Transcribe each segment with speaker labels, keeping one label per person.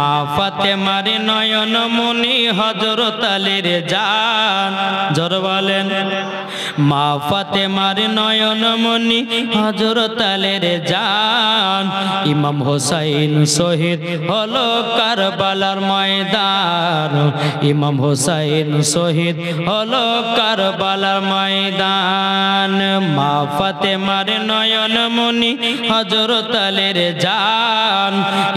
Speaker 1: মা ফাতেমার নয়ন মনি হযরত আলীর জান, জোর বলেন। মা ফাতেমার নয়ন মনি হযরত আলীর জান, ইমাম হোসাইন শহীদ হলো কারবালার ময়দান, ইমাম হোসাইন শহীদ হলো কারবালার ময়দান। মা ফাতেমার নয়ন মনি হযরত আলীর জান,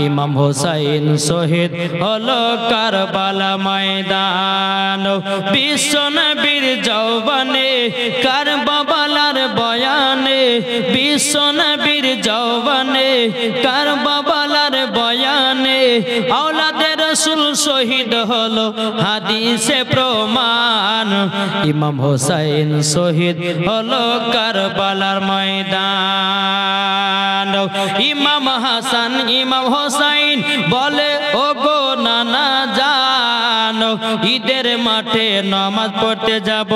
Speaker 1: ইমাম হোসাইন শহীদ হলো কারবালা ময়দান। বিশ্ব নবীর যৌবনে কারবালার বয়ানে, বিশ্ব নবীর যৌবনে কারবালার বয়ানে, আওলাদে রাসূল শহীদ হলো হাদিসে প্রমাণ, ইমাম হোসাইন শহীদ হলো কারবালার ময়দান। ইমাম হাসান ইমাম হোসাইন বলে ও গো নানা জান, ঈদের মাঠে নামাজ পড়তে যাব,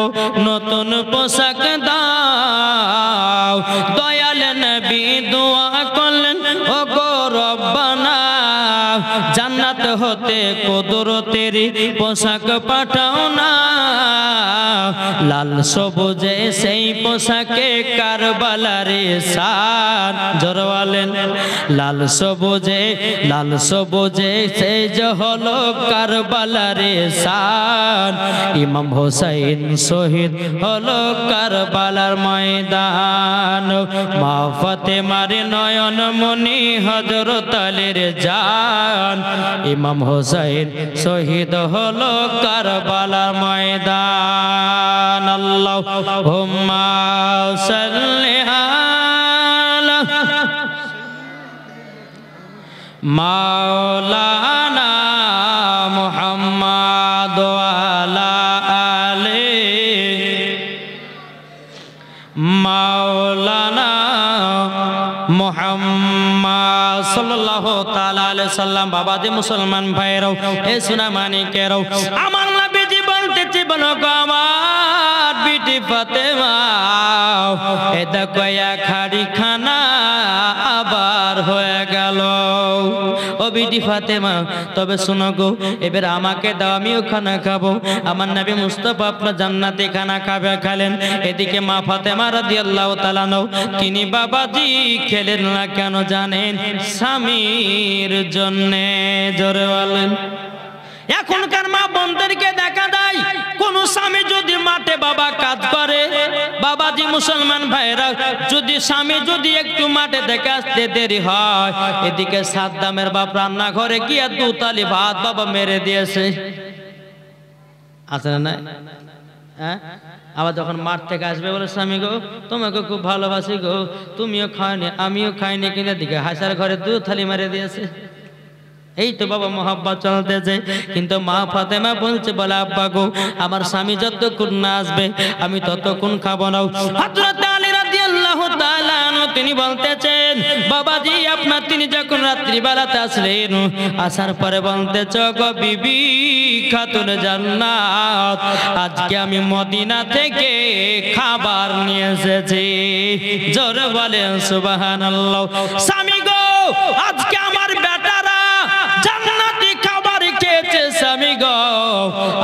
Speaker 1: নতুন পোশাক দাও। দয়াল নবী দোয়া করলেন ও গো রব্বানা, জান্নাত হতে কুদরতের পোশাক পাঠাও না। লাল সবুজে সেই পোশাকে কারবালার শান, জোরে বলেন। লাল সবুজে সেই যে হলো কারবালার শান, ইমাম হোসাইন শহীদ হলো কারবালার ময়দান। মা ফাতেমার নয়ন মনি হযরত আলীর জান, ইমাম হোসাইন শহীদ হলো কারবালার ময়দান। আল্লাহুম্মা সাল্লি আলা মাওলানা মুহাম্মাদ ওয়া আলা আলি মাওলানা মুহাম্মদ সাল্লাল্লাহু তাআলা আলাইহি সাল্লাম। বাবাজি মুসলমান ভাইরাও, এ সোনা মানিকেরাও, আমার নবীজি বলতেছে বলো গো আমার বিটি ফাতেমা, এ দেখো খাড়ি খানা আবার হয়ে গেল। ও বিটি ফাতেমা, তবে শোনো গো, এবার আমাকে দাও, আমিও খানা খাবো। আমার নবী মুস্তাফা আপনার জান্নাতে খানা খেলেন। এদিকে মা ফাতেমা রাদিয়াল্লাহু তাআলা আনহা, তিনি বাবাজি খেলেন না কেন জানেন? স্বামীর জন্যে, জোরে বলেন। এখনকার মা বোনদেরকে দেখা যায়, কোন স্বামী যদি মাঠে বাবা কাজ করে, বাবাজি মুসলমান ভাইরা, যদি স্বামী যদি একটু মাঠে থেকে আসতে দেরি হয়, এদিকে সাদ্দামের বাপ রান্না ঘরে গিয়ে দুতালি ভাত বাবা মেরে দিয়েছে, আছে না? হ্যাঁ, আবার যখন মাঠ থেকে আসবে বলে স্বামী গো তোমাকে খুব ভালোবাসি গো, তুমিও খাওনি আমিও খাইনি, কিনে দিকে হাসার ঘরে দু থালি মেরে দিয়েছে। এই তো বাবা মোহাব্বত চলতেছে। কিন্তু মা ফাতেমা বলছে বলে আব্বা গো, আমার স্বামী যতক্ষণ না আসবে আমি ততক্ষণ খাবো না। হযরত আলী রাদিয়াল্লাহু তাআলা আনহু তিনি বলতেছেন বাবাজি আপনার, তিনি যখন রাত্রি বেলাতে আসলেন, আসার পরে বলতেছ গো বিবি খাতুনে জান্নাত, আজকে আমি মদিনা থেকে খাবার নিয়ে এসেছি। জোরে বলেন সুবহানাল্লাহ। স্বামী গো, আজকে আমার বেটারা জান্নাতি খাবার খেয়েছে। স্বামী গো,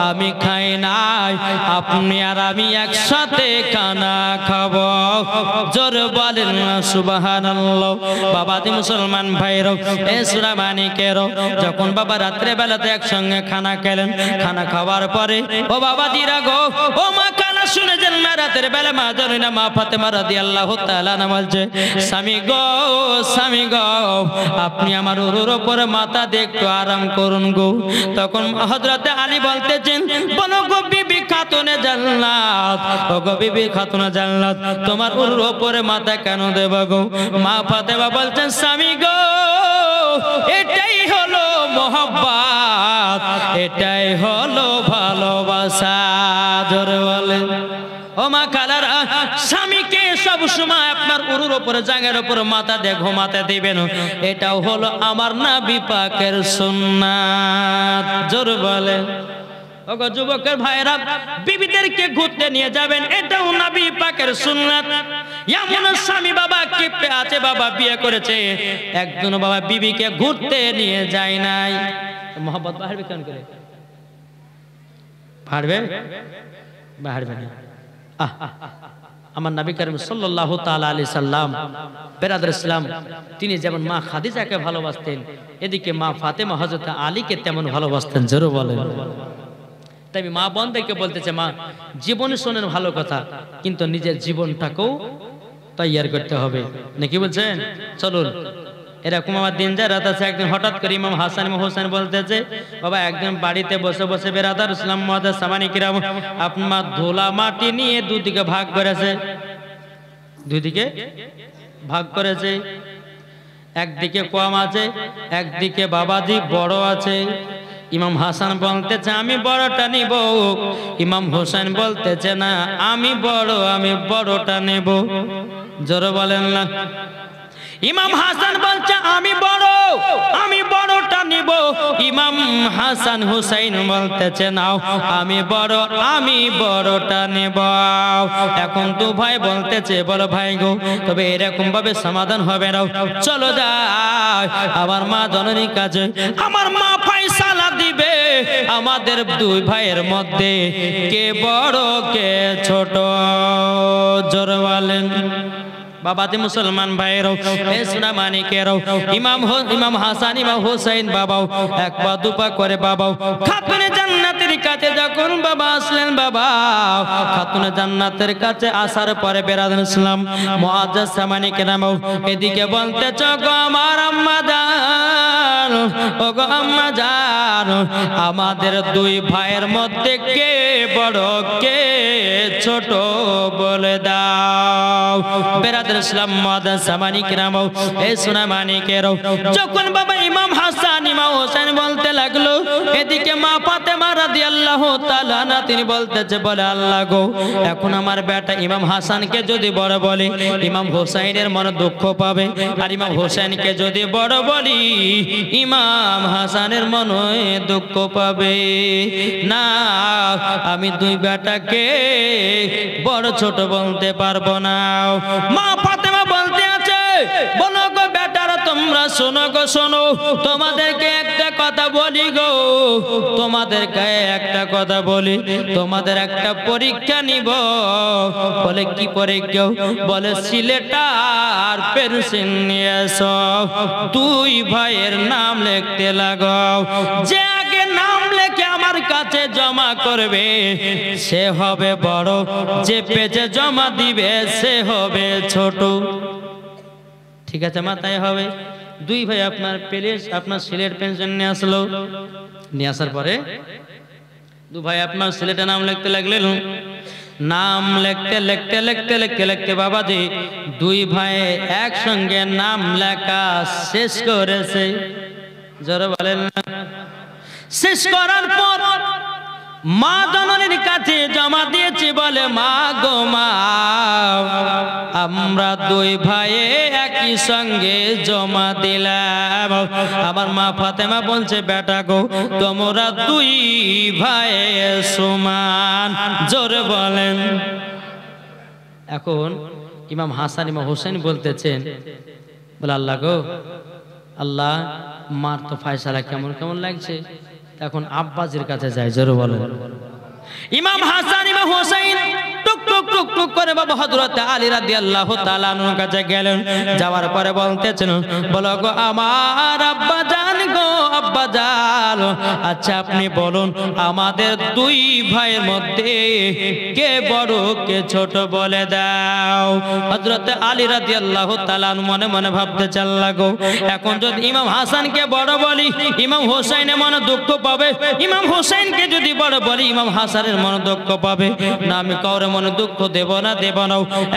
Speaker 1: আমি খাই নাই, আপনি আর আমি একসাথে খানা খাবো। জোরে বলেন সুবহানাল্লাহ। বাবাজি মুসলমান ভাইরা, এ সোনা মানিকেরা, যখন বাবা রাত্রে বেলাতে একসঙ্গে খানা খেলেন, খানা খাওয়ার পরে ও বাবাজিরা গো, ও মা কানা শুনেছেন না, রাতের বেলা মা জানেনা মা ফাতেমা রাদিয়াল্লাহু তাআলা আনহা বলছে স্বামী গো, স্বামী গো, আপনি আমার উরুর উপরে মাথা দিয়ে একটু আরাম করুন গো। তখন হযরত আলী বলতেছেন বলো গো বিবি খাতুনে জান্নাত, ও গো বিবি খাতুনে জান্নাত, তোমার উরুর উপরে মাথা কেন দেব গো? মা ফাতেমা বলছেন স্বামী গো, এটাই হলো মোহব্বত, এটাই হলো ভালোবাসা। জোরে বলে ও মা খালারা, স্বামীকে সব সময় আপনার উরুর উপরে জায়গার উপরে মাথা দিয়ে ঘুমাতে দিবেন, এটাও হলো আমার নবী পাকের সুন্নাত। জোরে বলে ওগো যুবকের ভাইরা, বিবিদেরকে ঘুরতে নিয়ে যাবেন, এটাও নবী পাকের সুন্নাত। এমন স্বামী বাবা কিপটে আছে, বাবা বিয়ে করেছে, একজন বাবা বিবিকে ঘুরতে নিয়ে যায় নাই। मोहब्बत बाहर केन करे बाहरबे बाहरबे ना আমার নবী করিম সাল্লাল্লাহু তাআলা আলাইহি সাল্লাম বেরাদার ইসলাম তিনি যেমন মা খাদিজাকে ভালোবাসতেন এদিকে মা ফাতেমা হযরত আলীকে তেমন ভালোবাসতেন জোরে বলেন তাই মা বোনদেরকে বলতেছে মা জীবন শোনেন ভালো কথা কিন্তু নিজের জীবনটাকেও তৈয়ার করতে হবে নাকি বলছেন চলুন এরকম আমার দিন যা রাত আছে একদিন হঠাৎ করে ইমাম হাসান ইমাম হোসেন বলতেছে বাবা একদম বাড়িতে বসে বসে বেরাদার ইসলাম মুআজ্জাজ সামানি কিরাম আপনার ধুলা মাটি নিয়ে দুদিকে ভাগ করেছে দুদিকে ভাগ করেছে একদিকে কম আছে একদিকে বাবাজি বড় আছে ইমাম হাসান বলতেছে আমি বড়টা নিব ইমাম হোসেন বলতেছে না আমি বড়টা নেব জোরে বলেন না ইমাম হাসান বলছে আমি বড়টা নিব ইমাম হাসান হুসাইন বলতেছে নাও আমি বড়টা নেব এখন দু ভাই বলতেছে বলো ভাই গো তবে এরকম ভাবে সমাধান হবে না চলো যাই আমার মা জননীর কাছে আমার মা ফয়সালা দিবে আমাদের দুই ভাইয়ের মধ্যে কে বড় কে ছোট জোরে বলেন বাবাজি মুসলমান ভাইয়েরও এ সোনা মানিকেরও ইমাম হাসান ইমাম হোসেন বাবাও এক পা দুপা করে বাবাও খাতুনে জান্নাতের কাছে যখন বাবা আসলেন বাবা খাতুনে জান্নাতের কাছে আসার পরে বেরাদার ইসলাম মুআজ্জাজ সামানি কেরামও এদিকে বলতেছ গো আমার আম্মা জান ও গো আম্মা জান আমাদের দুই ভাইয়ের মধ্যে কে বড় কে ছোট বলে দাও বেরাদার ইসলাম মুআজ্জাজ সামানি কেরামও এ সোনা মানিকেরও যখন বাবা ইমাম হাসান ইমাম হোসেন বলতে লাগলো এদিকে মা ফাতেমা রাদিয়াল্লাহু তাআলা আনহা তিনি বলতেছে বলে আল্লাহ গো এখন আমার বেটা ইমাম হাসানকে যদি বড় বলি ইমাম হোসেনের মনে দুঃখ পাবে আর ইমাম হোসেনকে যদি বড় বলি ইমাম হাসানের মনে দুঃখ পাবে না আমি দুই বেটাকে বড় ছোট বলতে পারবো না মা ফাতেমা বলতে আছে বলো গো বেটারা তোমরা শোনো গো শোনো তোমাদেরকে একটা কথা বলি গো তোমাদেরকে একটা কথা বলি তোমাদের একটা পরীক্ষা নিব বলে কি পরীক্ষা বলে সিলেট আর পেন্সিল নিয়ে এসো দুই ভাইয়ের নাম লিখতে লাগাও যে আগে নাম লিখে আমার কাছে জমা করবে সে হবে বড় যে পেজে জমা দিবে সে হবে ছোট ঠিক আছে মা তাই হবে দুই ভাই আপনার প্লেস আপনার সিলেট পেনশন নিয়ে আসলো নিয়ে আসার পরে দু ভাই আপনার সিলেটে নাম লিখতে লাগলেন নাম লিখতে বাবাজি দুই ভাই একসঙ্গে নাম লেখা শেষ করেছে জোরে বলেন শেষ করার পর মা জননীর কাছে জমা দিয়েছি বলে মা গো মা আমরা দুই ভাই একই সঙ্গে জমা দিলাম আমার মা ফাতেমা বলছে বেটা গো তোমরা দুই ভাই সমান জোরে বলেন এখন ইমাম হাসান ইমাম হোসেন বলতেছেন বলে আল্লাহ গো আল্লাহ মার তো ফয়সালা কেমন কেমন লাগছে এখন আব্বাজির কাছে যায় জোরে বলেন ইমাম হাসান ইমাম হোসেন টুক টুক টুক টুক করে বাবা হযরত আলী রাদিয়াল্লাহু তাআলা আনহুর কাছে গেলেন যাওয়ার পরে বলতেছেন বলো গো আমার আব্বা জান গো আব্বা জান আচ্ছা আপনি বলুন আমাদের দুই ভাইয়ের মধ্যে কে বড় কে ছোট বলে দাও হযরত আলী রাদিয়াল্লাহু তাআলা মনে মনে ভাবতে চাল লাগো এখন যদি ইমাম হাসানকে বড় বলি ইমাম হোসেনের মনে দুঃখ পাবে ইমাম হোসেনকে যদি বড় বলি ইমাম হাসানের মনে দুঃখ পাবে না আমি কাউরে মনে দুঃখ দেব না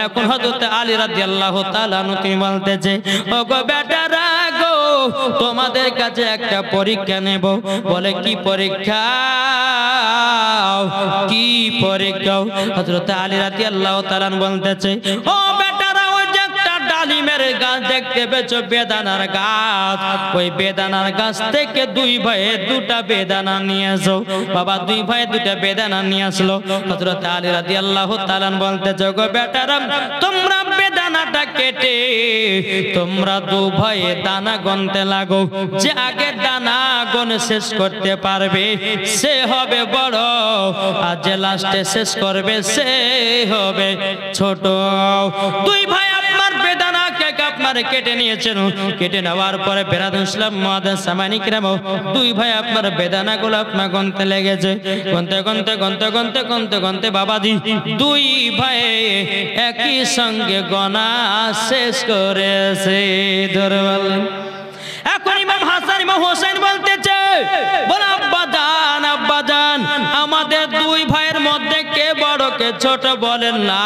Speaker 1: এখন হযরত আলী রাদিয়াল্লাহু তাআলা তিনি বলতেছে ও গো বেটারা গো তোমাদের কাছে একটা পরীক্ষা নেব বলে কি পরীক্ষা হযরত আলী রাদিয়াল্লাহু তাআলা বলতেছে ও বেটারা ওই যে একটা ডালিমের গাছ দেখতে পেয়েছো বেদানার গাছ ওই বেদানার গাছ থেকে দুই ভাই দুটা বেদানা নিয়ে আসো বাবা দুই ভাই দুটা বেদানা নিয়ে আসলো হযরত আলী রাদিয়াল্লাহু তাআলা বলতেছে গো বেটারা তোমরা দানাটা কেটে তোমরা দু ভাইয়ে দানা গুনতে লাগো, যে আগে দানা গুনে শেষ করতে পারবে সে হবে বড়, আর যে লাস্টে শেষ করবে সে হবে ছোট। দুই ভাই আপনার বেদানা আপনারে কেটে নিয়েছেন, কেটে নেওয়ার পরে বেরাদুল ইসলাম মুআদ্দিন সামানী কিরাম দুই ভাই আপনার বেদানাগুলো আপনার গুনতে লেগেছে। গুনতে বাবাজি দুই ভাই একই সঙ্গে গনা শেষ করেছে। ধরে বলেন এখন ইমাম হাসান ইমাম হোসেন বলতেছে, বল আব্বাজান আমাদের দুই ভাইয়ের মধ্যে কে বড় কে ছোট বলেন না,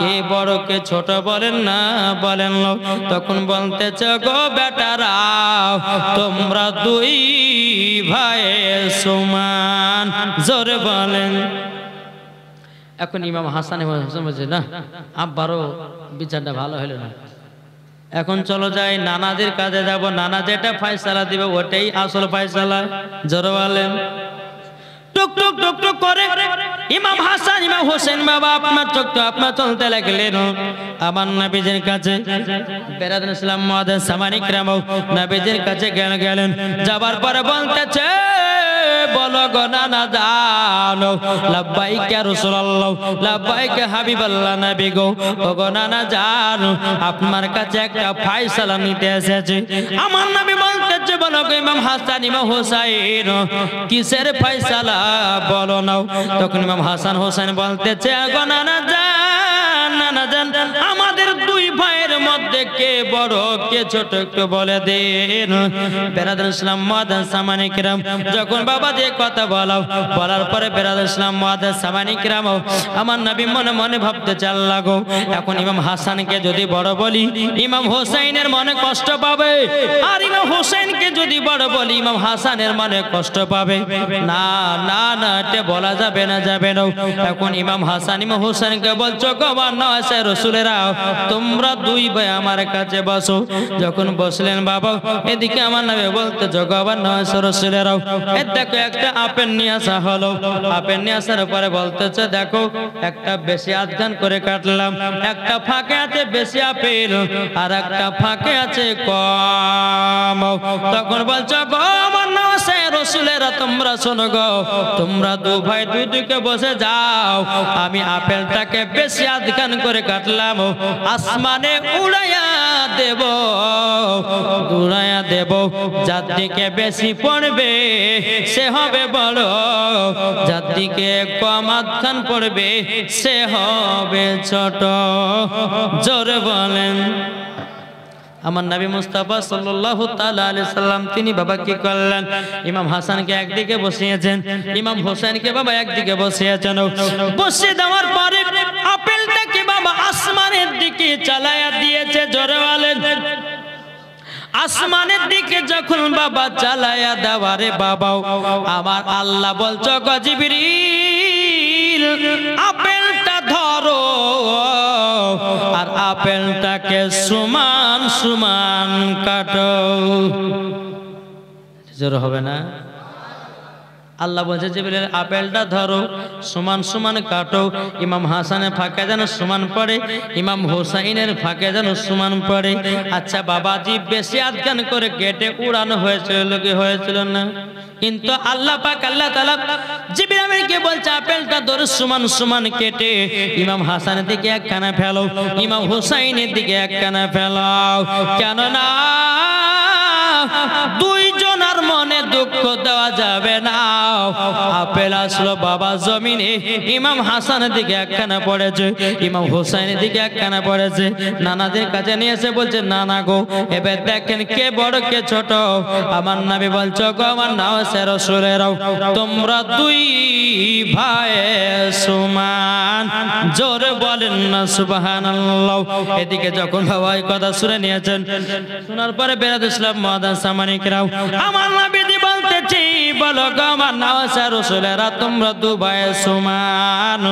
Speaker 1: কে বড় কে ছোট বলেন না, বলেন। তখন বলতেছে, গো বেটারা তোমরা দুই ভাই সমান। জোরে বলেন। এখন ইমাম হাসান ইমাম হোসেন বলছে, না আব্বারও বিচারটা ভালো হলো না, এখন চলো যাই নানাদের কাজে যাব, নানা যেটা ফয়সালা দিবে ওটাই আসল ফয়সালা। জোরে বলেন। টুক টুক টুক টুক করে ইমাম হাসান ইমাম হোসেন বাবা আপনার আপনার চলতে লাগলেন আমার নবীজির কাছে। বেরাদুল ইসলাম মুআদ্দিন সামানী কিরাম নবীজির কাছে গেলেন। যাবার পরে বলতেছে, বলো গো নানা জানো। লাব্বাইক ইয়া রাসূলুল্লাহ, লাব্বাইক হাবিবাল্লাহ নবী গো। ও গো নানা জানো আপনার কাছে একটা ফয়সালা নিতে এসেছে। আমার নবী বলতেছে, বলো গো ইমাম হাসান ইমাম হোসেন কিসের ফয়সালা বলো নাও। তখন ইমাম হাসান হোসেন বলতেছে, গো নানা জান আমাদের দুই ভাইয়ের মধ্যে কে বড় কে ছোট একটু বলে দেন। বেরাদুল ইসলাম মুআদ্দিন সামানী কিরাম যখন বাবা দিয়ে কথা বলার পরে বেরাদুল ইসলাম মুআদ্দিন সামানী কিরাম আমার নবী মনে মনে ভাবতে চাল লাগো, এখন ইমাম হাসানকে যদি বড় বলি ইমাম হোসেনের মনে কষ্ট পাবে, আর ইমাম হোসেনকে যদি বড় বলি ইমাম হাসানের মনে কষ্ট পাবে। না না না এটা বলা যাবে না। এখন ইমাম হাসান ইমাম হোসেনকে বলছো, গভর্নর রাসূলেরা তোমরা দুই ভাই আমার কাছে বসো। যখন বসলেন বাবা এদিকে আমার নবী বলতে, গভর্নর রাসূলেরা দেখো একটা আপেল নিয়ে আসা হলো। আপেল নিয়ে আসার পরে বলতেছে, দেখো একটা বেশি আধখান করে কাটলাম, একটা ফাঁকে আছে বেশি আপেল আর একটা ফাঁকে আছে কম। তখন বলছো, গভর্নর রাসূলেরা তোমরা শোনো গো, তোমরা দু ভাই দুই দিকে বসে যাও, আমি আপেলটাকে বেশি আধখান করে কাটলাম, আসমানে উড়াইয়া দেব, যার দিকে বেশি পড়বে সে হবে বড়, যার দিকে কম আধখান পড়বে সে হবে ছোট। জোরে বলেন। আমার নবী মুস্তাফা সাল্লাল্লাহু তাআলা আলাইহি সাল্লাম তিনি বাবা কি করলেন, ইমাম হাসানকে একদিকে বসিয়েছেন, ইমাম হোসেনকে বাবা একদিকে বসিয়েছেন। বসিয়ে দেওয়ার পরে আপেলটাকে বাবা আসমানের দিকে চালায়া দিয়েছে। জোরে বলেন। আসমানের দিকে যখন বাবা চালায়া দেওয়ারে বাবা আমার আল্লাহ বলছো, গো জিবরিল আপেলটা ধরো আর আপেলটাকে সমান সমান কাটো। জোরে হবে না? আল্লাহ বলছে জিবরিল আপেলটা ধরো সমান সমান কাটো, ইমাম হাসানের ফাঁকে যেন সমান পড়ে, ইমাম হোসাইনের ফাঁকে যেন সমান পড়ে। আচ্ছা বাবাজি বেশি আধখান করে কেটে উড়ানো হয়েছিল কি হয়েছিল না? কিন্তু আল্লাহ পাক আল্লাহ তাআলা জিবরাইলকে বলছে আপেলটা ধরে সমান সমান কেটে ইমাম হাসানের দিকে একখানা ফেলো, ইমাম হোসাইনের দিকে একখানা ফেলাও। কেন না দুইজনের মনে দুঃখ দেওয়া যাবে না। আপেল আসলো বাবা জমিনে, ইমাম হাসানের দিকে একখানা পড়েছে, ইমাম হোসেনের দিকে একখানা পড়েছে। নানাদের কাছে নিয়ে এসে বলছে, নানা গো এবার দেখেন কে বড় কে ছোট। আমার নবী বলছো, গো আমার নাম রাসূলেরা তোমরা দুই ভাই সমান। জোরে বলেন না সুবহানাল্লাহ। এদিকে যখন বাবা এই কথা শুনে নিয়েছেন, শোনার পরে বেরাদুল ইসলাম মুআদ্দিন সামানী কিরাম আমার নবী বলতেছি, বলো গো আমার নওয়াসা রাসূলেরা তোমরা দুবাই সুমান।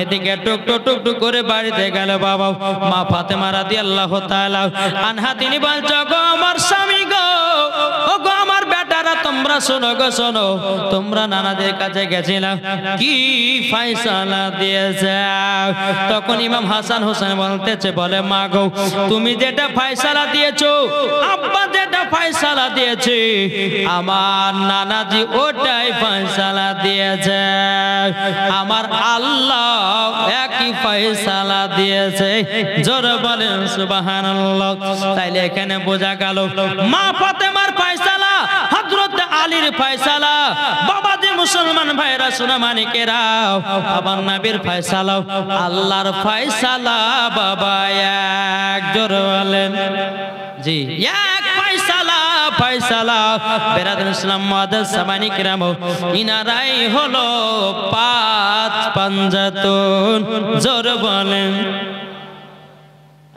Speaker 1: এদিকে টুক টুক টুক টুক করে বাড়িতে গেল বাবা। মা ফাতেমা রাদিয়াল্লাহু তাআলা আনহা তিনি বলছো গো আমার স্বামী গো, ও গো আমার বেটারা তোমরা শোনো গো শোনো, তোমরা নানাদের কাছে গেছিলাম, কি ফয়সালা দিয়েছে? তখন ইমাম হাসান হোসেন বলতেছে, বলে মা গো তুমি যেটা ফয়সালা দিয়েছো, আব্বা যেটা ফয়সালা দিয়েছে, আমার নানাজি ওটাই ফয়সালা দিয়েছে, আমার আল্লাহ একই ফয়সালা দিয়েছে। জোরে বলেন সুবহানাল্লাহ। তাইলে এখানে বোঝা গেল মা ফাতেমার ফয়সালা, হযরত আলীর ফয়সালা, বাবাজি মুসলমান ভাইরা সোনা মানিকেরা, আমার নবীর ফয়সালা, আল্লাহর ফয়সালা বাবা এক। জোরে বলেন জি এক ফয়সালা। ফয়সালা বেরাদুল ইসলাম মুআদ্দাস সামানি কিরাম, ইনারাই হলো পাঁচ পাঞ্জাতুন। জোরে বলেন।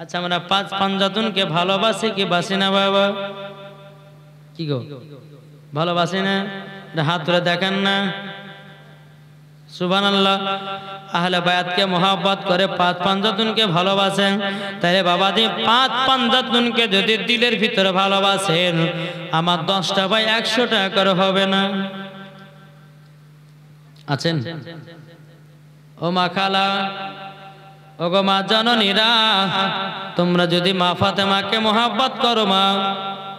Speaker 1: আচ্ছা আমরা পাঁচ পাঞ্জাতুনকে ভালোবাসি কি বাসি না বাবা? কি গো ভালোবাসি না? হাত তুলে দেখেন না। সুবহানাল্লাহ। আহলে বায়াতকে মোহাব্বত করে পাঁচ পাঞ্জাতুনকে ভালোবাসেন। তাহলে বাবাজি পাঁচ পাঞ্জাতুনকে যদি দিলের ভিতরে ভালোবাসেন, আমার 10টা ভাই 100 টাকা করে হবে না? আছেন? ও মা খালা, ও গো মা জননীরা, তোমরা যদি মা ফাতেমাকে মোহাব্বত করো, মা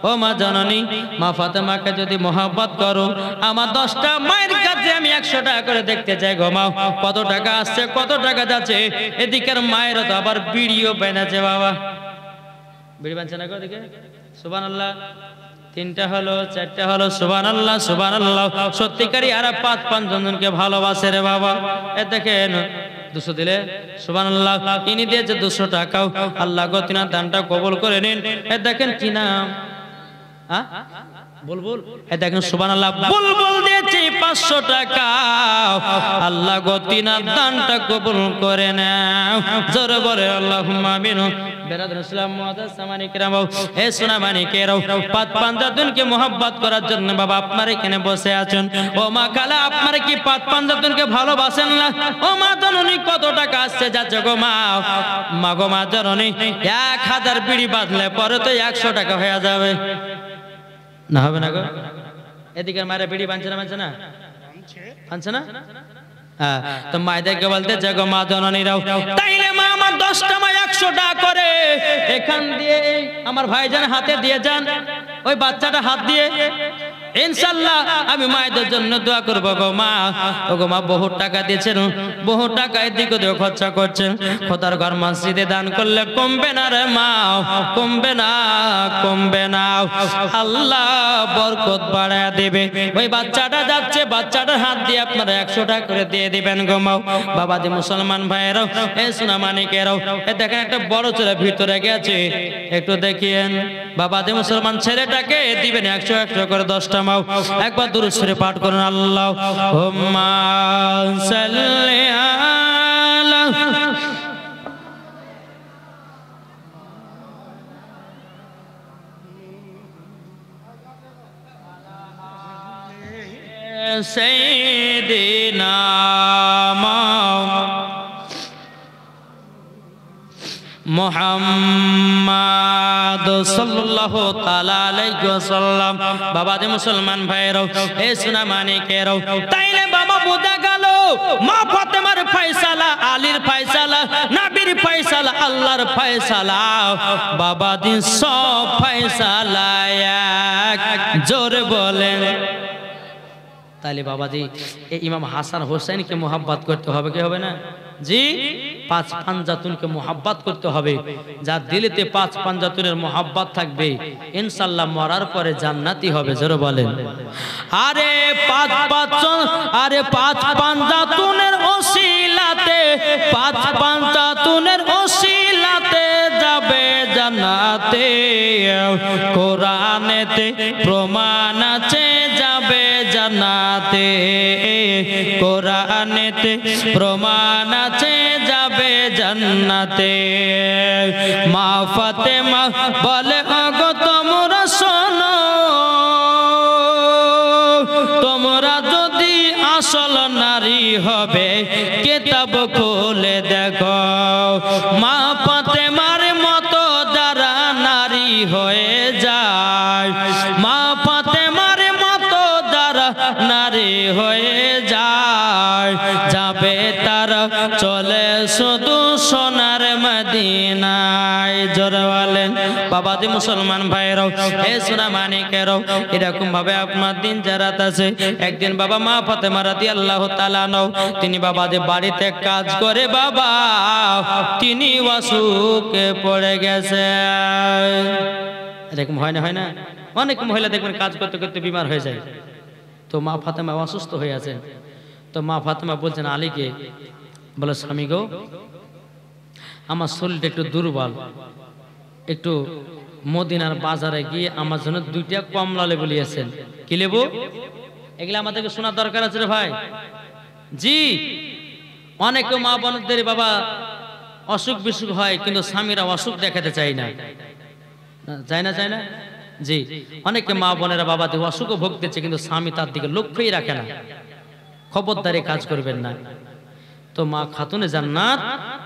Speaker 1: ও মা জননী, মা ফাতেমাকে যদি মোহাব্বত করো, আমার 10টা মায়ের কাছে আমি 100 টাকা করে দেখতে চাই গো মা, কত টাকা আসছে কত টাকা যাচ্ছে। এদিকের মায়েরও তো আবার বিড়িও বানাচ্ছে বাবা, বিড়ি বানছে না গো এদিকে? সুবহানাল্লাহ। 3টা হলো 4টা হলো, সুবহানাল্লাহ সুবহানাল্লাহ। সত্যিকারী আর পাঁচ পাঁচজনকে ভালোবাসে রে বাবা। এ দেখেন 200 দিলে সুবহানাল্লাহ, ইনি দিয়েছে 200 টাকাও, আল্লাহ গো তিনার দানটা কবুল করে নিন। এ দেখেন কি নাম? বুলবুল। এ দেখেন সুবহানাল্লাহ, বুলবুল দিয়েছে 500 টাকা, আল্লাহ গো তিনার দানটা কবুল করে নাও। জোরে বলে আল্লাহুম্মা আমিন। বেরাদুল ইসলাম মুআদ্দাস সামানি কিরাম, এ সোনা মানিকেরাও, পাঁচ পাঞ্জাতুনকে মোহাব্বত করার জন্য বাবা আপনারা এখানে বসে আছেন। ও মা খালা, আপনারা কি পাঁচ পাঞ্জাতুনকে ভালোবাসেন না? ও মা জননী, কত টাকা আসছে যাচ্ছে গো মা? মা গো মা জননী, 1000 বিড়ি বাঁধলে পরে তো 100 টাকা হয়ে যাবে না? হবে না গো? এদিকে মায়েরা বিড়ি বাঁধছে না? বাঁধছে না? বাঁধছে না? হ্যাঁ। তো মায়েদেরকে বলতে গো মা জননীরাও, তাইলে মা আমার 10টা মা 100 টাকা করে এখান দিয়ে আমার ভাইজান হাতে দিয়ে যান, ওই বাচ্চাটা হাত দিয়ে ইনশাআল্লাহ আমি মায়েদের জন্য দোয়া করব গো মা। ও গো মা বহু টাকা দিয়েছেন, বহু টাকা এদিকে দিয়ে খরচা করছেন, খোদার ঘর মসজিদে দান করলে কমবে না রে মা, কমবে না, কমবে না। আল্লাহ বরকত বাড়ায় দেবে। ওই বাচ্চাটা যাচ্ছে, বাচ্চাটার হাত দিয়ে আপনারা 100 টাকা করে দিয়ে দিবেন গো মা। বাবাজি মুসলমান ভাইয়েরাও, এ সোনা মানিকেরাও, এ দেখেন একটা বড় ছেলে ভিতরে গেছে, একটু দেখিয়েন। বাবাজি মুসলমান ছেলেটাকে দিবেন 100 করে 10টা মাও। একবার দুরূদ শরীফ পাঠ করুন। আল্লাহুম্মা সাল্লি আলা সাইয়্যিদিনা মুহাম্মদ সাল্লাল্লাহু তাআলা আলাইহি ওয়াসাল্লাম। বাবাজি মুসলমান ভাইরাও, এ সোনা মানিকেরাও, তাইলে বাবা বোঝা গেল মা ফাতেমার ফয়সালা, আলীর ফয়সালা, নবীর ফয়সালা, আল্লাহর ফয়সালা, বাবাজি সব ফয়সালা এক। জোরে বলেন। তাইলে বাবাজি এই ইমাম হাসান হোসেনকে মোহাব্বত করতে হবে কি হবে না? জি, পাঁচ পাঞ্জাতুনকে মোহাব্বত করতে হবে। যার দিলেতে পাঁচ পাঞ্জাতুনের মোহাব্বত থাকবে ইনশাআল্লাহ মরার পরে জান্নাতি হবে। জোরে বলেন। আরে পাঁচ পাঞ্জাতুনের ওসিলাতে, পাঁচ পাঞ্জাতুনের ওসিলাতে যাবে জান্নাতে। কোরআনেতে প্রমাণ আছে যাবে জান্নাতে, কোরআনেতে প্রমাণ আছে যাবে জান্নাতে। মা ফাতেমা বলে ওগো তোমরা শোনো, তোমরা আসল নারী হবে কিতাব খুলে দেখো মা ফাতেমার মতো যারা নারী হয়ে যায় মা ফাতেমার মতো যারা নারী হয়ে যায় যাবে তারা চলে শুধু সোনার মদিনায় জোরে বলেন বাবাজি মুসলমান ভাইরাও হে সোনা মানিকেরাও এরকম ভাবে আপনার দিন জারাত আছে একদিন বাবা মা ফাতেমা রাদিয়াল্লাহু তাআলা নও তিনি বাবাজি বাড়িতে কাজ করে বাবা তিনি অসুখে পড়ে গেছে এরকম হয় না অনেক মহিলা দেখবেন কাজ করতে করতে বিমার হয়ে যায় তো মা ফাতেমা অসুস্থ হয়ে আছেন তো মা ফাতেমা বলছেন আলীকে বলে স্বামী গো আমার শরীরটা একটু দুর্বল একটু মদিনার বাজারে গিয়ে আমার জন্য 2টা কমলা লেবু নিয়েছেন কি লেবু এগুলা আমাদেরকে শোনার দরকার আছে রে ভাই জি অনেক মা বোনদের বাবা অসুখ বিসুখ হয় কিন্তু স্বামীরা অসুখ দেখাতে চায় না জি অনেকে মা বোনেরা বাবাদের অসুখও ভুগতেছে কিন্তু স্বামী তার দিকে লক্ষ্যই রাখে না খবরদারি কাজ করবেন না তো মা খাতুনে জান্নাত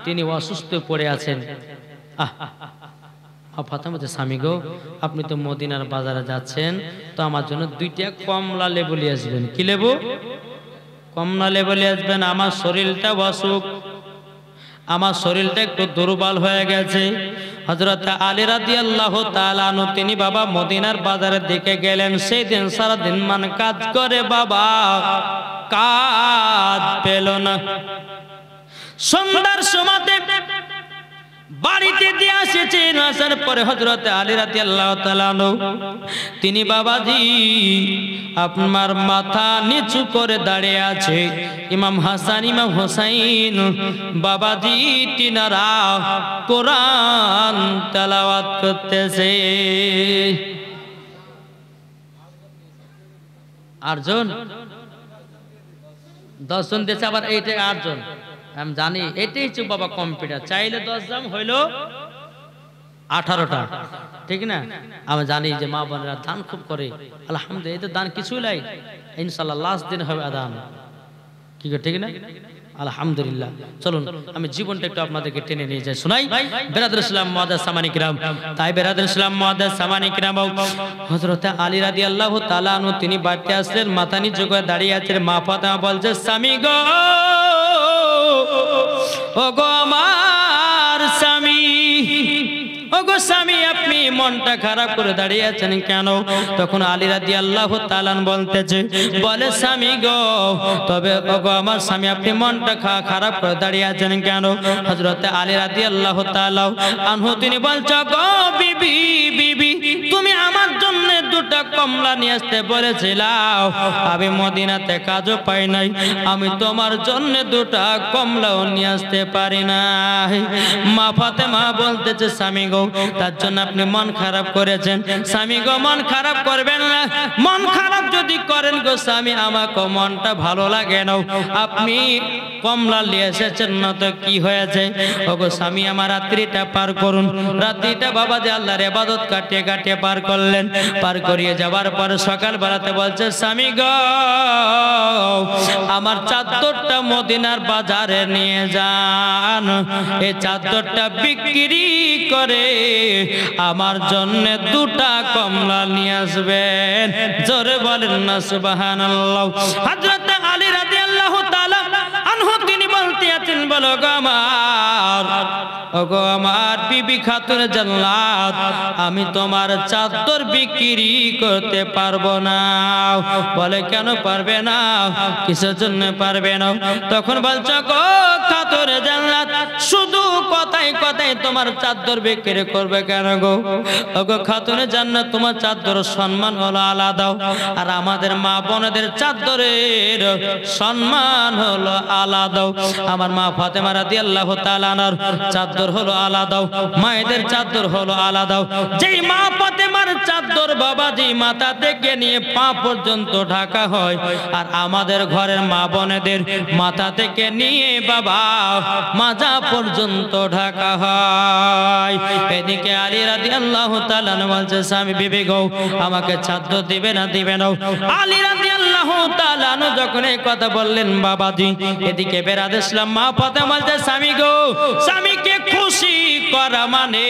Speaker 1: তিনি অসুস্থ পড়ে আছেন ফাতেমা বলছে স্বামী গো আপনি তো মদিনার বাজারে যাচ্ছেন তো আমার জন্য 2টা কমলা লেবু নিয়ে আসবেন কি লেবু কমলা লেবু নিয়ে আসবেন আমার শরীরটা অসুখ আমার শরীরটা একটু দুর্বল হয়ে গেছে হযরত আলী রাদিয়াল্লাহু তাআলা আনহু তিনি বাবা মদিনার বাজারের দিকে গেলেন সেই দিন সারা দিন মান কাজ করে বাবা কাজ পেল না সন্ধ্যার সময়তে বাড়িতে দিয়ে এসেছেন আসার পরে হযরত আলী রাদিয়াল্লাহু তাআলা আনহু তিনি বাবাজি আপনার মাথা নিচু করে দাঁড়িয়ে আছে ইমাম হাসান ইমাম হোসাইন বাবাজি তিনারা কোরআন তেলাওয়াত করতেছে 8 জন 10 জন দেশে আবার এইটা 8 জন আমি জানি এটাই হচ্ছে বাবা কম্পিউটার চাইলে 10 জন হইলো 18টা ঠিক না আমি জানি যে মা বোনেরা দান খুব করে আলহামদুলিল্লাহ এতে দান কিছুই নাই ইনশাআল্লাহ লাস্ট দিন হবে আদান কি করে ঠিক না আলহামদুলিল্লাহ চলুন আমি জীবনটা একটু আপনাদেরকে টেনে নিয়ে যাই শোনাই বেরাদুল ইসলাম মুআদ্দাস সামানী কিরাম তাই বেরাদুল ইসলাম মুআদ্দাস সামানী কিরাম হযরত আলী রাদিয়াল্লাহু তাআলা আনহু তিনি বাড়িতে আসলেন মাথা নিচু করে দাঁড়িয়ে আছেন মা ফাতেমা বলছে স্বামী গো ও গো আমার স্বামী ও গো স্বামী আপনি মনটা খারাপ করে দাঁড়িয়ে আছেন কেন তখন আলী রাদিয়াল্লাহু তাআলা বলতেছে বলে স্বামী গো তবে ও গো আমার স্বামী আপনি মনটা খারাপ করে দাঁড়িয়ে আছেন কেন হযরত আলী রাদিয়াল্লাহু তাআলা আনহু তিনি বলছে গো বিবি বিবি তুমি আমার জন্য 2টা কমলা নিয়ে আসতে বলেছিলাম আমি মদিনাতে কাজও পাই নাই আমি তোমার জন্য 2টা কমলাও নিয়ে আসতে পারি না মা ফাতেমা বলতেছে স্বামী গো তার জন্য আপনি মন খারাপ করেছেন স্বামী গো মন খারাপ করবেন না মন খারাপ যদি করেন গো স্বামী আমাকে মনটা ভালো লাগে না আপনি কমলা নিয়ে এসেছেন না তো কি হয়েছে ও গো স্বামী আমার রাত্রিটা পার করুন রাত্রিটা বাবা যে আল্লাহর ইবাদত কাটিয়ে কাটিয়ে পার করলেন পার করিয়ে যাওয়ার পর সকাল বেলাতে বলছে স্বামী গো আমার চাদরটা মদিনার বাজারে নিয়ে যান এই চাদরটা বিক্রি করে আমার জন্য 2টা কমলা নিয়ে আসবেন জোরে বলেন না সুবহানাল্লাহ হযরত আলী রাদিয়াল্লাহু তাআলা আনহু তিনি বলতে আছেন বলো গো আমার বিবি খাতুন জান্নাত আমি তোমার চাদর বিক্রি করতে পারবো না বলে কেন পারবে না কিসের জন্য পারবে না তখন বলছো গো খাতুন জান্নাত শুধু কথাই কথাই তোমার চাদর বিক্রি করবে কেন গো ওগো খাতুন জান্নাত তোমার চাদর সম্মান হলো আলাদা আর আমাদের মা বোনদের চাদরের সম্মান হলো আলাদা আমার মা ফাতেমা রাদিয়াল্লাহু তাআলা আনহার চাদর হলো আলাদা মায়েদের চাদর হলো আলাদা যেই মা ফাতেমার চাদর বাবাজি মাথা থেকে নিয়ে পা পর্যন্ত ঢাকা হয় আর আমাদের ঘরের মা বোনেদের মাথা থেকে নিয়ে বাবা মাজা পর্যন্ত ঢাকা হয় এদিকে আলী রাদিয়াল্লাহু তাআলা বলছে স্বামী বিবি গো আমাকে চাদর দিবে না আলী রাদিয়াল্লাহু তাআলা আনহু যখন এই কথা বললেন বাবাজি, এদিকে বেরাদ ইসলাম মা ফাতেমা বলতে স্বামী গো, স্বামীকে খুশি করা মানে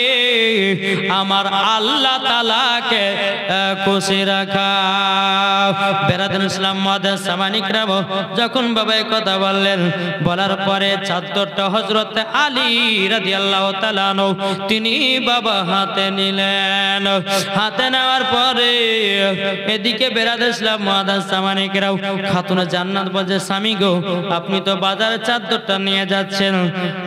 Speaker 1: আমার আল্লাহ তাআলাকে খুশি রাখা। বেরাদ ইসলাম মাদার সামানিকরাম যখন বাবা এই কথা বললেন, বলার পরে চাদরটা হযরত আলী রাদিয়াল্লাহু তাআলা আনহু তিনি বাবা হাতে নিলেন। হাতে নেওয়ার পরে এদিকে বেরাদ ইসলাম মাদার সামানিকরাম খাতুনে জান্নাত বলছে স্বামী গো, আপনি তো বাজারে চাদরটা নিয়ে যাচ্ছেন,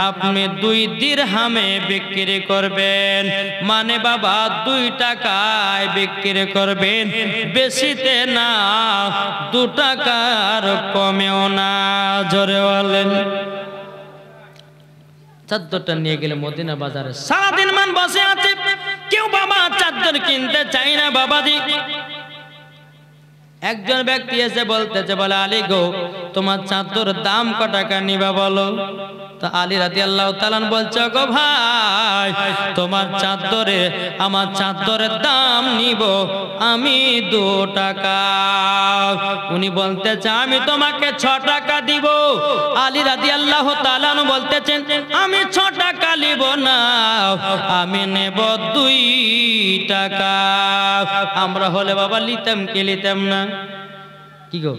Speaker 1: আপনি 2 দিরহামে বিক্রি করবেন, মানে বাবা 2 টাকায় বিক্রি করবেন, বেশিতে না 2 টাকার কমেও না। জোরে বলেন। চাদরটা নিয়ে গেলে মদিনা বাজারে সারাদিন মান বসে আছে, কেউ বাবা চাদর কিনতে চাই না বাবাজি। একজন ব্যক্তি এসে বলতেছে, বলে আলী গো, তোমার চাদর দাম কত টাকা নিবা বলো? তো আলী রাদিয়াল্লাহু তাআলা বলছে, গো ভাই, তোমার চাদরে আমার চাদরের দাম নিব আমি 2 টাকা। উনি বলতেছে আমি তোমাকে 6 টাকা দিব। আলী রাদিয়াল্লাহু তাআলা বলতেছেন আমি 6 টাকা নিব না, আমি নেব 2 টাকা। আমরা হলে বাবা লিতাম কি লিতাম না? কি গো,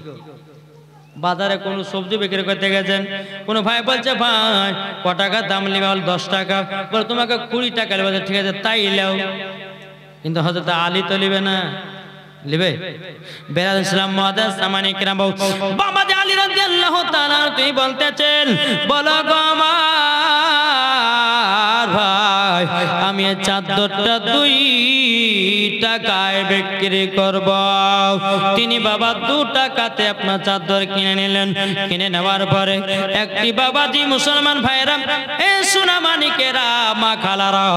Speaker 1: বাজারে কোনো সবজি বিক্রি করতে গেছেন, কোনো ভাই বলছে ভাই ক টাকা দাম নিবে? 10 টাকা। বলে তোমাকে 20 টাকা নেবে। ঠিক আছে তাই নাও, কিন্তু হযরত আলী তো নিবে না, নিবে? বেরাদ ইসলাম মুআদ্দাস সামানি কিরাম বাবা যে আলী রাদিয়াল্লাহু তাআলা তুই বলতেছেন, বলো গো আমার ভাই, আমি এই চাদরটা 2 টাকায় বিক্রি করব। তিনি বাবা 2 টাকাতে আপনার চাদর কিনে নিলেন। কিনে নেওয়ার পরে একটি বাবাজি মুসলমান ভাইরা, এ সোনা মানিকেরা, মা খালারা,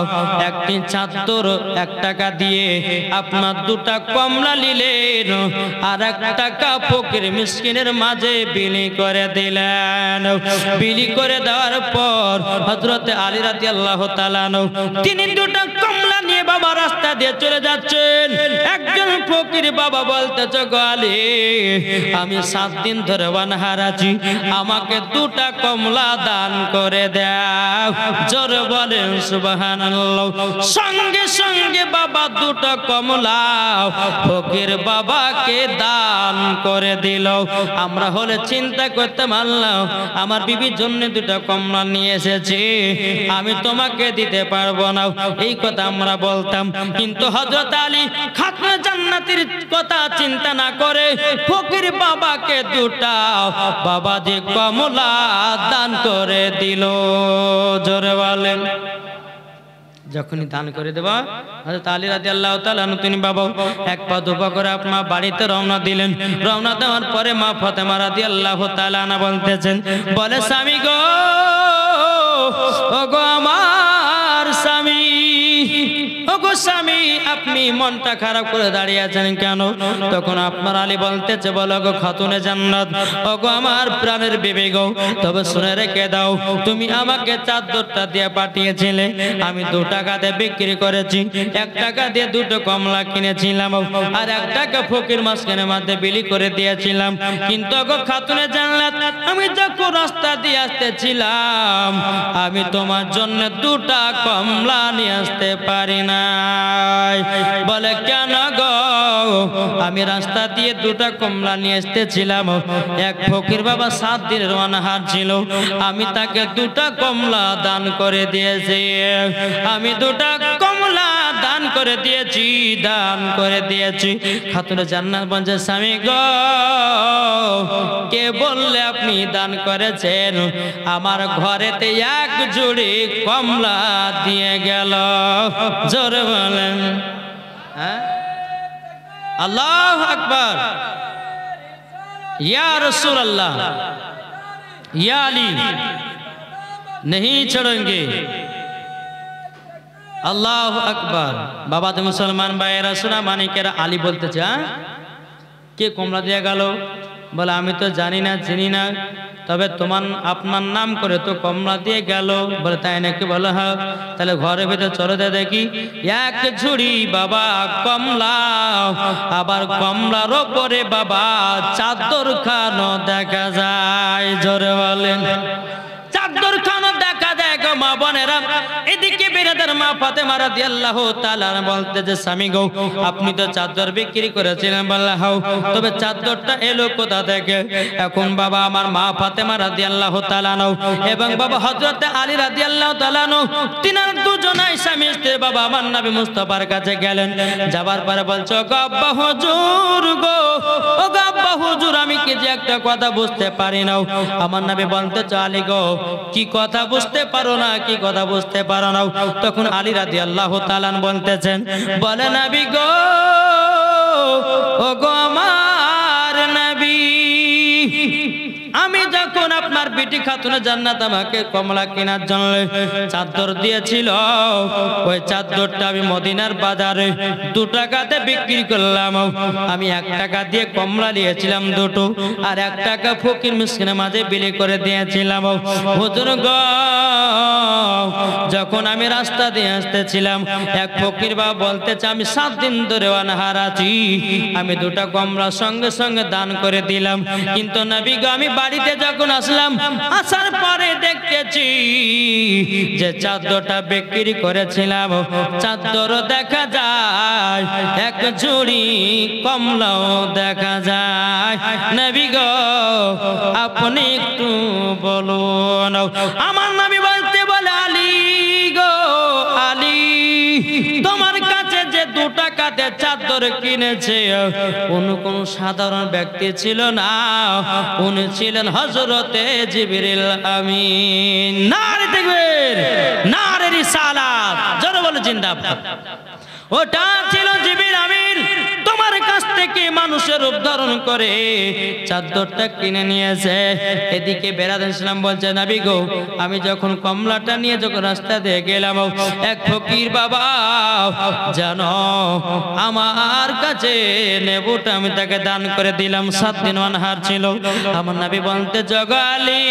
Speaker 1: একটি চাদর 1 টাকা দিয়ে আপনার 2টা কমলা নিলেন, আর 1 টাকা ফকির মিসকিনের মাঝে বিলি করে দিলেন। বিলি করে দেওয়ার পর হযরত আলী রাদিয়াল্লাহু তাআলা তিনি 2টা কমলা নিয়ে বাবা রাস্তা দিয়ে চলে যাচ্ছেন। একজন ফকির বাবা বলতেছে, গো আলী, আমি 7 দিন ধরে অনাহার আছি, আমাকে 2টা কমলা দান করে দাও। জোরে বলেন সুবহানাল্লাহ। সঙ্গে সঙ্গে বাবা 2টা কমলা ফকির বাবাকে দান করে দিল। আমরা হলে চিন্তা করতে পারলাম, আমার বিবির জন্য 2টা কমলা নিয়ে এসেছি, আমি তোমাকে দিতে পারবো না, এই কথা আমরা বলতাম। কিন্তু হযরত আলী খাতুনে জান্নাতের কথা চিন্তা না করে ফকির বাবাকে 2টা বাবাজি কমলা দান করে দিল। জোরে বলেন। যখনই দান করে দেবা হযরত আলী রাদিয়াল্লাহু তাআলা তিনি বাবা 1 পা 2 পা করে আপনার বাড়িতে রওনা দিলেন। রওনা দেওয়ার পরে মা ফাতেমা রাদিয়াল্লাহু তাআলা বলতেছেন, বলে স্বামী গো, ও গো আমার স্বামী, ও গো স্বামী, আপনি মনটা খারাপ করে দাঁড়িয়ে আছেন কেন? তখন আপনার আলী বলতেছে, বলো গো খাতুনে জান্নাত, ও গো আমার প্রাণের বিবি গো, তবে শুনে রেখে দাও, তুমি আমাকে চাদরটা দিয়ে পাঠিয়েছিলে, আমি 2 টাকাতে বিক্রি করেছি, 1 টাকা দিয়ে 2টো কমলা কিনেছিলাম, আর 1 টাকা ফকির মাঝখানের মধ্যে বিলি করে দিয়েছিলাম। কিন্তু গো খাতুনে জান্নাত, আমি যখন রাস্তা দিয়ে আসতেছিলাম, আমি তোমার জন্য 2টা কমলা নিয়ে আসতে পারি নাই। বলে কেন গো? আমি রাস্তা দিয়ে 2টা কমলা নিয়ে আসতেছিলাম, এক ফকির বাবা 7 দিনের অনাহার ছিল, আমি তাকে 2টা কমলা দান করে দিয়েছি, আমি 2টা কমলা দান করে দিয়েছি, দান করে দিয়েছি। খাতুনে জান্নাত বলছে, স্বামী গো, কে বললে আপনি দান করেছেন? আমার ঘরেতে 1 জুড়ি কমলা দিয়ে গেল। জোরে বলেন হ্যাঁ, আল্লাহু আকবার। या रसूल अल्लाह, या अली, नहीं छोड़ेंगे। अल्लाह अकबर। बाबा तो मुसलमान भाईरा सुना मानिकेरा आली बोलते কে কমলা দিয়ে গেল? বলে আমি তো জানি না, চিনি না, তবে আপনার নাম করে তো কমলা দিয়ে গেল। বলে তাই নাকি? বলে হ্যাঁ। তাহলে ঘরের ভিতরে চলে যায়, দেখি এক ঝুড়ি বাবা কমলা, আবার কমলার ওপরে বাবা চাদর খানো দেখা যায়। জোরে বলেন, চাদর খানো দেখা যায় গো মা বোনেরা। এদিকে বেরাদার মা ফাতেমা রাদিয়াল্লাহু তাআলা বলতে যে স্বামী গো, আপনি তো চাদর বিক্রি করেছিলেন। বললা হাও, তবে চাদরটা এলো কোথা থেকে? এখন বাবা আমার মা ফাতেমা রাদিয়াল্লাহু তাআলা এবং বাবা হযরত আলী রাদিয়াল্লাহু তাআলা তিনারা দুজনাই স্বামী স্ত্রী বাবা আমার নবী মুস্তাফার কাছে গেলেন। যাবার পরে বলছো গো আব্বা হুজুর গো, ও গো আব্বা হুজুর, আমি কি যে একটা কথা বুঝতে পারি না। আমার নবী বলতে আলী গো, কি কথা বুঝতে পারো না, কি কথা বুঝতে পারো না? তখন আলী রাদিয়াল্লাহু তাআলা বলতেছেন, বলে নবী গো, ও গো আমার নবী, আমি যখন আপনার বিটি খাতুনে জান্নাত আমাকে কমলা কেনার জন্য চাদর দিয়েছিল, ওই চাদরটা আমি মদিনার বাজারে 2 টাকাতে বিক্রি করলাম। আমি 1 টাকা দিয়ে কমলা নিয়েছিলাম 2টো, আর 1 টাকা ফকির মিসকিনের মাঝে বিলি করে দিয়েছিলাম। হুজুর গো, যখন আমি রাস্তা দিয়ে আসতেছিলাম, এক ফকির বাবা বলতেছে আমি 7 দিন ধরে অনাহার আছি, আমি 2টা কমলা সঙ্গে সঙ্গে দান করে দিলাম। কিন্তু নবী গো, আমি বাড়িতে যখন আসলাম, আসার পরে দেখতেছি যে চাদরটা বিক্রি করেছিলাম, চাদরও দেখা যায়, এক ঝুড়ি কমলাও দেখা যায়। নবী গো, আপনি একটু বলুন। আমার নবী বলতে বলে, আলী গো আলী, তোমার কাছে যে 2 টাকাতে চাদর কিনেছে, কোন সাধারণ ব্যক্তি ছিল না, উনি ছিলেন হযরতে জিবরিল আমিন। নারে তাকবীর, নারে রিসালাত, জোরে বলো জিন্দাবাদ। ওটা ছিল জিবরিল আমিন, তোমার কাছ থেকে মানুষের রূপ ধারণ করে চাদরটা কিনে নিয়েছে। এদিকে বেরাদ ইসলাম বলছে, নবী গো, আমি যখন কমলাটা নিয়ে যখন রাস্তা দিয়ে গেলাম, এক ফকির বাবা জানো আমার কাছে নেবুটা আমি তাকে দান করে দিলাম। 7 দিন অনাহার ছিল। আমার নবী বলতে জগালি,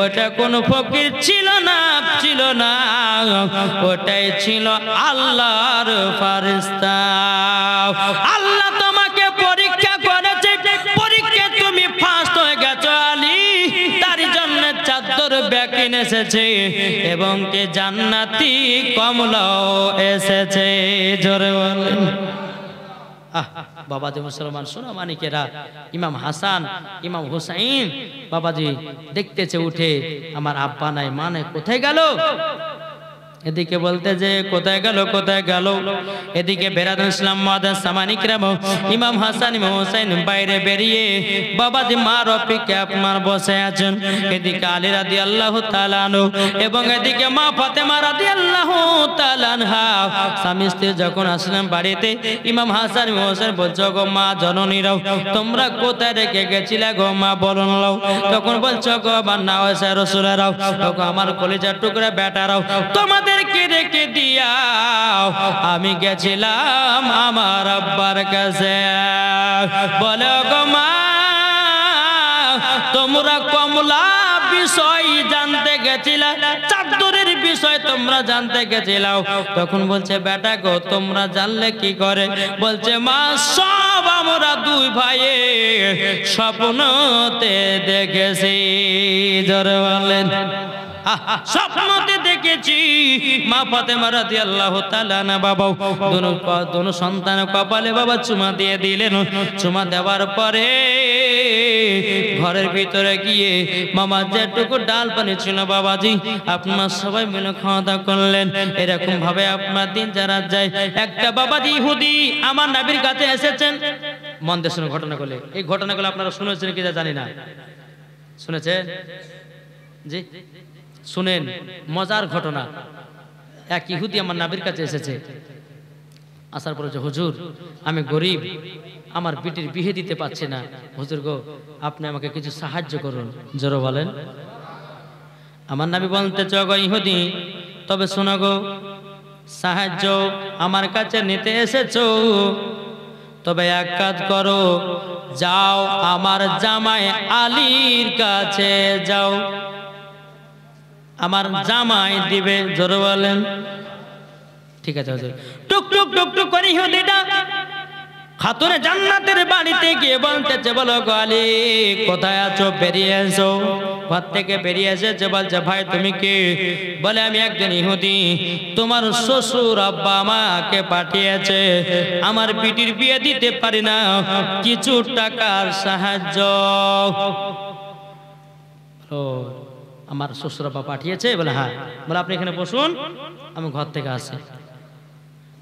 Speaker 1: ওটা কোন ফকির ছিল না, ছিল না, ওটাই ছিল আল্লাহর ফেরেশতা। আল্লাহ তোমাকে পরীক্ষা করেছে, পরীক্ষায় তুমি ফার্স্ট হয়ে গেছো আলী, তার জন্য চাদর কিনে এসেছে এবং কে জান্নাতি কমলাও এসেছে। জোরে বলেন। বাবাজি মুসলমান শোনো মানিকেরা, ইমাম হাসান ইমাম হুসাইন বাবাজি দেখতেছে উঠে, আমার আব্বা নাই মা নাই, কোথায় গেল? এদিকে বলতে যে কোথায় গেল, কোথায় গেল? এদিকে বেরাদ ইসলাম মাদান সামানিকরাম ইমাম হাসান ইমাম হুসাইন বাইরে বেরিয়ে বাবাজি মার অপেক্ষায় আপনার বসে আছেন। এদিকে আলী রাদিয়াল্লাহু তাআলা আনহু এবং এদিকে মা ফাতেমা রাদিয়াল্লাহু তাআলা আনহা স্বামী স্ত্রী যখন আসলেন বাড়িতে, ইমাম হাসান ইমাম হুসাইন বলছো গো মা জননীরাও, তোমরা কোথায় রেখে গেছিলে গো মা বলুন লাও? তখন বলছো গো আমার নাওয়াসা রাসূলেরাও, তখন আমার কলিজার টুকরা বেটারাও, তোমাদের রেখে দিয়া আমি গেছিলাম আমার আব্বার কাছে। বলে গো মা, তোমরা কমলা বিষয় জানতে গেছিলা, চাদরের বিষয় তোমরা জানতে গেছিলাও। তখন বলছে বেটা গো, তোমরা জানলে কি করে? বলছে মা, সব আমরা 2 ভাইয়ে স্বপ্নতে দেখেছি। জোরে বলেন। স্বপ্নতে দেখেছি মা ফাতেমা রাদিয়াল্লাহু তাআলা না বাবা দোনো সন্তানের কপালে বাবা চুমা দিয়ে দিলেন। চুমা দেওয়ার পরে ঘরের ভিতরে গিয়ে মামা যেটুকু ডাল পানি ছিল বাবাজি আপনারা সবাই মিলে খাওয়া দাওয়া করলেন। এরকম ভাবে আপনার দিন যারা যায়। একটা বাবাজি ইহুদি আমার নবীর কাছে এসেছেন। মন দিয়ে শুনে ঘটনাগুলো, এই ঘটনাগুলো আপনারা শুনেছেন কি জানি না? শুনেছেন? জি শুনেন, মজার ঘটনা। এক ইহুদি আমার নবীর কাছে এসেছে। আসার পরে হুজুর, আমি গরিব, আমার বিটির বিয়ে দিতে পারছি না, হুজুর গো আপনি আমাকে কিছু সাহায্য করুন। জোরে বলেন। আমার নবী বলতে গো ইহুদি, তবে শোনো গো, সাহায্য আমার কাছে নিতে এসেছো, তবে এক কাজ করো, যাও আমার জামাই আলীর কাছে যাও, আমার জামাই দিবে। জোরে বলেন ঠিক আছে হুজুর। টুক টুক টুক টুক করে ইহুদিটা খাতুনে জান্নাতের বাড়িতে গিয়ে বলতেছে, বলো গো আলী কোথায় আছো, বেরিয়ে এসো। ঘর থেকে বেরিয়ে এসেছে, বলছে ভাই তুমি কি? বলে আমি একজন ইহুদি, তোমার শ্বশুর আব্বা আমাকে পাঠিয়েছে, আমার বিটির বিয়ে দিতে পারি না, কিছু টাকার সাহায্য। ও আমার শ্বশুর আব্বা পাঠিয়েছে? বলে হ্যাঁ। বলে আপনি এখানে বসুন, আমি ঘর থেকে আসি।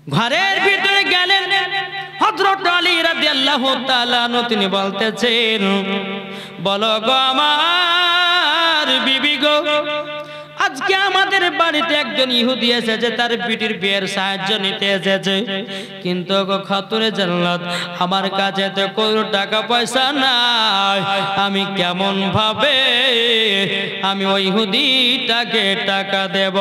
Speaker 1: ঘরের ভিতরে গেলেন, হযরত আলী রাদিয়াল্লাহু তাআলা আনহু তিনি বলতেছেন, বলো গো আমার বিবি গো, আজকে আমাদের বাড়িতে একজন ইহুদি এসেছে, তার বিটির বিয়ের সাহায্য নিতে এসেছে, কিন্তু গো খাতুনে জান্নাত আমার কাছে তো কোনো টাকা পয়সা নাই, আমি কেমন ভাবে আমি ওই ইহুদিটাকে টাকা দেব?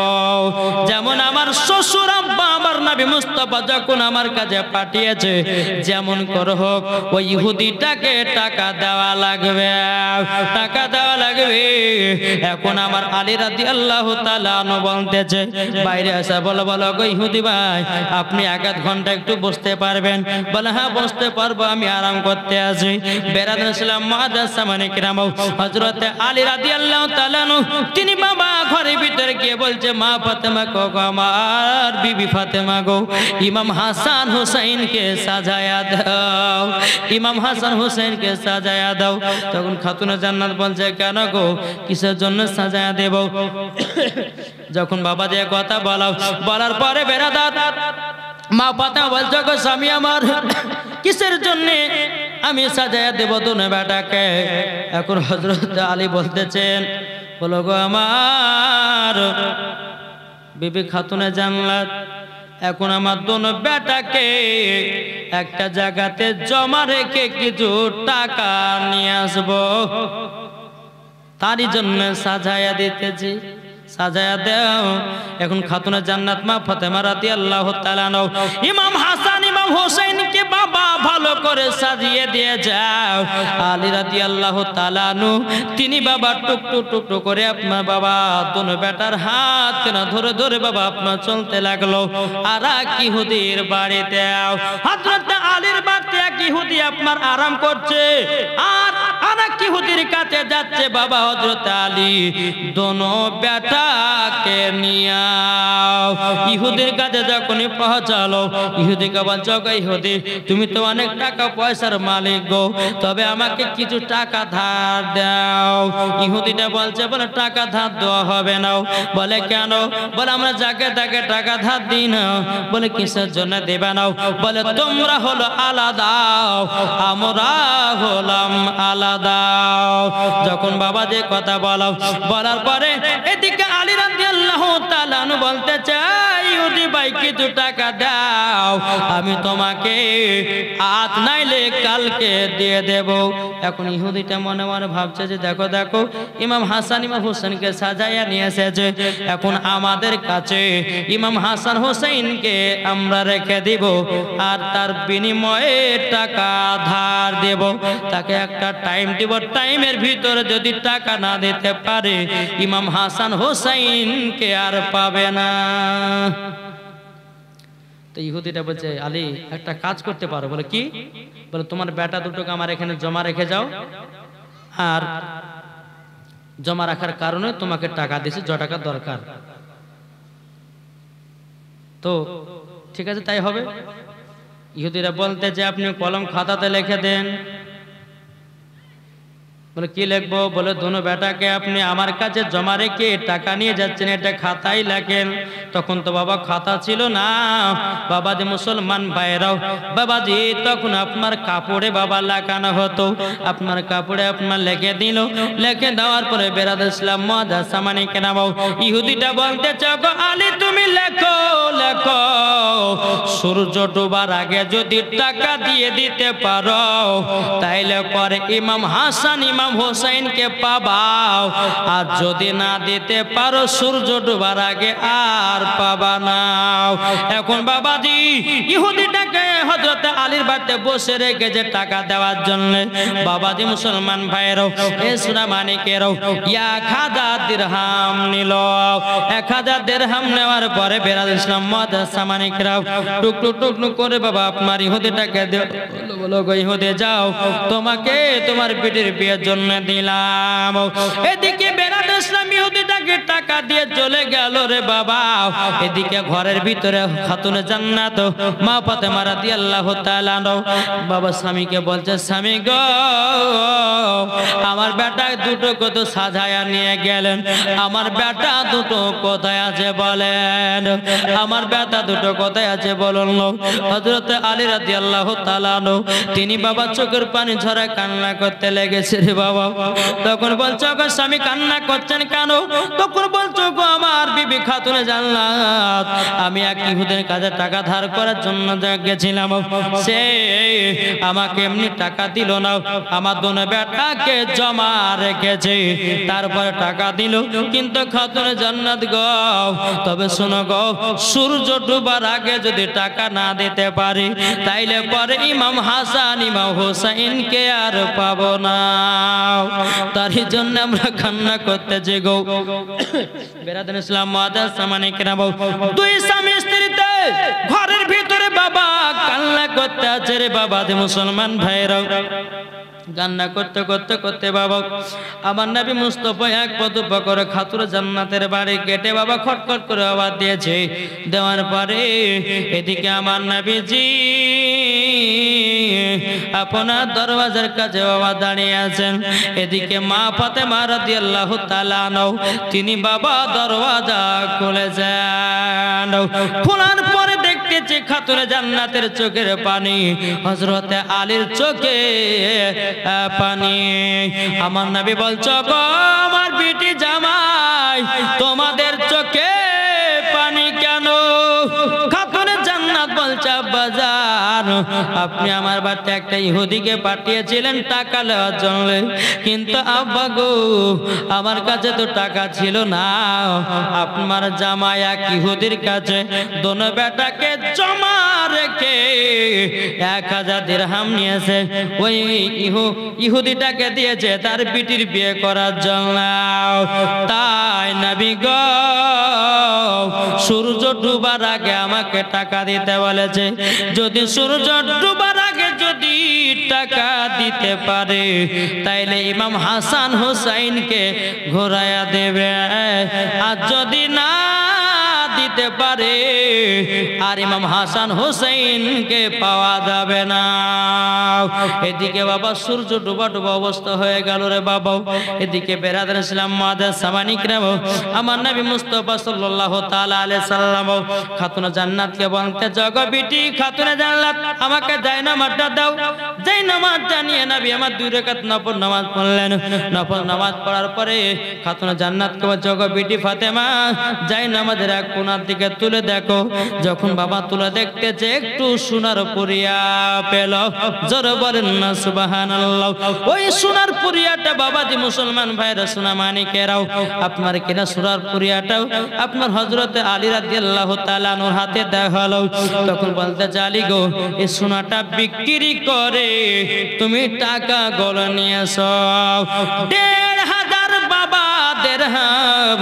Speaker 1: যেমন আমার শ্বশুর আব্বা আমার নবী মুস্তাফা যখন আমার কাছে পাঠিয়েছে, যেমন করে হোক ওই ইহুদিটাকে টাকা দেওয়া লাগবে, টাকা দেওয়া লাগবে। এখন আমার আলী রাদিয়াল্লাহু তাআলা আনহু বলতেছে, বাইরে আসা বলো, বলো গো ইহুদি ভাই আপনি 1-1 ঘন্টা একটু বসতে পারবেন? বলে হ্যাঁ বসতে পারবো, আমি আরাম করতে আছি। বেরাদুল ইসলাম মুআজ্জাজ সামানে কিরাম, হযরত আলী রাদিয়াল্লাহু তাআলা আনহু তিনি বাবা ঘরের ভিতরে গিয়ে বলছে, মা ফাতেমা গো, আমার বিবি ফাতেমা গো, ইমাম হাসান হুসাইনকে সাজায়া দাও, ইমাম হাসান হুসাইনকে সাজায়া দাও। তখন খাতুনে জান্নাত বলছে, কেন গো, কিসের জন্য সাজায়া দেব? যখন বাবা যে কথা বলার পরে বেরাদাত মা ফাতেমা বলছে, গো স্বামী আমার, কিসের জন্য আমি সাজায়া দেব দোনো বেটাকে? এখন হযরত আলী বলতেছেন, বলো গো আমার বিবি খাতুনে জান্নাত, এখন আমার দোনো বেটাকে একটা জায়গাতে জমা রেখে কিছু টাকা নিয়ে আসবো, তারই জন্য সাজায়া দিতেছি, সাজায়া দাও। এখন খাতুনে জান্নাত মা ফাতেমা রাদিয়াল্লাহু তাআলা আনহু ইমাম হাসান ইমাম হোসেনকে বাবা ভালো করে সাজিয়ে দিয়ে যাও। আলী রাদিয়াল্লাহু তাআলা আনহু তিনি বাবা টুক টুক টুক টুক করে আপনার বাবা দোনো বেটার হাত কেন ধরে ধরে বাবা আপনার চলতে লাগলো। আর এক ইহুদির বাড়িতে হযরত আলীর বাড়িতে এক ইহুদি আপনার আরাম করছে, আর আরেক ইহুদির কাছে যাচ্ছে বাবা হযরত আলী দোনো বেটাকে নিয়ে। ইহুদির কাছে যখনই পৌঁছালো, ইহুদিকে বলছো, গো ইহুদি তুমি তো অনেক টাকা পয়সার মালিক গো, তবে আমাকে কিছু টাকা ধার দাও। ইহুদিটা বলছে, বলে টাকা ধার দেওয়া হবে না। বলে কেন? বলে আমরা যাকে তাকে টাকা ধার দিই না। বলে কিসের জন্য দেবে না? বলে তোমরা হলো আলাদা, আমরা হলাম আলাদা। যখন বাবা যে কথা বলার পরে এদিকে আলী রাদিয়াল্লাহু তাআলা আনহু বলতে চাই, ইহুদি ভাই কিছু টাকা দাও, আমি তোমাকে আজ নাইলে কালকে দিয়ে দেব। এখন ইহুদিটা মনে মনে ভাবছে যে দেখো দেখো ইমাম হাসান ইমাম হোসেনকে সাজাইয়া নিয়ে এসেছে, এখন আমাদের কাছে ইমাম হাসান হোসেনকে আমরা রেখে দিব আর তার বিনিময়ে টাকা ধার দেব, তাকে একটা টাইম দিব, টাইমের ভিতরে যদি টাকা না দিতে পারে ইমাম হাসান হোসেনকে আর পাবে না। তো ইহুদিটা বলছে, আলী একটা কাজ করতে পারো। বলে কি? বলে তোমার বেটা দুটোকে আমার এখানে জমা রেখে যাও, আর জমা রাখার কারণে তোমাকে টাকা দিয়েছি, য টাকা দরকার। তো ঠিক আছে তাই হবে। ইহুদিরা বলতে যে আপনি কলম খাতাতে লিখে দেন। বলে কি লিখবো? বলে দোনো বেটাকে আপনি আমার কাছে জমা রেখে টাকা নিয়ে যাচ্ছেন, এটা খাতাই লেখেন। তখন তো বাবা খাতা ছিল না, বাবা যে মুসলমান ভাইরাও বাবাজি তখন আপনার কাপড়ে বাবা লাগানো হতো, আপনার কাপড়ে আপনার লিখে দিল, লিখে দেওয়ার পরে বেরাদুল ইসলাম মুআজ্জাজ সামানে কেরাম, ইহুদিটা বলতে চাও, গো আলী তুমি লেখো লেখো, সূর্য ডোবার আগে যদি টাকা দিয়ে দিতে পারো তাইলে পরে ইমাম হাসান ইমাম ইমাম হোসেনকে পাবাও, আর যদি না দিতে পারো সূর্য ডোবার আগে আর পাবা না। এখন বাবাজি ইহুদিটাকে হযরত আলীর বাড়িতে বসে রেখেছে টাকা দেওয়ার জন্য। বাবাজি মুসলমান ভাইয়েরাও, এ সোনা মানিকেরাও 1000 দিরহাম নিল। 1000 দিরহাম নেওয়ার পরে বেরাদ ইসলাম মাদ্রাসা মানিকেরাও টুকটুক টুকটুক করে বাবা আপনার ইহুদিটাকে বলো গো ইহুদি যাও, তোমাকে তোমার বেটির বিয়ের জন্য দিলাম। এদিকে বেরাদ ইসলাম ইহুদিটাকে টাকা দিয়ে চলে গেল রে বাবা। এদিকে ঘরের ভিতরে খাতুনে জান্নাত মা ফাতেমা রাদিয়াল্লাহু তাআলা বাবা স্বামীকে বলছে, স্বামী গো আমার বেটা দুটো কত সাজায়া নিয়ে গেলেন, আমার বেটা দুটো কোথায় আছে বলেন, আমার বেটা দুটো কোথায় আছে বলুন। হযরত আলী রাদিয়াল্লাহু তাআলা তিনি বাবা চোখের পানি ঝরা কান্না করতে লেগেছে রে বাবা। তখন বলছো গো স্বামী কান্না করছেন কেন? তখন বলছো গো আমার বিবি খাতুনে জান্নাত আমি এক ইহুদের কাছে টাকা ধার করার জন্য গেছিলাম, সে আমাকে এমনি টাকা দিল না, আমার দোনো বেটাকে জমা রেখেছে, তারপরে টাকা দিল। কিন্তু খাতুনে জান্নাত গো, তবে শোনো গো সূর্য ডুবার আগে যদি টাকা না দিতে পারি তাইলে পরে ইমাম হাসান ইমাম হোসেনকে আর পাবো না। তারই জন্য আমরা কান্না করতেছি গো। বেরাদান ইসলাম মাদ্রাসা মানিকেরাম, দুই স্বামী স্ত্রীতে ঘরের ভিতরে বাবা কান্না করতে আছে রে বাবা। যে মুসলমান ভাইরাও কান্না করতে করতে করতে বাবা আমার নবী মুস্তাফা এক পদপা করে খাতুন জান্নাতের বাড়ি গেটে বাবা খটখট করে আওয়াজ দিয়েছে। দেওয়ার পরে এদিকে আমার নবীজি আপনার দরওয়াজার কাছে বাবা দাঁড়িয়ে আছেন। এদিকে মা ফাতেমা রাদিয়াল্লাহু তাআলা তিনি বাবা দরওয়াজা খুলেছেন। খোলার পরে দেখতেছে খাতুনে জান্নাতের চোখের পানি, হযরতে আলীর চোখে পানি। আমার নবী বলছো গো আমার বিটি জামাই তোমাদের চোখে পানি কেন? খাতুনে জান্নাত বলছে বাজার আপনি আমার বাড়িতে একটা ইহুদিকে পাঠিয়েছিলেন টাকা নেওয়ার জন্য, কিন্তু আব্বা গো আমার কাছে তো টাকা ছিল না, আপনার জামাই এক ইহুদির কাছে দোনো বেটাকে জমা রেখে 1000 দিরহাম নিয়েছে, ওই ইহুদিটাকে দিয়েছে তার বিটির বিয়ে করার জন্য। তাই নবী গো সূর্য ডুবার আগে আমাকে টাকা দিতে বলেছে, যদি সূর্য ডুবার আগে যদি টাকা দিতে পারে তাইলে ইমাম হাসান হোসেনকে ঘোরায়া দেবে, আর যদি না দিতে পারে আর ইমাম হাসান হোসেনকে পাওয়া যাবে না। এদিকে বাবা সূর্য ডুবা ডুবা অবস্থা হয়ে গেল রে বাবা। এদিকে বেরাদার ইসলাম মাদ্রাসা মানিকেরাম আমার নবী মুস্তাফা সাল্লাল্লাহু তাআলা আলাইহি সাল্লাম খাতুনে জান্নাতকে বলতে, জগো বিটি খাতুনে জান্নাত আমাকে জায়নামাজটা দাও। জায়নামাজটা নিয়ে নবী আমার 2 রাকাত নফল নামাজ পড়লেন। নফল নামাজ পড়ার পরে খাতুনে জান্নাতকে বলে, জগো বিটি ফাতেমা জায়নামাজের এক কোণার দিকে তুলে দেখো। যখন বাবা তুলে দেখতেছে একটু সোনার পুরিয়া পেল, জোরে বলেন না সুবহানাল্লাহ। ওই সোনার পুরিয়াটা বাবাজি মুসলমান ভাইরা সোনা মানিকেরাও আপনার কিনা সোনার পুরিয়াটাও আপনার হযরতে আলী রাদিয়াল্লাহু তাআলা আনহুর হাতে দেওয়া হলো। তখন বলতে আলী গো এই সোনাটা বিক্রি করে তুমি টাকা গলে নিয়েছো। 1500 বাবা দিরহাম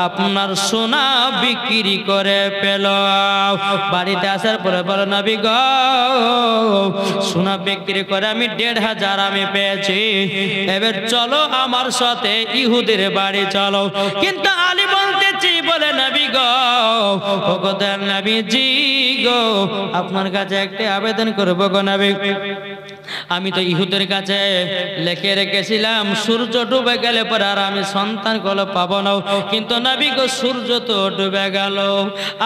Speaker 1: আপনার সোনা বিক্রি করে পেল। বাড়িতে আসার পরে বলো নবী গো সোনা বিক্রি করে আমি 1500 আমি পেয়েছি, এবার চলো আমার সাথে ইহুদের বাড়ি চলো। কিন্তু আলী বলতেছি বলে নবী গো ওগো দেন নবীজি গো আপনার কাছে একটা আবেদন করবো গো নবী, আমি তো ইহুদের কাছে লিখে রেখেছিলাম সূর্য ডুবে গেলে পরে আর আমি সন্তান গুলো পাবো না, কিন্তু নবী গো সূর্য তো ডুবে গেল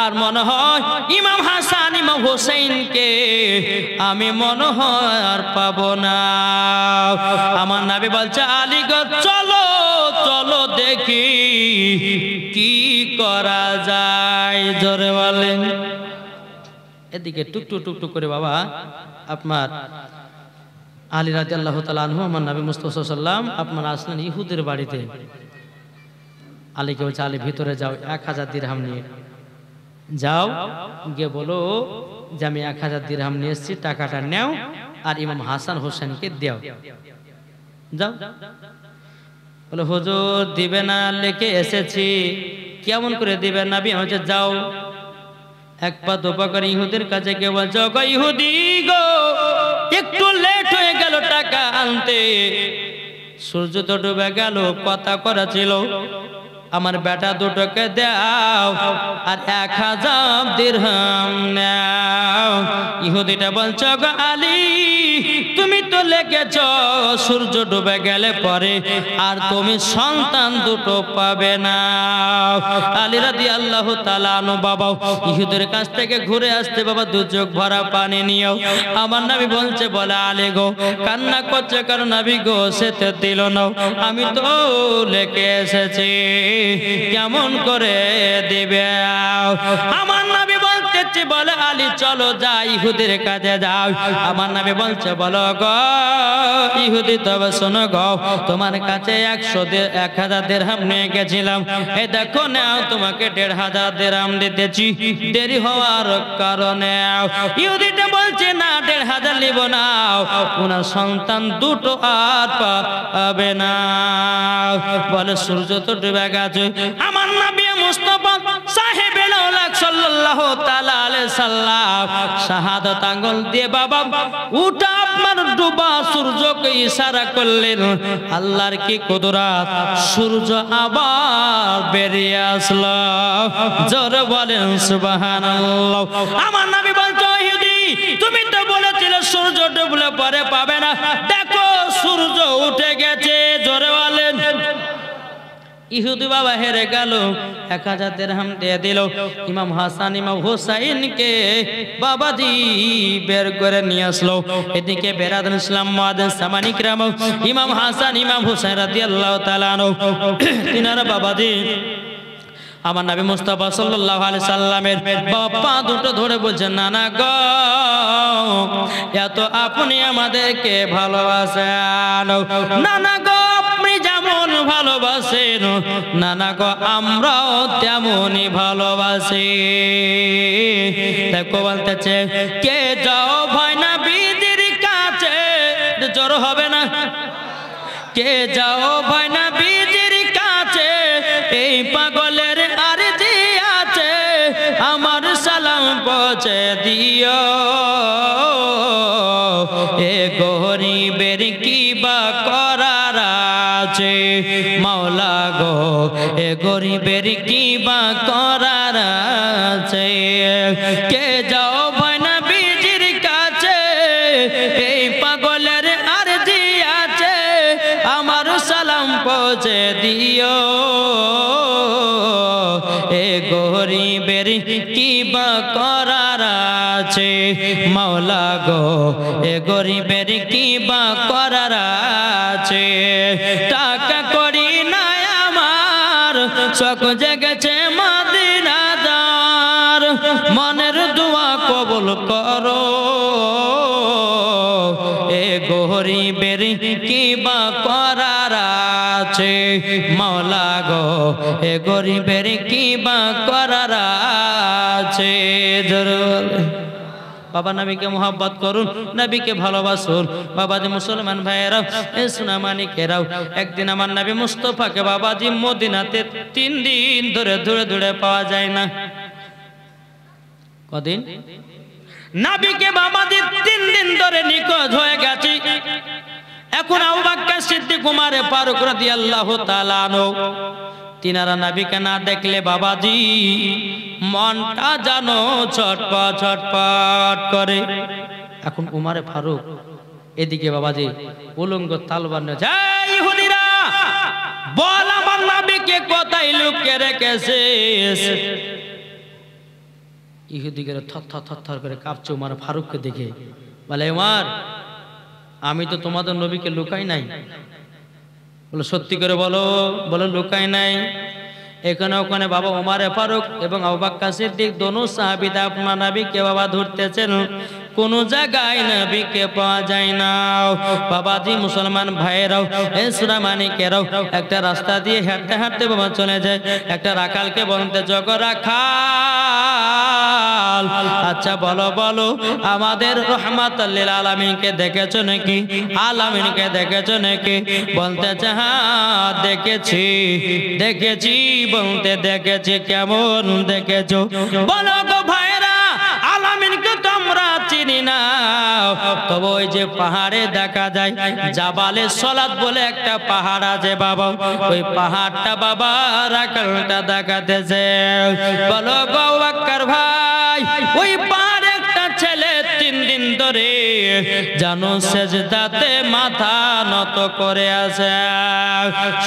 Speaker 1: আর মনে হয় ইমাম হাসান ইমাম হোসেনকে আমি মনে হয় আর পাবো না। আমার নবী বলছে আলী গো চলো চলো দেখি কি করা যায়, জোরে বলেন। এদিকে টুকটুক টুকটুক করে বাবা আপনার আলী রাদিয়াল্লাহু তাআলা আনহু আমার নবী মুস্তাফা সাল্লাল্লাহু আলাইহি ওয়াসাল্লাম আপনারা আসলেন ইহুদের বাড়িতে। আলীকে বলছে, আলী ভিতরে যাও, 1000 দিরহাম নিয়ে যাও, গিয়ে বলো যে আমি 1000 দিরহাম নিয়ে এসেছি, টাকাটা নাও আর ইমাম হাসান হোসেনকে দাও। যাও। বলে হুজুর দিবে না, লেখে এসেছি। কেমন করে দিবেন নবী? হচ্ছে যাও, এক পা দুপা করে ইহুদের কাছে গিয়ে বলছো, গো ইহুদি গো, একটু লেট হয়ে গেল টাকা আনতে, সূর্য তো ডুবে গেল, কথা করা ছিল, আমার বেটা দুটোকে দাও আর 1000 দিরহাম নাও। ইহুদিটা বলছো, গো আলী তুমি তো লেগেছ সূর্য ডুবে গেলে পরে আর তুমি সন্তান দুটো পাবে না। আলী রাদিয়াল্লাহু তাআলা আনহু বাবা ইহুদের কাছ থেকে ঘুরে আসতে বাবা দু চোখ ভরা পানি নিও। আমার নবী বলছে, বলে আলী গো কান্না করছে কারণ নবী গো সেতে দিল না, আমি তো লেকে এসেছি, কেমন করে দিবে? আমার নবী বলতেছে, বলে আলী চলো যাই ইহুদের কাছে যাও। আমার নবী বলছে, বলো গো ইহুদি তবে শোনো গো, তোমার কাছে 1000 দিরহাম নিয়ে গেছিলাম, এই দেখো নাও তোমাকে 1500 দিরহাম দিতেছি, দেরি হওয়ার কারণে। ইহুদিটা বলছে, না 1500 নিব না, ওনার সন্তান দুটো আর পাবে না। বলে সূর্য তো ডুবে গেছে। আমার নবী মুস্তাফা সাহেবে লাউলাক সাল্লাল্লাহু তাআলা আলাইহি সাল্লাম শাহাদাত আঙ্গুল দিয়ে বাবা উঠা আপনার ডুবা সূর্যকে ইশারা করলেন। আল্লাহর কি কুদরত, সূর্য আবার বেরিয়ে আসলো। জোরে বলেন সুবহানাল্লাহ। আমার নবী বলতো, ইহুদি তুমি তো বলেছিলে সূর্য ডুবলে পরে পাবে না, দেখো সূর্য উঠে গেছে। জোরে বলেন। ইহুদি বাবা হেরে গেল, 1000 দিরহাম দিয়ে দিল। ইমাম হাসান ইমাম হুসাইনকে বাবাজি বের করে নিয়ে আসলো। এদিকে বেরাদান ইসলাম মুআদ্দিন সামানি কিরাম ইমাম হাসান ইমাম হুসাইন রাদিয়াল্লাহু তাআলা আনহু তিনারা বাবাজি আমার নবী মুস্তাফা সাল্লাল্লাহু আলাইহি সাল্লামের পা দুটো ধরে বলছেন, নানা গো এত আপনি আমাদেরকে ভালোবাসেন, নানা গো আপনি যেমন ভালোবাসেন, নানা গো আমরাও তেমনই ভালোবাসি। দেখো বলতেছে, কে যাও ভাই নবীজির কাছে, জোর হবে না, কে যাও ভাই নবীজির কাছে, এই পাগলের আরজি আছে, আমার সালাম পৌঁছে দিও। এ গরিবের কি বা করার আছে মাওলা গো, এ গরিবের কি বা করার আছে, কে যাও ভাই নবীজির কাছে, এই পাগলের আরজি আছে, আমার সালাম পৌঁছে দিও। এ গরিবের কি বা করার আছে মাওলা গো, এ গরিবের কি বা করার আছে, টাকা করি নাই আমার, শখ জেগেছে মদিনা যাওয়ার, মনের দোয়া কবুল করো। এ গরিবের কি বা করার আছে মাওলা গো, এ গরিবের কি বা করার আছে। বাবা নবীকে মোহাব্বত করুন, নবীকে ভালোবাসুন। বাবাজি মুসলমান ভাইয়েরাও, এ সোনামানিকেরাও, একদিন আমার নবী মুস্তাফাকে বাবাজি মদিনাতে 3 দিন ধরে দূরে দূরে পাওয়া যায় না। কদিন? নবীকে বাবাজি 3 দিন ধরে নিখোঁজ হয়ে গেছে। এখন আবু বকর সিদ্দিক উমর ফারুক রাদিয়াল্লাহু তাআলা আনহু তিনারা নবীকে না দেখলে বাবাজি মনটা জানো ছটপট ছটপট করে। এখন উমর ফারুক এদিকে বাবাজি উলঙ্গ তলোয়ার নিয়ে, এই ইহুদিরা বল আমার নবীকে কোথায় লুকিয়ে রেখেছিস? ইহুদিরা থরথর করে কাঁপছে উমর ফারুককে দেখে। বলে, উমর আমি তো তোমাদের নবীকে লুকাই নাই। বলে, সত্যি করে বলো। বলে, লুকাই নাই। এখানে ওখানে বাবা উমর ফারুক এবং আবু বকর সিদ্দিক দোনো সাহাবীরা আপনার নবীকে বাবা ধরতেছেন। কোনো জায়গায় নবীকে পাওয়া যায় না। বাবাজি মুসলমান ভাইয়েরাও, এ সোনা মানিকেরাও, একটা রাস্তা দিয়ে হাঁটতে হাঁটতে বাবা চলে যায়। একটা রাখালকে বলতে, জগ রাখাল, আচ্ছা বলো বলো, আমাদের রহমাতুল লিল আলামিনকে দেখেছো নাকি? আলামিনকে দেখেছো নাকি? বলতেছে হ্যাঁ দেখেছি দেখেছি। বলতে দেখেছি, কেমন দেখেছো? বলো গো ভাইরা, আলামিনকে তোমরা চিনি না, তবে ওই যে পাহাড়ে দেখা যায় জাবালে সলাত বলে একটা পাহাড় আছে বাবা, ওই পাহাড়টা বাবা রাখালটা দেখাতেছে। বলো গো বাক্কার ভাই, ওই পাহাড়ে একটা ছেলে 3 দিন ধরে জানো সেজদাতে মাথা নত করে আছে।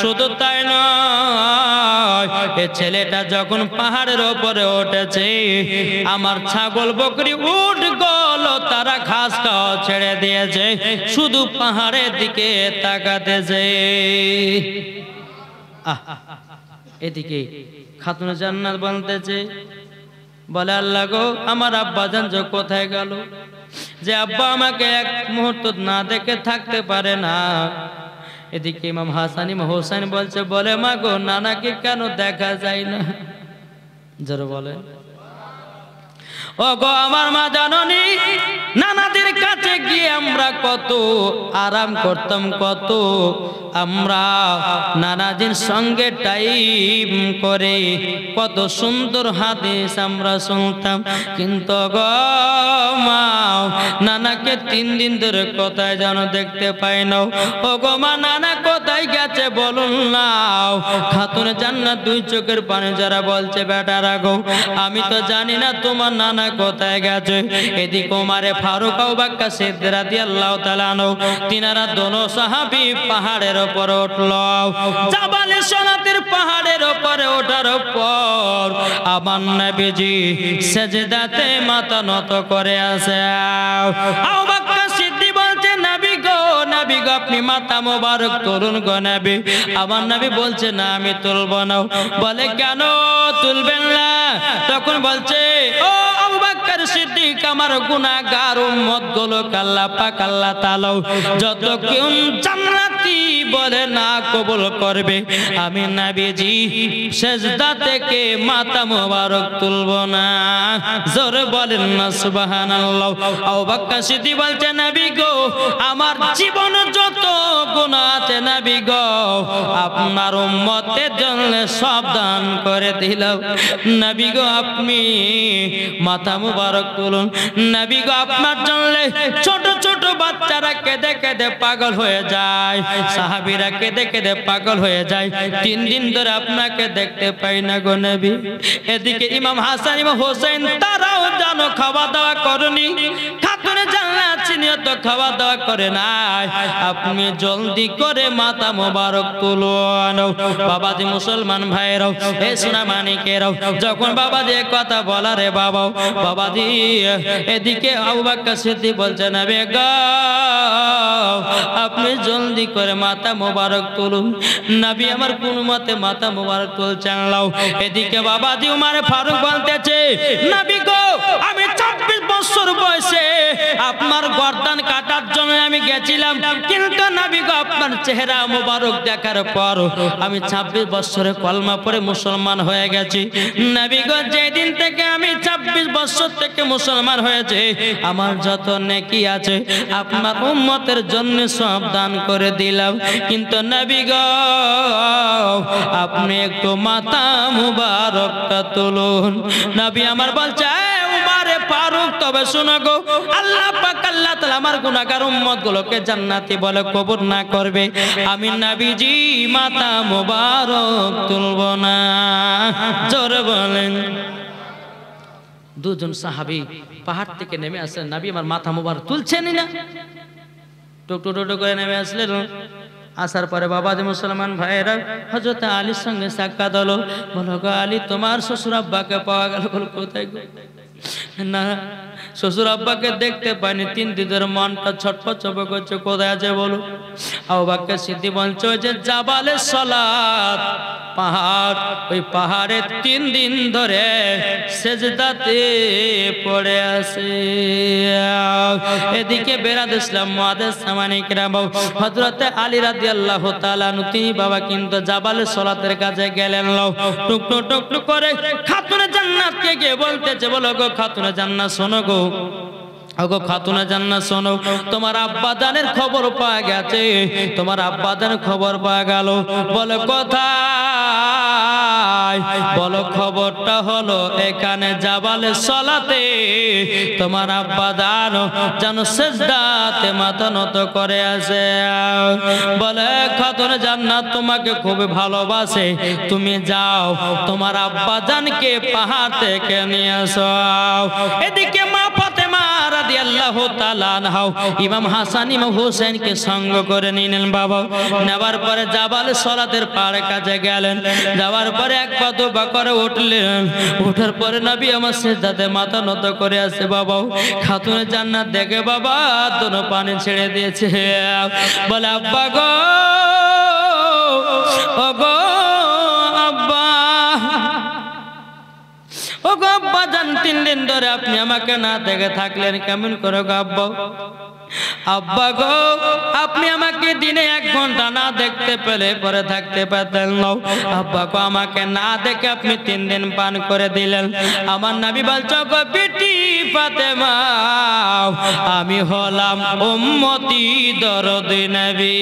Speaker 1: শুধু তাই নয়, এই ছেলেটা যখন পাহাড়ের উপরে উঠেছে, আমার ছাগল বকরি উঠ গেল, তারা ঘাস খাওয়া ছেড়ে দিয়েছে, শুধু পাহাড়ের দিকে তাকাতেছে। এদিকে খাতুনে জান্নাত বলতেছে, বলে আল্লাহ গো, আমার আব্বা জান যে কোথায় গেল, যে আব্বা আমাকে এক মুহূর্ত না দেখে থাকতে পারে না। এদিকে ইমাম হাসান ইমাম হোসেন বলছে, বলে মা গো, নানাকে কেন দেখা যায় না? জোরে বলে। ও গো আমার মা জাননি, নানাদের কাছে গিয়ে আমরা কত আরাম করতাম, কত আমরা নানাজির সঙ্গে টাইম করে কত সুন্দর হাদিস আমরা শুনতাম। কিন্তু গো মা, নানাকে 3 দিন ধরে কোথায় যেন দেখতে পাই না। ও গো মা, নানা কোথায় গেছে বলুন না। খাতুনে জান্নাত 2 চোখের পানি যারা বলছে, বেটারা গো, আমি তো জানি না তোমার নানা কোথায় গেছে। এদিকে ওমরে ফারুক আবু বকর সিদ্দিক রাদিয়াল্লাহু তাআলা আনহু, তিনারা দোনো সাহাবী পাহাড়ের উপর উঠল। জাবালে সলাতের পাহাড়ের উপরে ওঠার পর আমার নবীজি সেজদাতে মাথা নত করে আছে। আবু বকর সিদ্দিক বলছে, নবী গো, নবী গো, আপনি মাথা মোবারক তুলুন গো নবী। আমার নবী বলছে, না আমি তুলব না। বলে কেন তুলবেন না? তখন বলছে, ও আবু বকর সিদ্দিক, আমার গুনাহগার উম্মত গুলো আল্লাহ পাক আল্লাহ তাআলা যতক্ষণ জান্নাতি বলে না কবুল করবে, আমি নবীজি সেজদা থেকে মাথা মোবারক তুলব না। জোরে বলেন না সুবহানাল্লাহ। আবু বকর সিদ্দিক বলছে, নবী গো, আমার জীবনে যত গুনাহ আছে নবী গো, আপনার উম্মতের জন্য সাবধান করে দিলাম। নবী গো, আপনি মাথা মোবারক তুলুন। নবী গো, আপনার জন্য ছোট ছোট বাচ্চারা কেঁদে কেঁদে পাগল হয়ে যায়, সাহাবীরা কেঁদে কেঁদে পাগল হয়ে যায়। 3 দিন ধরে আপনাকে দেখতে পাই না গো নবী। এদিকে ইমাম হাসান ইমাম হোসেন, তারাও জানো খাওয়া দাওয়া করনি, খাতুনে জান্নাত চিনিও তো খাওয়া দাওয়া করে নাই। আপনি জলদি করে মাথা মোবারক তুলুন। বাবাজি মুসলমান ভাইরাও, এ সোনা মানিকেরাও, যখন বাবাজি কথা বলা রে বাবা, বাবাজি এদিকে আবু বকর সিদ্দিক বলছে, নবী গো, আপনি জলদি করে মাথা মোবারক তুলুন। নবী আমার কোন মতে মাথা মোবারক তুলছেন লাও। এদিকে বাবাজি উমরে ফারুক বলতেছে, নবী গো, আমি 26 বছর বয়সে আপনার গর্দান কাটার জন্য আমি গেছিলাম, কিন্তু নবী গো, আপনার চেহারা মোবারক দেখার পর আমি 26 বছরে কলমা পড়ে মুসলমান হয়ে গেছি। নবী গো, যেদিন থেকে আমি 26 বছর থেকে মুসলমান হয়েছে, আমার যত নেকি আছে আপনার উম্মতের জন্য সব দান করে দিলাম। কিন্তু নবী গো, আপনি একটু মাথা মুবারকটা তুলুন। নবী আমার বলছে, উমরে ফারুক, তবে শুনো গো, আল্লাহ পাক আল্লাহ তাআলা আমার গুনাহগার উম্মত গুলোকে জান্নাতি বলে কবুল না করবে, আমি নবীজি মাথা মুবারক তুলব না। জোরে বলেন। 2 জন সাহাবী পাহাড় থেকে নেমে আসলেন, নবী আমার মাথা মুবারক তুলছেনই না। টুকটুক করে নেমে আসলেন। আসার পরে বাবাজি মুসলমান ভাইয়েরা, হযরত আলীর সঙ্গে সাক্ষাৎ হলো। বলো গো আলী, তোমার শ্বশুর আব্বাকে পাওয়া গেল? বল কোথায় গো? না শ্বশুর আব্বাকে দেখতে পায়নি, 3 দিন ধরে মনটা ছটফট ছটফট করছে, কোথায় আছে বলো? আবু বকর সিদ্দিক বলছে ওই যে জাবালে সালাত পাহাড়, ওই পাহাড়ে 3 দিন ধরে সেজদাতে পড়ে আছে। এদিকে বেরাদ ইসলাম মুআদ্দিস সামানি কিরাম হযরত আলী রাদিয়াল্লাহু তাআলা আনহু তিনি বাবা কিন্তু জাবালে সালাতের কাছে গেলেন। টুকটুক টুকটুক করে খাতুনে জান্নাতকে গিয়ে বলতেছে, বলো গো খাতুনে জান্নাত শোনো গো, ওগো খাতুনে জান্নাত শোনো, তোমার আব্বা জানের খবর পাওয়া গেছে, তোমার আব্বা জানের খবর পাওয়া গেল। বলে কোথায়? বলো খবরটা হলো এখানে জাবালে সালাতে তোমার আব্বা জানো সিজদাতে মাথা নত করে আছে। বলে খাতুনে জান্নাত তোমাকে খুব ভালোবাসে, তুমি যাও তোমার আব্বা জানকে পাহাড় থেকে নিয়ে আসো। এদিকে মা ফাতেমা রাদিয়াল্লাহু তাআলা আনহা ইমাম হাসান ইমাম হোসেন কে সঙ্গ করে নিলেন বাবা। নেবার পরে জাবাল সালাতের পাড়ে কাছে গেলেন, যাওয়ার পরে এক পা দুপা করে উঠলেন, ওঠার পরে নবী আমার সিজদাতে মাথা নত করে আছে বাবা। খাতুনে জান্নাত দেখে বাবা দোনো পানি ছেড়ে দিয়েছে। বলে আব্বা গো, ও গো আব্বা, ও গো আব্বা জান 3 দিন ধরে আপনি আমাকে না দেখে থাকলেন কেমন করে গো আব্বা? আব্বা গো আপনি আমাকে দিনে 1 ঘন্টা না দেখতে পেলে পরে থাকতে পারতেন না। আব্বা গো আমাকে না দেখে আপনি 3 দিন পান করে দিলেন। আমার নবী বলছো গো বেটি ফাতেমা, আমি হলাম উম্মতি দরদি নবী,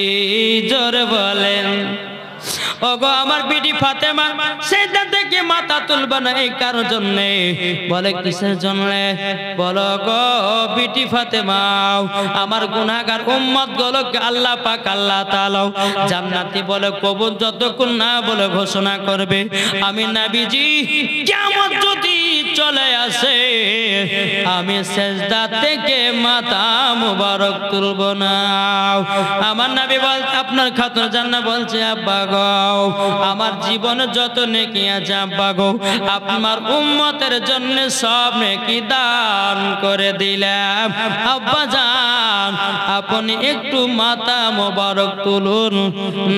Speaker 1: জোরে বলেন। ওগো আমার বিটি ফাতেমা সেজদা থেকে মাথা তুলবে না এই কারোর জন্য। বলে কিসের জন্য? বলো গো বিটি ফাতেমা, আমার গুনাহগার উম্মত গুলোকে আল্লাহ পাক আল্লাহ তাআলা জান্নাতি বলে কবুল যতক্ষণ না বলে ঘোষণা করবে, আমি নবীজি কিয়ামত যদি চলে আসে আমি সেজদা থেকে মাথা মুবারক তুলব না। আমার নবী বল আপনার খাতুন জান্নাত বলছে আব্বা গো আমার জীবনে যত নেকি আছে আব্বা গো আপনার উম্মতের জন্য সব নেকি দান করে দিলাম। আব্বা জান আপনি একটু মাথা মোবারক তুলুন।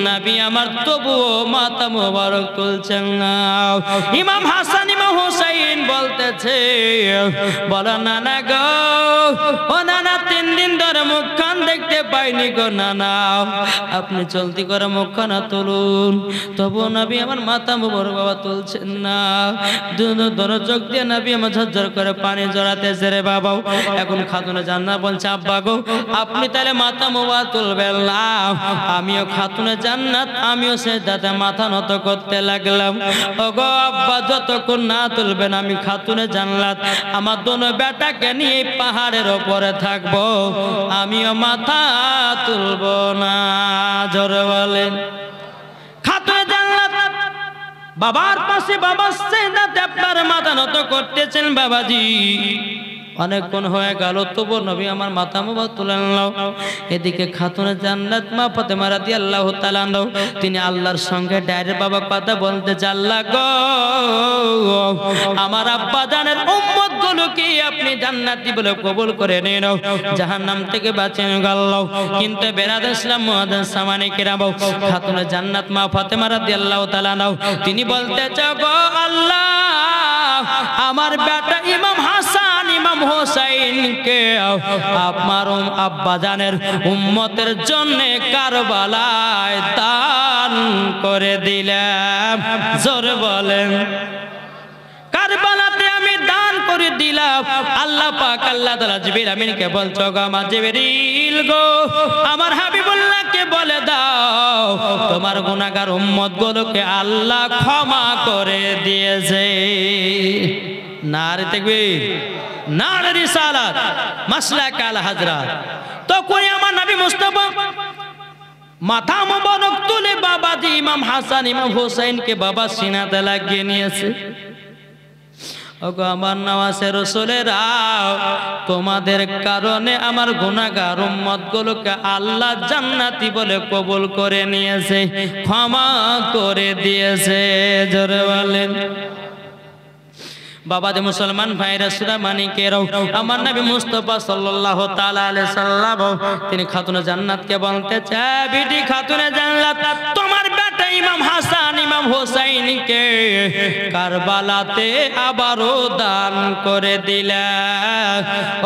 Speaker 1: নবী আমার তবুও মাথা মোবারক তুলছেন না। ইমাম হাসান ইমাম হুসাইন বলতেছে, বলো নানা গো, ও নানা 3 দিন ধরে মুখখান দেখতে পাইনি গো নানা, আপনি চলতি করে মুখখান তুলুন। তবু নবী আমার মাথা মোবারক বাবা তুলছেন না। দুনো চোখ দিয়ে নবী আমার ঝরঝর করে পানি জড়াতেছে রে বাবা। এখন খাতুনে জান্নাত বলছে আব্বা গো আপনি তাহলে মাথা মোবারক তুলবেন না। আমিও খাতুনে জান্নাত আমিও সেজদাতে মাথা নত করতে লাগলাম। ওগো আব্বা যতক্ষণ না তুলবেন আমি খাতুনে জান্নাত আমার দোনো বেটাকে নিয়ে পাহাড়ের উপরে থাকবো, আমিও মাথা তুলবো না। জোরে বলেন। খাতুনে জান্নাত বাবার পাশে বাবা সেজদাতে আপনার মাথা নত করতেছেন বাবাজি। অনেকক্ষণ হয়ে গেল তবু নবী আমার মাথা মোবারক তুলে নাও। এদিকে খাতুনে জান্নাত মা ফাতেমা রাদিয়াল্লাহু তাআলা তিনি আল্লাহর সঙ্গে ডাইরেক্ট বাবা কথা বলতে আল্লাহ গো আমার আব্বা জানের উম্মত গুলোকে আপনি জান্নাতি বলে কবুল করে নিন, জাহান্নাম থেকে বাঁচিয়ে গেল। কিন্তু বেরাদ ইসলাম মুআদ্দিস সামানি কিরাম খাতুনে জান্নাত মা ফাতেমা রাদিয়াল্লাহু তাআলা তিনি বলতে চাও গো আল্লাহ আমার বেটা ইমাম হাসান ইমাম হোসেনকে আপনার আব্বা জানের উম্মতের জন্য কারবালায় দান করে দিলাম। জোরে বলেন। কারবালাতে আমি দান করে দিলাম। আল্লাহ পাক আল্লাহ তাআলা জিবরিল আমিনকে বলছো গো আমার জিবরিল গো আমার হাবিবুল্লাহকে বলে দাও তোমার গুনাহগার উম্মত গুলোকে আল্লাহ ক্ষমা করে দিয়েছে। নারে তাকবীর, নারে রিসালাত, মাসলাক আল হাজরাত। তখন আমার নবী মুস্তাফা মাথা মোবারক তুলে বাবাজি ইমাম হাসান ইমাম হোসেনকে বাবা সিনাতে লাগিয়ে নিয়েছে। ওগো আমার নওয়াজের রাসূলেরা তোমাদের কারণে আমার গুনাহগার উম্মত গুলোকে আল্লাহ জান্নাতি বলে কবুল করে নিয়েছে, ক্ষমা করে দিয়েছে। জোরে বলেন। বাবাদের মুসলমান ভাইরা সূরা মানিকেরাও আমার নবী মুস্তাফা সাল্লাল্লাহু তাআলা আলাইহি সাল্লাম তিনি খাতুনে জান্নাতকে বলতে চায়, বিটি খাতুনে জান্নাত তোমার বেটা ইমাম হাসান ইমাম হোসাইনকে কারবালাতে আবারও দান করে দিলা।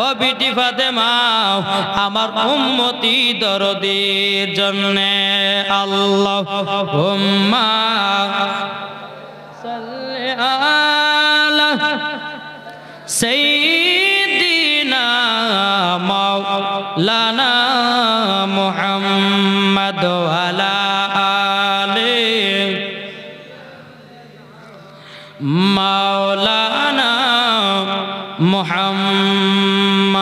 Speaker 1: ও বিটি ফাতেমা আমার উম্মতি দরদির জন্য আল্লাহুম্মা সাল্লি আলা সাইয়্যিদিনা মাওলানা মুহাম্মদ ওয়া আলা আলি মাওলানা মুহাম্মদ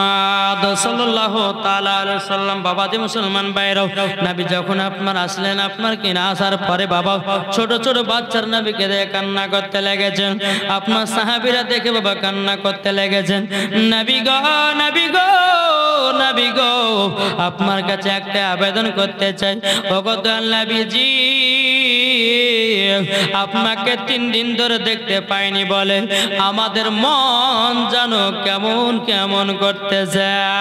Speaker 1: সাল্লাল্লাহু তাআলা আলাইহি সাল্লাম। বাবাজি মুসলমান ভাইরাও নবী যখন আপনার আসলেন, আপনার কিনা আসার পরে বাবা ছোট ছোট বাচ্চার নবীকে দেখে কান্না করতে লেগেছেন। আপনার সাহাবীরা দেখে বাবা কান্না করতে লেগেছেন। নবী গো নবী গো নবী গো আপনার কাছে একটা আবেদন করতে চাই। ওগো দয়াল নবীজি আপনাকে 3 দিন ধরে দেখতে পাইনি বলে আমাদের মন জানো কেমন কেমন করতে যায়।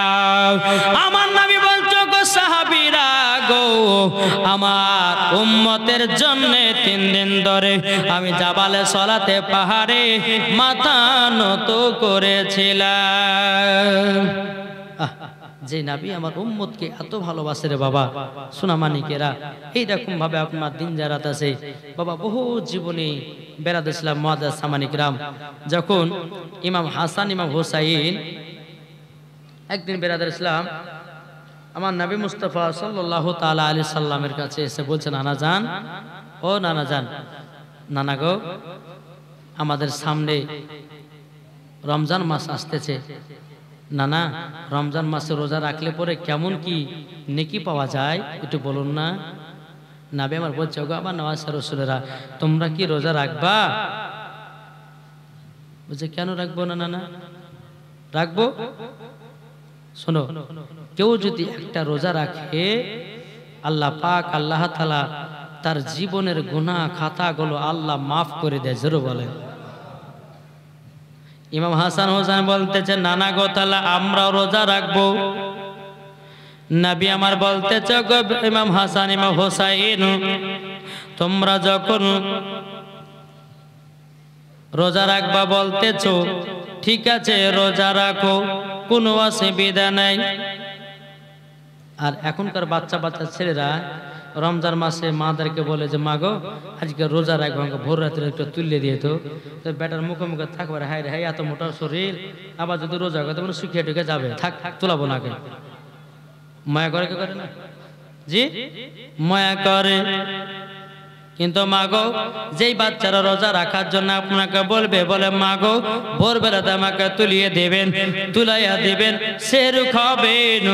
Speaker 1: আমার নবী বলছো গো সাহাবীরা গো আমার উম্মতের জন্য 3 দিন ধরে আমি জাবালে সলাতে পাহাড়ে মাথা নত করেছিলাম। যে নবী আমার উম্মতকে এত ভালোবাসে রে বাবা সোনা মানিকেরা, এইরকম ভাবে আপনার দিন জারাত আছে বাবা। বহু জীবনী বেরাদ ইসলাম মুআজ্জাজ সামানিক রাম যখন ইমাম হাসান ইমাম হোসাইন একদিন বেরাদার ইসলাম আমার নবী মুস্তাফা সাল্লাল্লাহু তাআলা আলাইহি সাল্লামের কাছে এসে বলছেন, নানা যান ও নানা যান, নানা গো আমাদের সামনে রমজান মাস আসতেছে, নানা রমজান মাসে রোজা রাখলে পরে কেমন কি নেকি পাওয়া যায় একটু বলুন না। নবী আমার বলছে, গো আমার নওয়াজ রাসূলেরা তোমরা কি রোজা রাখবা? বলছে কেন রাখবো না নানা, রাখবো। শোনো, কেউ যদি একটা রোজা রাখে আল্লাহ পাক আল্লাহ তাআলা তার জীবনের গুনাহ খাতাগুলো আল্লাহ মাফ করে দেয়। জোরে বলেন। ইমাম হাসান হোসেন বলতেছে, নানা গো তাআলা আমরা রোজা রাখবো। নবী আমার বলতেছে, গো ইমাম হাসান ইমাম হোসাইন তোমরা যখন রোজা রাখবা বলতেছো ঠিক আছে রোজা রাখো, কোনো অসুবিধা নাই। আর এখনকার বাচ্চা বাচ্চা ছেলেরা রমজান মাসে মাদেরকে বলে যে মা গো আজকে রোজা রাখবো, আমাকে ভোর রাত্রে একটু তুলে দিয়ে তো বেটার মুখে মুখে থাকবে, হাই রে হাই এত মোটা শরীর, আবার যদি রোজা করে তখন শুকিয়ে টুকে যাবে, থাক থাক তোলাবো না। কে মায়া করে, কে করে না? জি মায়া করে। কিন্তু মা গো যেই বাচ্চারা রোজা রাখার জন্য আপনাকে বলবে, বলে মা গো ভোরবেলাতে আমাকে তুলিয়ে দেবেন, তুলাইয়া দিবেন, সেরু খাবেন,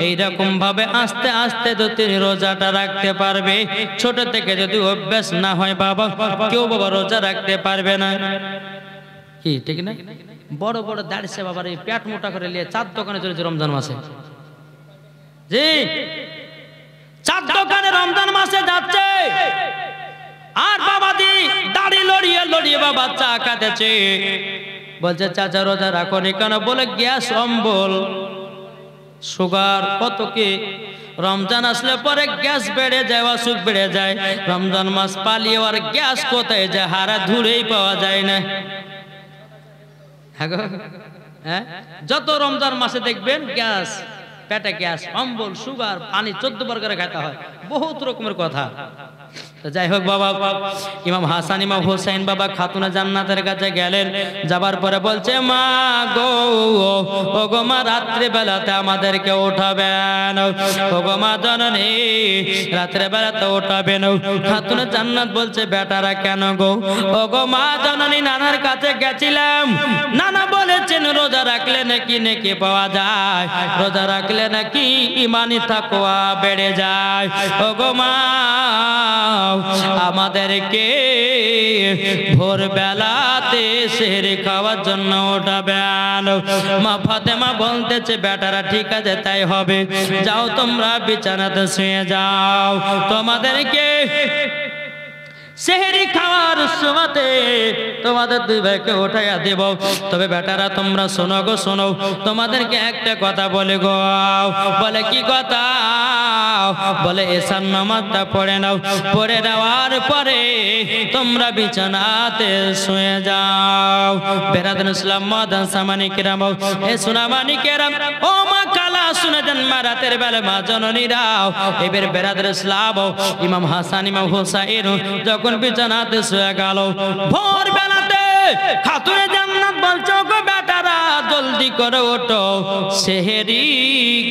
Speaker 1: এইরকম ভাবে আস্তে আস্তে তো তিনি রোজাটা রাখতে পারবে। ছোট থেকে যদি অভ্যাস না হয় বাবা, কেউ বাবা রোজা রাখতে পারবে না। কি ঠিক না? বড় বড় দাঁড়িয়েছে বাবার এই পেট মোটা করে নিয়ে চার দোকানে চলেছে রমজান মাসে। জি চার দোকানে রমজান মাসে যাচ্ছে, আর বাবা দি দাড়ি লড়িয়ে লড়িয়ে বাবা চা খাতেছে। বলছে চাচা রোজা রাখো নি কেন? বলে গ্যাস অম্বল সুগার কত কি, রমজান আসলে পরে গ্যাস বেড়ে যায়, অসুখ বেড়ে যায়। রমজান মাস পালিয়ে আর গ্যাস কোথায় যায়, হারা ধুরেই পাওয়া যায় না। হ্যাঁ যত রমজান মাসে দেখবেন গ্যাস, পেটে গ্যাস, অম্বল, সুগার, পানি 14 বার করে খেতে হয়, বহুত রকমের কথা। যাই হোক বাবা, ইমাম হাসান ইমাম হোসেন বাবা খাতুনে জান্নাতের কাছে গেলেন। যাবার পরে বলছে মা গো, ও গো মা রাত্রে বেলাতে আমাদেরকে উঠাবেন, ও গো মা জননী রাত্রে বেলাতে উঠাবেন। খাতুনে জান্নাত বলছে বেটারা কেন গো? ও গো মা জননী নানার কাছে গেছিলাম, নানা বলেছেন রোজা রাখলে নাকি নেকি পাওয়া যায়, রোজা রাখলে নাকি ইমানি তাকওয়া বেড়ে যায়। ও গো মা আমাদেরকে ভোরবেলাতে সেহরি খাওয়ার জন্য উঠাবেন। মা ফাতেমা বলতেছে বেটারা ঠিক আছে তাই হবে, যাও তোমরা বিছানাতে শুয়ে যাও, তোমাদেরকে সেহরি খাওয়ার সময়তে তোমাদের দুই ভাইকে উঠাইয়া দেব। তবে বেটারা তোমরা শোনো গো শোনো, তোমাদেরকে একটা কথা বলে গো। বলে কি কথা? বলে এসার নামাজটা পড়ে নাও, পড়ে নেওয়ার পরে তোমরা বিছানাতে শুয়ে যাও। বেরাদান ইসলাম মাদান সামানি কিরাম, এ সুনামানি কিরাম, ও মা কালা শুনে যান মা রাতের বেলা মা জননীরাও। এবার বেরাদান ইসলাম ইমাম হাসান ইমাম হুসাইন যখন বিছানাতে শুয়ে গেল, ভোর বেলাতে খাতুনে জান্নাত বলছো গো বেটারা জলদি করে ওঠো, সেহরি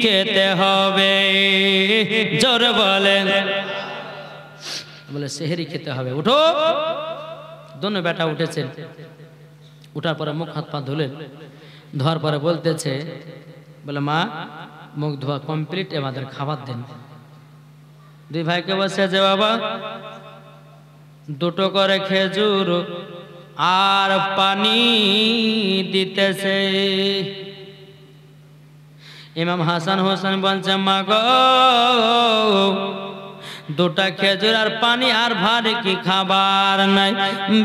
Speaker 1: খেতে হবে। জোরে বলেন। বলে সেহরি খেতে হবে, উঠো। দোনো বেটা উঠেছেন, উঠার পরে মুখ হাত পা ধুলেন, ধোয়ার পরে বলতেছে, বলে মা মুখ ধোয়া কমপ্লিট, আমাদের খাবার দেন। দুই ভাইকে বসেছে, বাবা দুটো করে খেজুর আর পানি দিতেছে। ইমাম হাসান হোসেন বলছে, মা গো দুটা খেজুর আর পানি, আর ভারী কি খাবার নাই?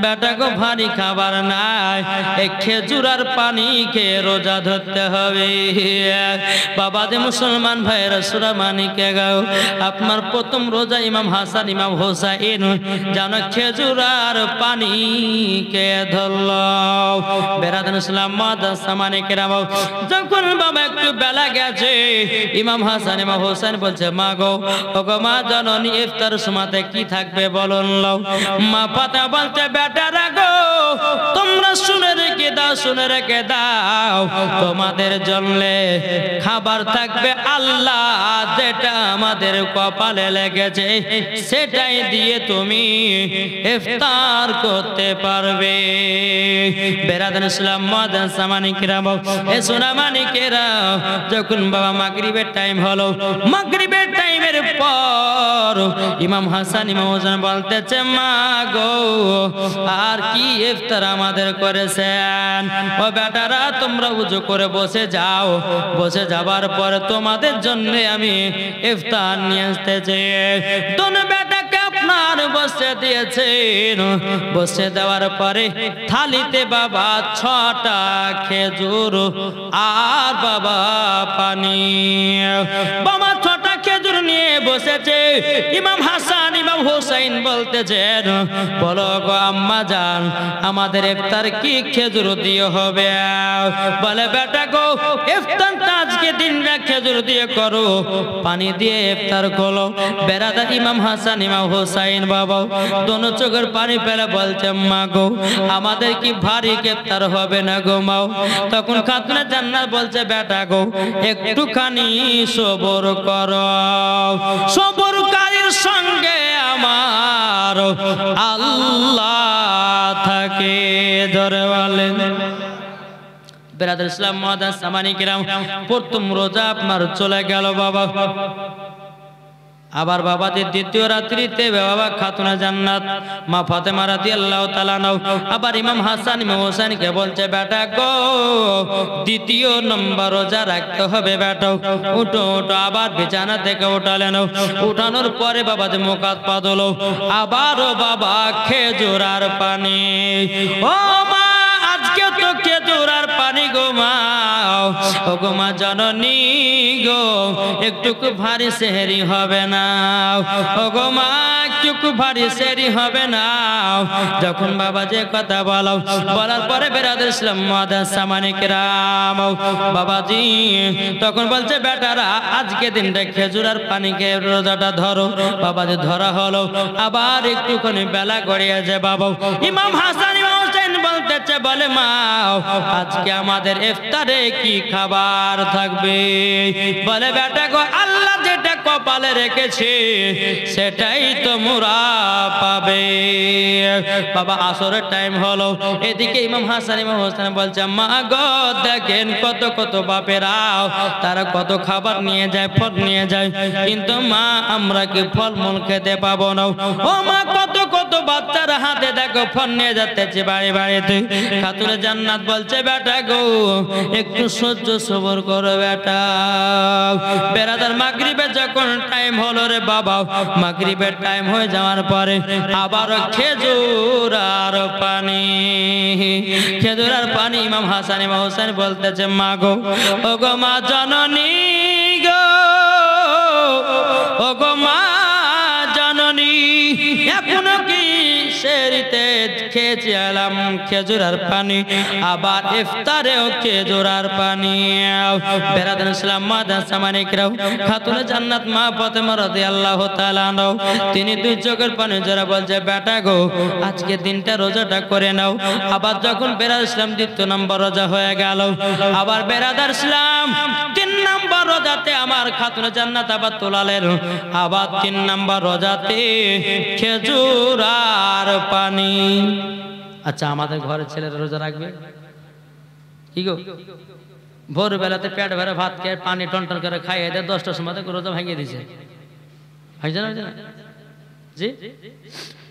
Speaker 1: বেটা গো ভারী খাবার নাই, এই খেজুর আর পানি খেয়ে রোজা ধরতে হবে। বাবা যে মুসলমান ভাইয়েরা সুরামানিকে গাও, আপনার প্রথম রোজা ইমাম হাসান ইমাম হোসাইন যেন খেজুর আর পানি খেয়ে ধরল। বেরাদান ইসলাম মাদ্রাসা মানিকে রাও, যখন বাবা একটু বেলা গেছে, ইমাম হাসান ইমাম হোসেন বলছে, মা গো ও গো মা জননী ইফতার সময়তে কি থাকবে বলুন। মা পাতা বলতে, বেটারা গো তোমরা শুনে রেখে দাও, শুনে রেখে দাও, তোমাদের জন্য খাবার থাকবে আল্লাহ যেটা আমাদের কপালে লেগেছে সেটাই দিয়ে তুমি ইফতার করতে পারবে। বেরাদান ইসলাম মাদান সামানিকেরা, এ সোনামানিকেরা, যখন বাবা মাগরিবের টাইম হলো, মাগরিবের টাইমের পর ইমাম হাসান ইমাম হোসেন বলতেছে, মা গো আর কি ইফতার আমাদের করেছেন? ও বেটারা তোমরা উজু করে বসে যাও, বসে যাবার পরে তোমাদের জন্য আমি ইফতার নিয়ে আসতেছি। দোনো বেটাকে আপনার বসে দিয়েছেন, বসে দেওয়ার পরে থালিতে বাবা 6টা খেজুর আর বাবা পানি। বাবা 6টা খেজুর নিয়ে বসেছে। ইমাম হাসান ইমাম হুসাইন বলতেছেন, বলো গো আম্মা জান আমাদের ইফতার কি খেজুর দিয়ে হবে? বলে বেটা গো ইফতারটা আজকে দিনটা খেজুর দিয়ে করো, পানি দিয়ে ইফতার করো। বেরাদা ইমাম হাসান ইমাম হুসাইন বাবা দোনো চোখের পানি ফেলে বলছে, মা গো আমাদের কি ভারী ইফতার হবে না গো মা? তখন খাতুনে জান্নাত বলছে, বেটা গো একটুখানি সবর করো, সবরকারীর সঙ্গে আমার আল্লাহ থাকে। ধরে বলেন। বেরাদার ইসলাম মাদান সামানিকেরাম, প্রথম রোজা আপনার চলে গেল বাবা। আবার বাবাদের দ্বিতীয় রাত্রিতে বাবা খাতুনা জান্নাত মা ফাতেমা রাদিয়াল্লাহু তাআলা নাও আবার ইমাম হাসান ইমাম হোসেনকে বলছে, বেটা গো দ্বিতীয় নম্বর রোজা রাখতে হবে বেটা, উঠো উঠো। আবার বিছানা থেকে উঠালেন, উঠানোর পরে বাবা যে মুখ হাত পা ধুলো, আবারও বাবা খেজুর আর পানি। ও মা আজকে তো খেজুর আর পানি গো মা, ও গো মা জননী গো একটুকু ভারী সেহরি হবে না? ও গো মা একটুকু ভারী সেহরি হবে না? যখন বাবা যে কথা বলো, বলার পরে বেরাদার ইসলাম মাদান সামানিকেরাম বাবাজি তখন বলছে, বেটারা আজকে দিনটা খেজুর আর পানিকে রোজাটা ধরো। বাবাজি ধরা হলো। আবার একটুখানি বেলা গড়িয়েছে বাবা। ইমাম হাসান ইমাম হোসেন বলতেছে, বলে মা আজকে আমাদের ইফতারে কি খাবার থাকবে? বলে বেটা গো আল্লাহ যেটা কপালে রেখেছে সেটাই তোমরা পাবে। বাবা আসরের টাইম হলো, এদিকে ইমাম হাসান ইমাম হোসেন বলছে মা গো দেখেন কত কত বাপেরাও তারা কত খাবার নিয়ে যায়, ফল নিয়ে যায়, কিন্তু মা আমরা কি ফলমূল খেতে পাবো না। ও মা কত কত বাচ্চার হাতে দেখো ফল নিয়ে যাচ্ছে বাড়ি বাড়িতে। খাতুনে জান্নাত বলছে বেটা গো একটু সহ্য সবর করো বেটা। বেরাদার মাগরিবের যখন টাইম হলো রে বাবা, মাগরিবের টাইম হয়ে যাওয়ার পরে আবার খেজুর আর পানি, খেজুর আর পানি। ইমাম হাসান ইমাম হোসেন বলতেছে মা গো ও গো মা জননী গো, ও গো মা জননী এখনো কি সেরিতে খেয়েছি এলাম খেজুর আর পানি, আবার ইফতারেও খেজুর আর পানি। বেরাদার ইসলাম মাদ্রাসা মানিকরাও খাতুনে জান্নাত মা ফাতেমা রাদিয়াল্লাহু তাআলা আনহা তিনি দুই চোখের পানি জোড়া বলছে বেটা গো আজকে দিনটা রোজাটা করে নাও। আবার যখন বেরাদার ইসলাম দ্বিতীয় নম্বর রোজা হয়ে গেল, আবার বেরাদার ইসলাম 3 নম্বর রোজাতে আমার খাতুনে জান্নাত আবার তোলালেন, আবার 3 নম্বর রোজাতে খেজুর আর পানি। আচ্ছা আমাদের ঘরের ছেলেরা রোজা রাখবে কি গো? ভোরবেলাতে পেট ভরে ভাত খেয়ে পানি টন টন করে খাইয়ে দেয়, 10টার সময় রোজা ভেঙে দিছে। জি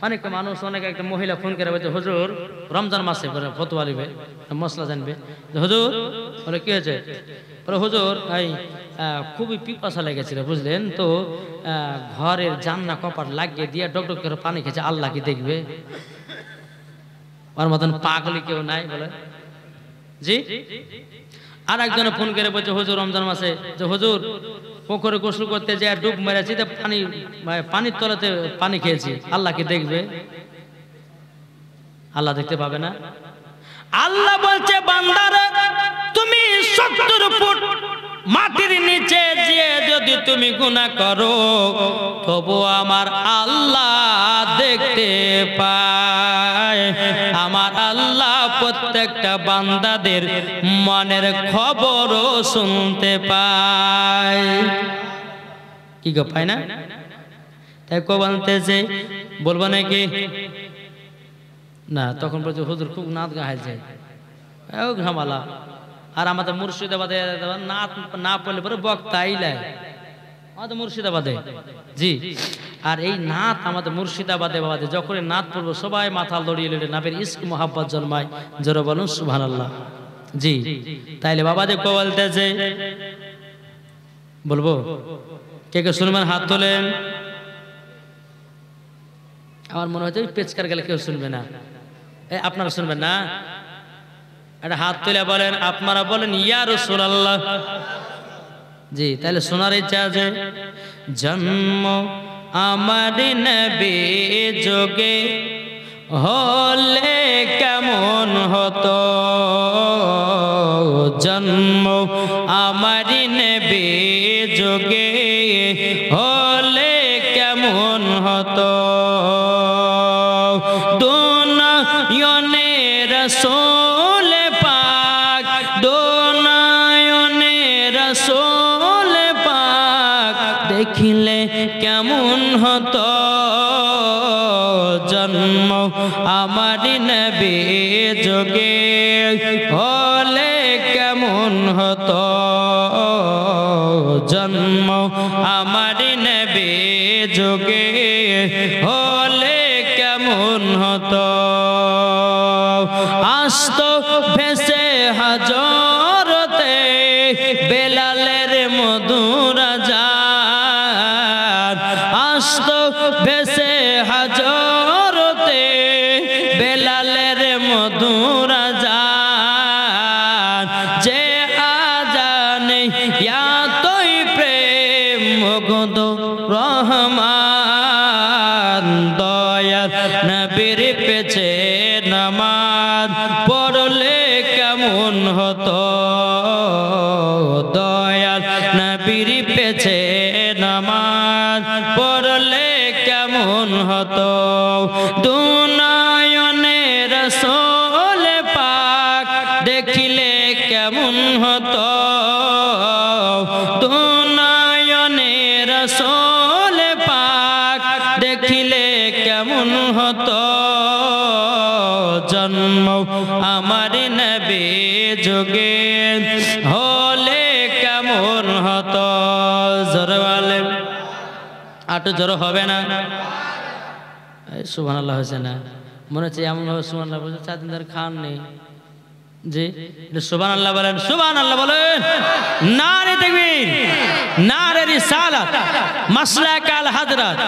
Speaker 1: অনেক মানুষ, অনেক একটা মহিলা ফোন করে বলছে হুজুর রমজান মাসে ফতোয়া দিবে, মশলা জানবে। হুজুর বলে কি হয়েছে? বলে হুজুর এই খুবই পিপাসা লেগেছিল বুঝলেন তো, ঘরের জানলা কপাট লাগিয়ে দিয়ে ডক ডক করে পানি খেয়েছে, আল্লাহ কি দেখবে? ওর মতন পাগলি কেউ নাই বলে। জি আর একজনে ফোন করে বলছে হুজুর রমজান মাসে যে হুজুর পুকুরে গোসল করতে যে ডুব মেরেছি, পানির তলাতে পানি খেয়েছি, আল্লাহ কি দেখবে? আল্লাহ দেখতে পাবে না। আল্লাহ বলছে বান্দারে তুমি 70 ফুট মাটির নিচে গিয়ে যদি তুমি গুনাহ করো তবু আমার আল্লাহ দেখতে পায়। আমার আল্লাহ প্রত্যেকটা বান্দাদের মনের খবরও শুনতে পায়। কি গো পায় না? তাই কো বলতেছে বলবো নাকি না? তখন বলছে হুজুর খুব নাচ গায়ে যায় ঝামেলা। আর আমাদের মুর্শিদাবাদে নাচ না পড়লে পরে বক্তা আইলায় আমাদের মুর্শিদাবাদে। জি আর এই নাচ আমাদের মুর্শিদাবাদে বাবাদে যখন নাচ পড়বো সবাই মাথা লড়িয়ে লড়িয়ে নাবের ইস্ক মোহাব্বত জন্মায়, জোরে বলুন সুবহানাল্লাহ। জি তাইলে বাবাদে কো বলতেছে বলবো, কে কে শুনবেন হাত তোলেন। আমার মনে হচ্ছে পেচকার গেলে কেউ শুনবে না, আপনারা শুনবেন না? একটা হাত তুলে বলেন, আপনারা বলেন ইয়া রাসূলুল্লাহ। জি তাহলে শোনার ইচ্ছা আছে। জন্ম আমার নবী যোগে হলে কেমন হতো, জন্ম আমার নবী যোগে হলে কেমন হতো, দুনিয়ানে রাসূল পাক, দুনিয়ানে রাসূল পাক দেখিলে কেমন হতো, জন্ম আমার নবী যোগে হলে কেমন হতো, জন্ম আমার নবী যোগে হলে কেমন হতো। আসতো ভেসে হাজরতে বেলালের মধুর আযান, আসতো ভেসে হাজরতে বেলালের মধুর আযান, যে আযানে এতই প্রেম মুগ্ধ রহমান, দয়ার নবীর পেছে নামাজ পড়লে কেমন হতো, দয়ার নবীর পেছে নামাজ পড়লে কেমন হতো, দুনিয়ানে রাসূল পাক দেখিলে কেমন হতো, দুনিয়ানে রাসূল পাক দেখিলে কেমন হতো জন্ম আমার নবী যুগে হলে কেমন হতো জোরে বলেন আটু জোরে হবে না সুবহানাল্লাহ হয়েছে না মনে হচ্ছে এমন ভাবে সুবহানাল্লাহ বলছে 4 দিন ধরে খান নেই জি সুবহানাল্লাহ বলেন সুবহানাল্লাহ বলেন নারে তাকবীর নারে রিসালাত মাসলাক আল হযরত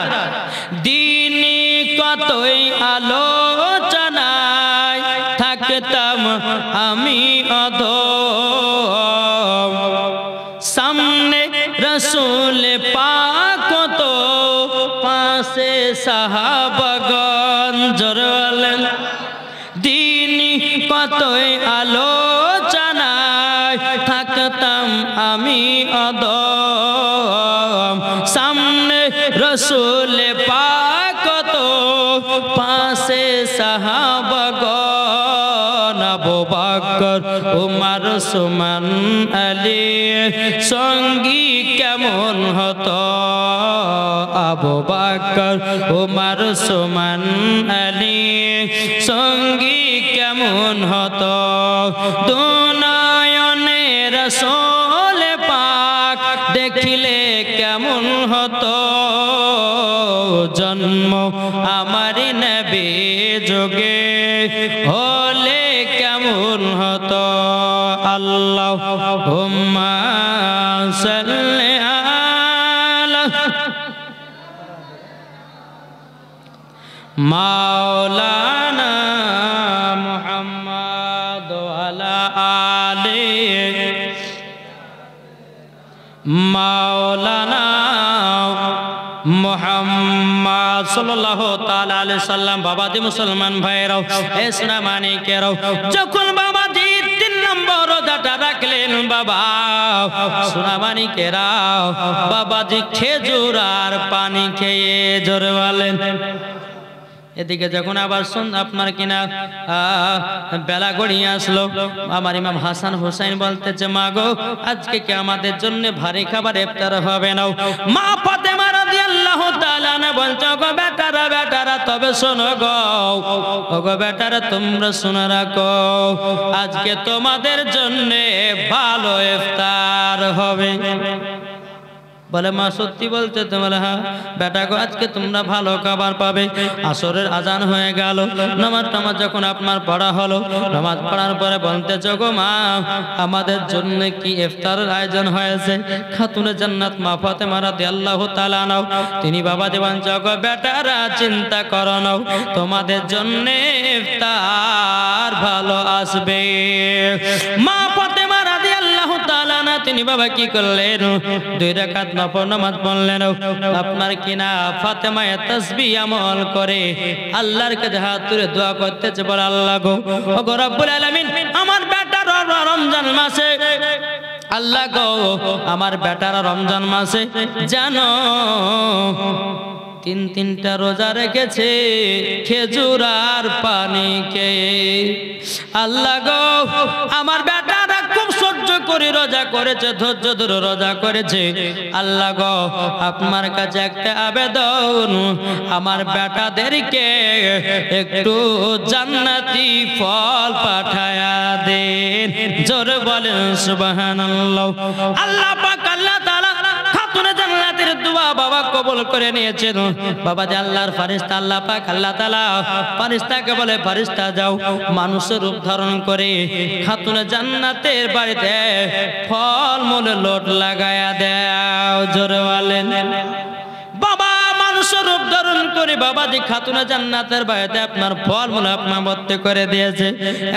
Speaker 1: দ্বীনি কতই আলোচনায় থাকতাম আমি অধম সামনে রাসূল পাক তো পাশে সাহাবাগণ জোরে বলেন দ্বীনি কতই আলোচনায় থাকতাম আমি অধম সামনে রাসূল পাক তো পাশে সাহাবাগণ আবু বকর উমর উসমান আলী সঙ্গী কেমন হতো আবু বকর উমর উসমান আলী সঙ্গী কেমন হতো দুনয়নে রাসূল পাক দেখিলে কেমন হতো জন্ম আমার নবী যুগে হলে কেমন হতো আল্লাহুম্মা সাল্লি আলা মাওলানা মুহাম্মদ ওয়ালা আলি মাওলানা মুহাম্মদ সাল্লাল্লাহু তাআলা আলাইহি সাল্লাম বাবাজি মুসলমান ভাইরাও এ সোনা মানিকেরাও যখন বাবাজি 3 নম্বর রোজাটা রাখলেন বাবা সোনা মানিকেরাও বাবাজি খেজুর আর পানি খেয়ে জোরে বলেন এদিকে যখন আবার আপনার কিনা বেলা গড়িয়ে আসলো আমার ইমাম হাসান হুসাইন বলতেছে মা গো আজকে কি আমাদের জন্য ভারী খাবার ইফতার হবে না মা ফাতেমা রাদিয়াল্লাহু তাআলা আনহা বলছে গো বেটারা তবে শোনো গো ওগো বেটারা তোমরা শুনে রাখো আজকে তোমাদের জন্য ভালো ইফতার হবে বলে মা সত্যি বলতে তোমরা হ্যাঁ বেটা গো আজকে তোমরা ভালো খাবার পাবে আসরের আজান হয়ে গেল নামাজ যখন আপনার পড়া হলো নামাজ পড়ার পরে বলতেছো গো মা আমাদের জন্য কি ইফতারের আয়োজন হয়েছে খাতুনে জান্নাত মা ফাতেমা রাদিয়াল্লাহু তাআলা আনহা তিনি বাবা দেবান গো বেটারা চিন্তা করো না তোমাদের জন্য ইফতার ভালো আসবে মা ফাতেমা রাদিয়াল্লাহু তাআলা আনহা তিনি বাবা কি করলেন 2 রাকাত নফল নামাজ পড়লেন আপনার কিনা ফাতেমা তাসবিহ আমল করে আল্লাহর কাছে হাত তুলে দোয়া করতেছে বলে আল্লাহ গো ওগো রব্বুল আলামিন আমার বেটার রমজান মাসে আল্লাহ গো আমার বেটারা রমজান মাসে জানো 3টা রোজা রেখেছে খেজুর আর পানি খেয়ে আল্লাহ গো আমার বেটারা খুব সহ্য করে রোজা করেছে ধৈর্য ধরে রোজা করেছে আল্লাহ গো আপনার কাছে একটা আবেদন আমার বেটাদেরকে একটু জান্নাতি ফল পাঠায়া দেন জোরে বলেন সুবহানাল্লাহ আল্লাহ পাক আল্লাহ তাআলা খাতুনে জান্নাতের দোয়া বাবা কবুল করে নিয়েছেন বাবা যে আল্লাহর ফেরেশতা আল্লাহ পাক আল্লাহ তাআলা ফেরেশতাকে বলে ফেরেশতা যাও মানুষের রূপ ধারণ করে খাতুনে জান্নাতের বাড়িতে ফলমূল লোট লাগায়া দাও জোরে বলেন বাবা মানুষের রূপ ধারণ করে বাবাজি খাতুনে জান্নাতের বাড়িতে আপনার ফলমূল আপনার ভর্তি করে দিয়েছে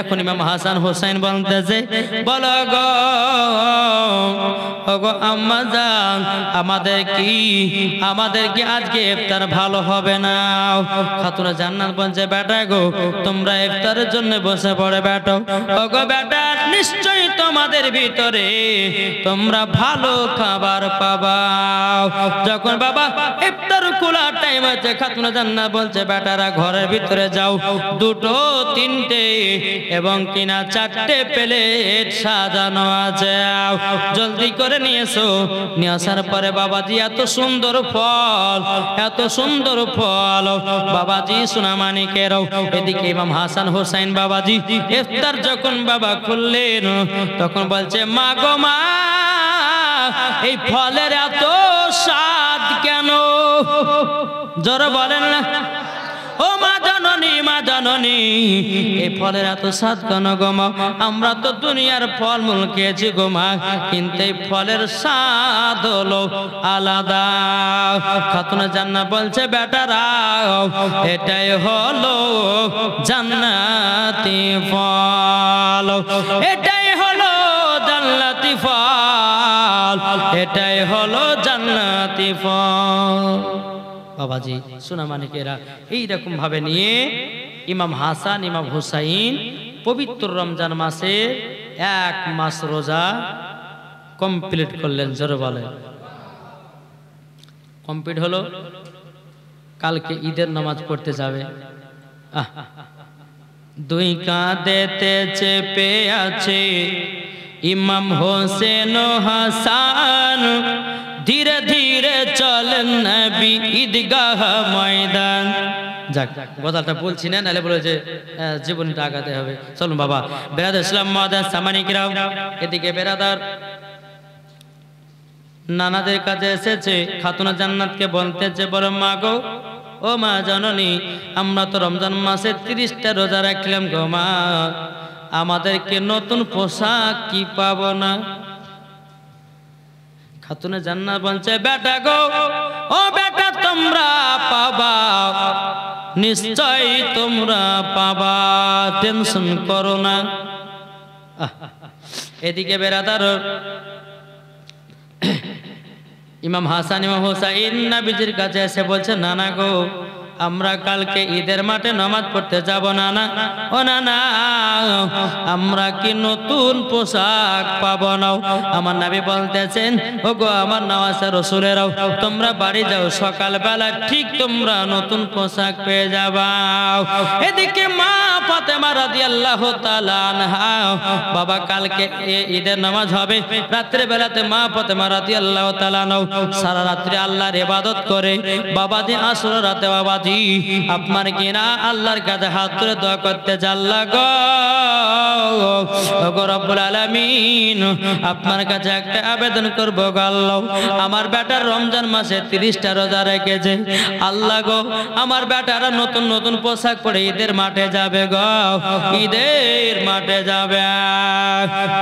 Speaker 1: এখন ইমাম হাসান হুসাইন বলতেছে বলো গো ওগো আম্মা জান আমাদের কি আজকে ইফতার ভালো হবে না খাতুনে জান্নাত বলছে বেটা গো তোমরা ইফতারের জন্য বসে পড়ে বেটো ওগো বেটা নিশ্চয়ই তোমাদের ভিতরে তোমরা ভালো খাবার পাবা যখন বাবা ইফতার তোলার টাইম হচ্ছে খাতুন জান্নাত বলছে বেটারা ঘরের ভিতরে যাও, দুটো তিনটে এবং কিনা চারটে প্লেট সাজানো আছে, জলদি করে নিয়ে এসো। নিয়ে আসার পরে বাবাজি এত সুন্দর ফল, এত সুন্দর ফল বাবাজি সোনামানিকেরাও। এদিকে ইমাম হাসান হোসেন বাবাজি ইফতার যখন বাবা খুললেন তখন বলছে মা গো মা, এই ফলের এত স্বাদ কেন? জোরে বলেন না, ও মা জননী, মা জননী, এই ফলের এত স্বাদ কেন গো মা? আমরা তো দুনিয়ার ফলমূল খেয়েছি গো মা, কিন্তু এই ফলের স্বাদ হলো আলাদা। খাতুন জান্নাত বলছে বেটারা এটাই হলো জান্নাতি ফল, এটাই হলো জান্নাতি ফল, এটাই হলো জান্নাতি ফল। বাবাজি সোনামানিকেরা এইরকম ভাবে নিয়ে ইমাম হাসান ইমাম হুসাইন পবিত্র রমজান মাসে 1 মাস রোজা কমপ্লিট করলেন। জোরে বলে কমপ্লিট হলো। কালকে ঈদের নামাজ পড়তে যাবে। দুই কাঁধেতে চেপে আছে ইমাম হোসেন ও হাসান, ধীরে ধীরে চলেন নবী ঈদগাহ ময়দান। যাক কথাটা বলছি না, নাহলে বলে যে জীবনটা আগাতে হবে। চলুন বাবা বেরাদার ইসলাম মাদার সামানিকরাও, এদিকে বেরাদার নানাদের কাছে এসেছে। খাতুন জান্নাতকে বলতেছে বড় মা গো, ও মা জননী, আমরা তো রমজান মাসে 30টা রোজা রাখলাম গো মা, আমাদেরকে নতুন পোশাক কি পাবো না? খাতুনে জান্নাত বলছে বেটা গো, ও বেটা তোমরা পাবা, নিশ্চয় তোমরা পাবা, টেনশন করো না। এদিকে বেরাদার ইমাম হাসান ইমাম হুসাইন নবীজির কাছে এসে বলছে নানা গো, আমরা কালকে ঈদের মাঠে নামাজ পড়তে যাব না না? ও না না, আমরা কি নতুন পোশাক পাবো না? আমার নবী বলতেছেন ও গো আমার নওয়াজের রাসূলেরাও, তোমরা বাড়ি যাও, সকালবেলা ঠিক তোমরা নতুন পোশাক পেয়ে যাবা। এদিকে মা ফাতেমা রাদিয়াল্লাহু তাআলা আনহা, বাবা কালকে ঈদের নামাজ হবে, রাত্রে বেলাতে মা ফাতেমা রাদিয়াল্লাহু তাআলা সারা রাত্রি আল্লাহর ইবাদত করে বাবাজি আসর রাতে বাবাজি আপনার কিনা আল্লাহর কাছে হাত তুলে দোয়া করতে, আল্লাহ গো রব্বুল আলামিন, আপনার কাছে একটা আবেদন করব গো আল্লাহ, আমার বেটার রমজান মাসে 30টা রোজা রেখেছে, আল্লাহ গো আমার বেটারা নতুন নতুন পোশাক পরে ঈদের মাঠে যাবে গো, ঈদের মাঠে যাবে,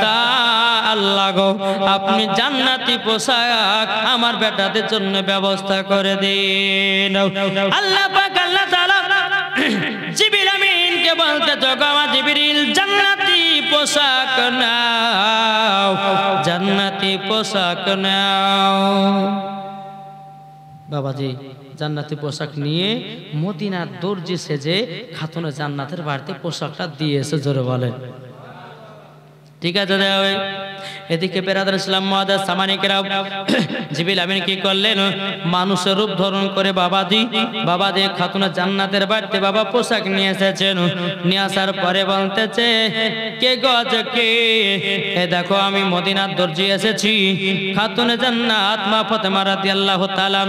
Speaker 1: তা আল্লাহ গো আপনি জান্নাতি পোশাক আমার বেটাদের জন্য ব্যবস্থা করে দিন। আল্লাহ পাক আল্লাহ তাআলা জিবরিল আমিনকে বলতে জগমা জিবরিল জান্নাতি পোশাক নাও, জান্নাতি পোশাক নাও। বাবাজি জান্নাতি পোশাক নিয়ে মদিনার দর্জি সেজে খাতুনে জান্নাতের বাড়িতে পোশাকটা দিয়েছে। জোরে বলেন ঠিক আছে দেওয়া। এদিকে বেরাদার ইসলাম মাদার সামানিকেরাও, জিবরিল আমিন কি করলেন, মানুষের রূপ ধারণ করে বাবাজি খাতুনে জান্নাতের বাড়িতে বাবা পোশাক নিয়ে এসেছেন। নিয়ে আসার পরে বলতেছে কে গজ কে, এ দেখো আমি মদিনার দর্জি এসেছি, খাতুনে জান্নাত মা ফাতেমা রাদিয়াল্লাহু তাআলা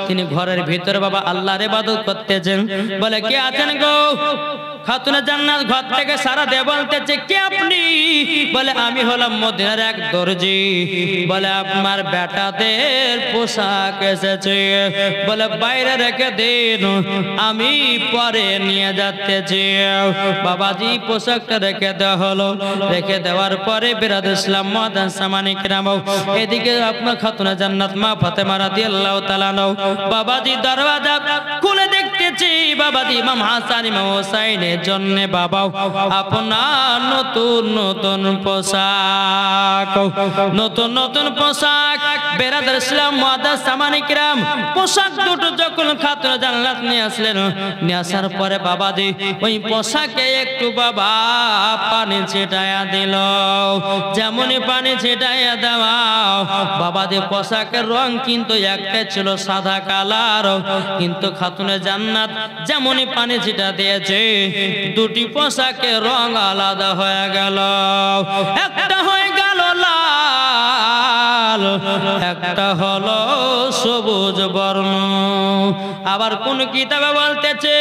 Speaker 1: তিনি ঘরের ভিতরে বাবা আল্লাহর ইবাদত করতেছেন। বলে কে আছেন গো? খাতুনে জান্নাত ঘর থেকে সারা দিয়ে বলতেছে কে আপনি? বলে আমি হলাম মদিনার এক দর্জি। বলে আপনার বেটাদের পোশাক এসেছে, বলে বাইরে রেখে দিন, আমি পরে নিয়ে যাচ্তেছি। বাবাজি পোশাকটা রেখে দেওয়া হলো। রেখে দেওয়ার পরে বিরাদ ইসলাম মাদান সামানিক রাম, এদিকে আপনার খাতুনে জান্নাত মা ফাতেমা রাদিয়াল্লাহু তাআলা বাবাজি দরওয়াজা খুলে দেখতেছি বাবাজি ইমাম হাসান ইমাম হুসাইনের জন্য বাবা আপনার নতুন নতুন পোশাক, নতুন নতুন পোশাক। বেরাদার ইসলাম মুআদ্দাস সামানি কিরাম, পোশাক দুটো যখন খাতুন জান্নাত নিয়ে আসলেন, নিয়ে আসার পরে বাবাজি ওই পোশাকে একটু বাবা পানি ছিটায়া দিল। যেমনই পানি ছিটায়া দেওয়া বাবাজি পোশাকের রং কিন্তু একটা ছিল সাদা কালার, কিন্তু খাতুনে জান্নাত যেমনই পানি ছিটা দিয়েছে দুটি পোশাকের রং আলাদা হয়ে গেল। একটা হয়ে গেল লাল, একটা হলো সবুজ বর্ণ। আবার কোন কিতাবে বলতেছে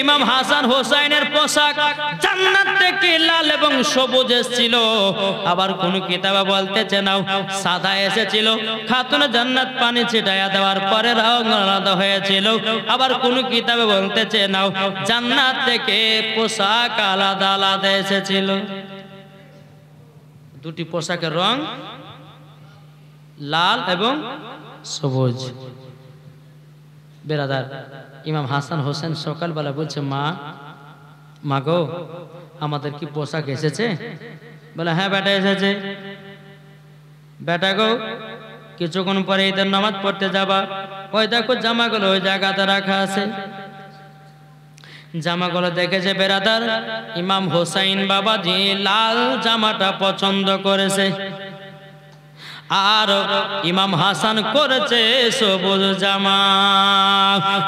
Speaker 1: ইমাম হাসান হোসাইনের পোশাক জান্নাত থেকে লাল এবং সবুজ এসেছিল। আবার কোন কিতাবে বলতেছে নাও সাদা এসেছিল, খাতুনে জান্নাত পানি ছিটায়া দেওয়ার পরে রং আলাদা হয়েছিল। আবার কোন কিতাবে বলতেছে নাও জান্নাত থেকে পোশাক আলাদা আলাদা এসেছিল। দুটি পোশাকের রং লাল এবং সবুজ। বেরাদার ইমাম হাসান হোসেন সকালবেলা বলছে মা গো আমাদের কি পোশাক এসেছে? বলে হ্যাঁ বেটা এসেছে। বেটা গো কিছুক্ষণ পরে ঈদের নামাজ পড়তে যাবা, ওই দেখো জামাগুলো ওই জায়গাতে রাখা আছে। জামাগুলো দেখেছে বেরাদার ইমাম হোসাইন বাবাজি লাল জামাটা পছন্দ করেছে, আর ইমাম হাসান করেছে সবুজ জামা।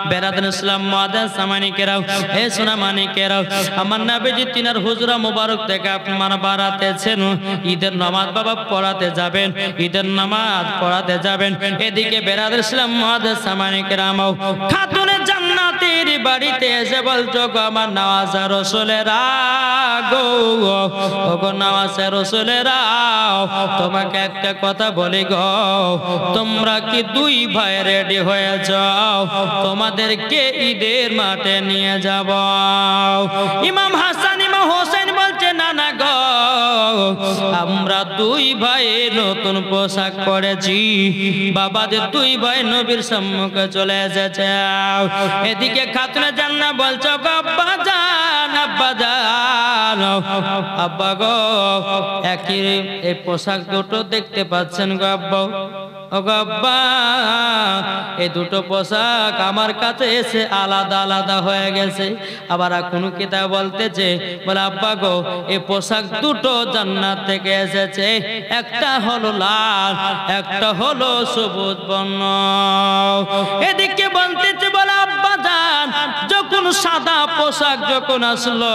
Speaker 1: বেরাদার ইসলাম মুআদ্দাস সামানিকেরাও, হে সোনা মানিকেরাও, আমার নবীজি তিনার হুজরা মুবারক থেকে আপনারা বাড়াতেছেন, ঈদের নামাজ বাবা পড়াতে যাবেন, ঈদের নামাজ পড়াতে যাবেন। এদিকে বেরাদার ইসলাম মুআদ্দাস সামানিকেরাও খাতুনে জান্নাতের বাড়িতে এসে বলছো গো আমার নওয়াজা রাসূলেরা গো, ওগো নওয়াজা রাসূলেরা তোমাকে একটা কথা বলি গো, তোমরা কি দুই ভাই রেডি হয়ে যাও, তোমাদেরকে ঈদের মাঠে নিয়ে যাব। ইমাম হাসান ইমাম হোসেন বলছে না না গো, আমরা দুই ভাই নতুন পোশাক পরেছি, বাবাদের দুই ভাই নবীর সম্মুখে চলে এসেছে। এদিকে খাতুনে জান্নাত বলছো গো আব্বা জান, আব্বা জান, আব্বা গো একই এই পোশাক দুটো দেখতে পাচ্ছেন গো আব্বা, ও গো আব্বা এই দুটো পোশাক আমার কাছে এসে আলাদা আলাদা হয়ে গেছে। আবার কোনো কিতাব বলতেছে বলে আব্বা গো এই পোশাক দুটো জান্নাত থেকে এসেছে, একটা হলো লাল একটা হলো সবুজ বর্ণ। এদিকে বলতেছে বলে আব্বা জান যখন সাদা পোশাক যখন আসলো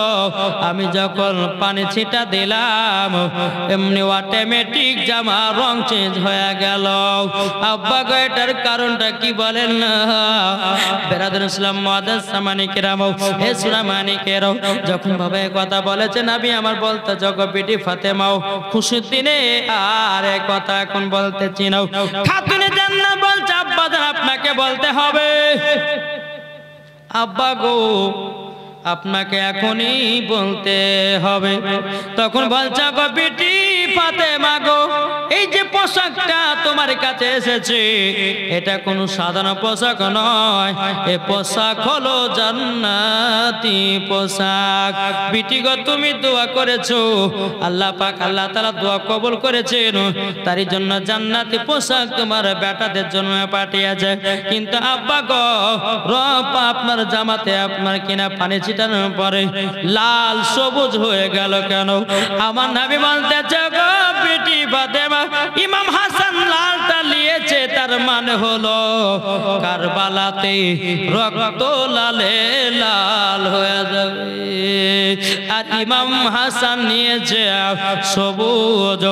Speaker 1: আমি যখন পানি ছিটা দিলাম এমনি অটোমেটিক জামা রং চেঞ্জ হয়ে গেল। আব্বা গো এটার কারণটা কি বলেন না? বেরাদার ইসলাম মুআদ্দাস সামানিকেরাও, হে সোনা মানিকেরাও, যখন ভাবে কথা বলেছে নবী আমার বলতে জগৎ বিটি ফাতেমাও খুশির দিনে আর এই কথা এখন বলতেছি না। খাতুনে জান্নাত বলছে আব্বা জান আপনাকে বলতে হবে, আব্বা গো আপনাকে এখনই বলতে হবে। তখন বলছে গো বিটি ফাতেমা গো এই যে পোশাকটা তোমার কাছে এসেছে এটা কোনো সাধারণ পোশাক নয়, এই পোশাক হলো জান্নাতি পোশাক। বিটি গো তুমি দোয়া করেছো, আল্লাহ পাক আল্লাহ তাআলা দোয়া কবুল করেছেন, তারই জন্য জান্নাতি পোশাক তোমার বেটাদের জন্য পাঠিয়েছে। কিন্তু আব্বা গো রব আপনার জামাতে আপনার কিনা পানি ছিটানোর পরে লাল সবুজ হয়ে গেল কেন? আমার নবী বলতেছে গো বিটি ফাতেমা ইমাম হাসান লালটা নিয়েছে তার মানে হলো কারবালাতে রক্ত লালে লাল হয়ে যাবে, আর ইমাম হাসান নিয়েছে সবুজ।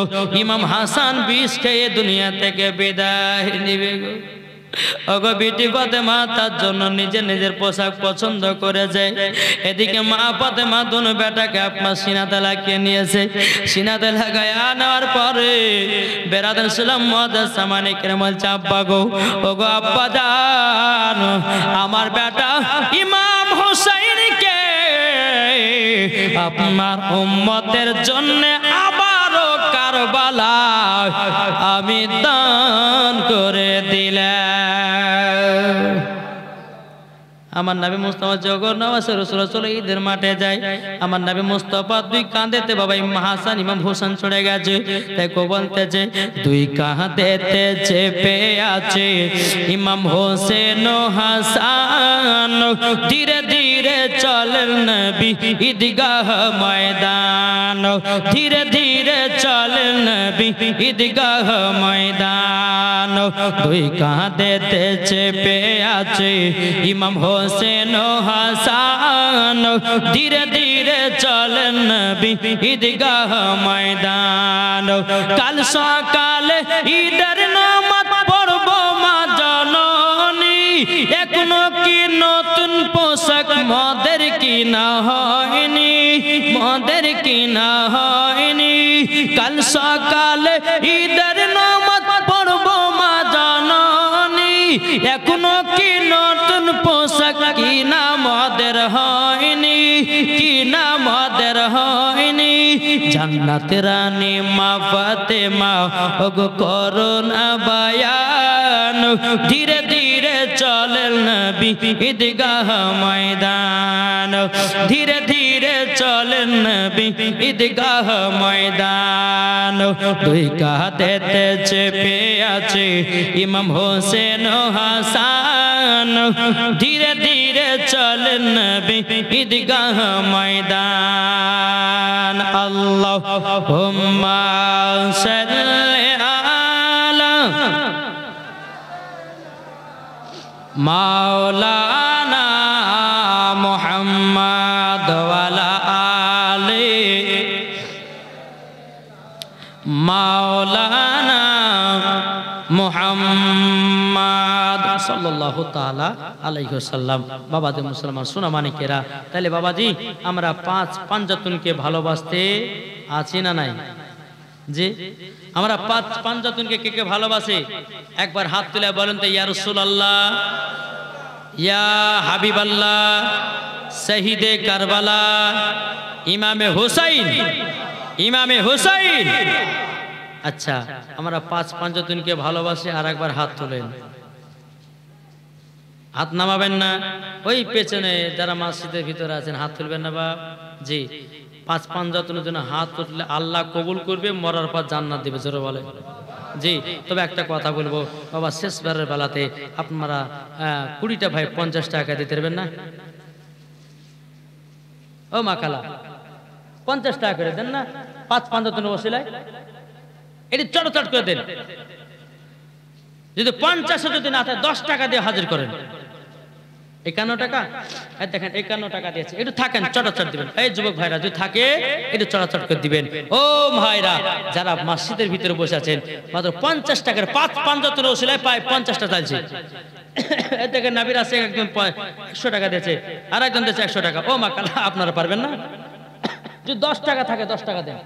Speaker 1: ইমাম হাসান বিষ খেয়ে দুনিয়া থেকে বিদায় নিবে গো। ওগো বিটি ফাতেমা তার জন্য নিজে নিজের পোশাক পছন্দ করেছে। এদিকে মা ফাতেমা দোনো বেটাকে আপনার সিনাতে লাগিয়ে নিয়েছে। সিনাতে লাগায় নেওয়ার পরে বেরাদার ইসলাম মুআদ্দাস সামানিকেরাম বলছে আব্বা গো, ওগো আব্বা জান আমার বেটা ইমাম হোসাইনকে আপনার উম্মতের জন্য আবারও কারবালা আমি দান করে দিলাম। আমার নবী মুস্তাফা যখন নওয়াজে রাসূলুল্লাহ চলে ঈদের মাঠে যায়, আমার নবী মুস্তাফা দুই কাঁধেতে বাবা ইমাম হাসান ইমাম হোসেন চড়ে গেছে, তাই কো বলতেছে দুই কাঁধেতে চেপে আছে ইমাম হোসেন ও হাসান, ধীরে ধীরে চলেন নবী ঈদগাহ ময়দান, ধীরে ধীরে চলেন নবী ঈদগাহ ময়দান, দুই কাঁধেতে চেপে আছে ইমাম হোসেন ও হাসান, ধীরে ধীরে চলেন নবী ঈদগাহ ময়দান। কাল সকালে ঈদের নামাজ পড়ব মা জননী, এখনো কি নতুন পোশাক মদের কিনা হয়নি, মদের কিনা হয়নি। কাল সকালে ঈদের নামাজ পড়ব মা জননী, এখনো কি নতুন পোশাক কিনা মদের হয়নি, কিনা মদের হয়নি। জান্নাত রানী মা ফাতেমা ওগো করুণা বায়ান, ধীরে ধীরে চলেন নবী ঈদগাহ ময়দান, ধীরে ধীরে চলেন নবী ঈদগাহ ময়দান, দুই কাঁধেতে চেপে আছে ইমাম হোসেন ও হাসান, ধীরে ধীরে চলেন নবী ঈদগাহ ময়দান। আল্লাহুম্মা সাল্লি আলা মাওলানা মুহাম্মদ ওয়া আলা আলি মাওলানা মুহাম্মদ সাল্লাল্লাহু তাআলা আলাইহি ওয়াসাল্লাম। বাবাজি মুসলমান সোনা মানিকেরা, তাহলে বাবাজি আমরা পাঁচ পাঞ্জাতুনকে ভালোবাসতে আছি না নাই? জি, আমরা পাঁচ পাঞ্জাতুনকে কে কে ভালোবাসে? একবার হাত তুলে বলেন তো, ইয়া রাসূলুল্লাহ, ইয়া হাবিবাল্লাহ, শহীদে কারবালা, ইমামে হুসাইন, ইমামে হুসাইন। আচ্ছা, আমরা পাঁচ পাঞ্জাতুনকে ভালোবাসি, আর একবার হাত তোলেন। হাত নামাবেন না, ওই পেছনে যারা মসজিদের ভিতরে আছেন হাত তুলবেন না বাপ। জি, পাঁচ পাঞ্জাতুনের জন্য হাত তুললে আল্লাহ কবুল করবে, মরার পর জান্নাত দিবে। জোরে বলে জি। তবে একটা কথা বলবো বাবা, শেষবারের বেলাতে আপনারা 20টা ভাই 50 টাকা দিতে পারবেন না? ও মা খালা, 50 টাকা করে দেন না, পাঁচ পাঞ্জাতুনের ওসিলায় এটি চটচট করে দেন। যদি 50 যদি না থাকে 10 টাকা দিয়ে হাজির করেন। 51 টাকা, দেখেন 51 টাকা দিয়েছে, একটু থাকেন, চটচট দিবেন। এই যুবক ভাইরা যদি থাকে একটু চটচট করে দিবেন। ও ভাইরা যারা মসজিদের ভিতরে বসে আছেন, মাত্র 50 টাকার পাঁচ পাঞ্জাতুনের ওসিলায় পায় 50টা চাইছে। দেখেন নাবির আছে একজন 100 টাকা দিয়েছে, আর একজন দিয়েছে 100 টাকা। ও মা কালা, আপনারা পারবেন না? যদি 10 টাকা থাকে 10 টাকা দেন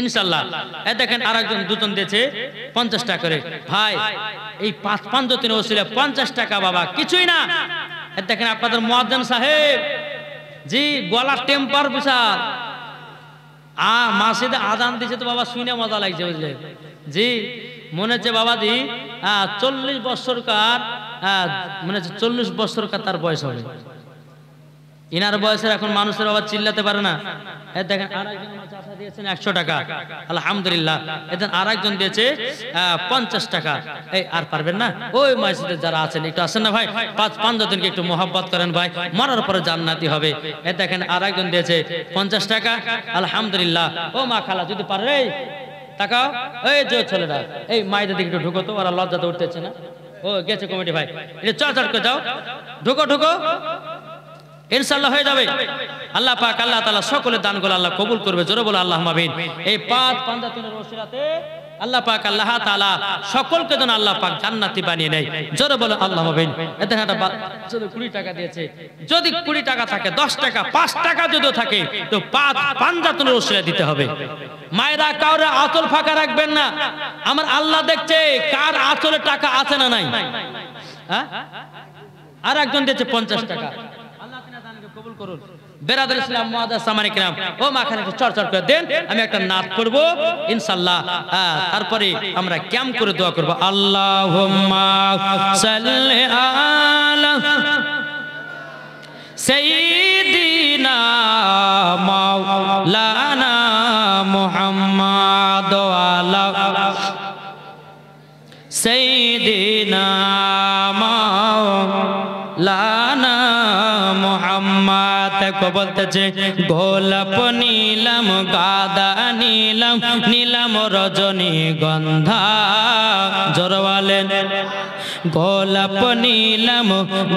Speaker 1: ইনশাআল্লাহ। দেখেন আরেকজন দুজন দিয়েছে 50 টাকা করে। ভাই এই পাঁচ পাঞ্জাতুনের ওসিলায় 50 টাকা বাবা কিছুই না। দেখেন আপনাদের মুয়াজ্জিন সাহেব, জি, গলার টেম্পার বিশাল। মসজিদে আজান দিয়েছে তো বাবা, শুনে মজা লাগছে বুঝলে। জি, মনে হচ্ছে বাবাজি 40 বছরকার, মনে হচ্ছে 40 বছরকার তার বয়স হবে। ইনার বয়সের এখন মানুষের বাবা চিল্লাতে পারে না। দেখেন আরেকজন চাচা দিয়েছেন 100 টাকা, আলহামদুলিল্লাহ। এদিন আরেকজন দিয়েছে 50 টাকা। এই আর পারবেন না? ওই মসজিদে যারা আছেন একটু আসেন না ভাই, পাঁচ পাঞ্জাতুনকে একটু মোহাব্বত করেন ভাই, মরার পরে জান্নাতি হবে। দেখেন আরেকজন দিয়েছে 50 টাকা, আলহামদুলিল্লাহ। ও মা খালা যদি পারে তাকাও, এই যে ছেলেরা এই মায়েদের দিকে একটু ঢুকো তো, ওরা লজ্জাতে উঠতেছে না। ও গেছে কমিটি ভাই, এটা চট করে যাও, ঢুকো ঢুকো, ইনশাআল্লাহ হয়ে যাবে। আল্লাহ পাক আল্লাহ তাআলা সকলের দানগুলো আল্লাহ কবুল করবে। জোরে বলো আল্লাহুম্মা আমিন। এই পাঁচ পাঞ্জাতুনের ওসিলাতে আল্লাহ পাক আল্লাহ তাআলা সকলকে যেন আল্লাহ পাক জান্নাতি বানিয়ে নেয়। জোরে বলো আল্লাহুম্মা আমিন। এতে একটা যদি 20 টাকা দিয়েছে, যদি 20 টাকা থাকে, 10 টাকা, 5 টাকা যদিও থাকে, তো পাঁচ পাঞ্জাতুনের ওসিলা দিতে হবে। মায়েরা কাউরে আঁচল ফাঁকা রাখবেন না। আমার আল্লাহ দেখছে কার আঁচলে টাকা আছে না নাই। হ্যাঁ, আর একজন দিয়েছে 50 টাকা। কবুল করুন। বেরাদার ইসলাম মুআদ্দাস সামানিক রাম, ও মা খানে একটু চড়চড় করে দেন, আমি একটা নাত করব ইনশাআল্লাহ। তারপরে আমরা ক্যাম করে দোয়া করব। আল্লাহুম্মা সাল্লি আলা সাইয়্যিদিনা মাওলানা মুহাম্মাদ ওয়া আলা সাইয়্যিদিনা মাওলানা মুহাম্মদ। কো বলতেছে গোলাপ নীলম গাদা নীলম নীলম রজনীগন্ধা, জোরে বলেন গোলাপ নীলম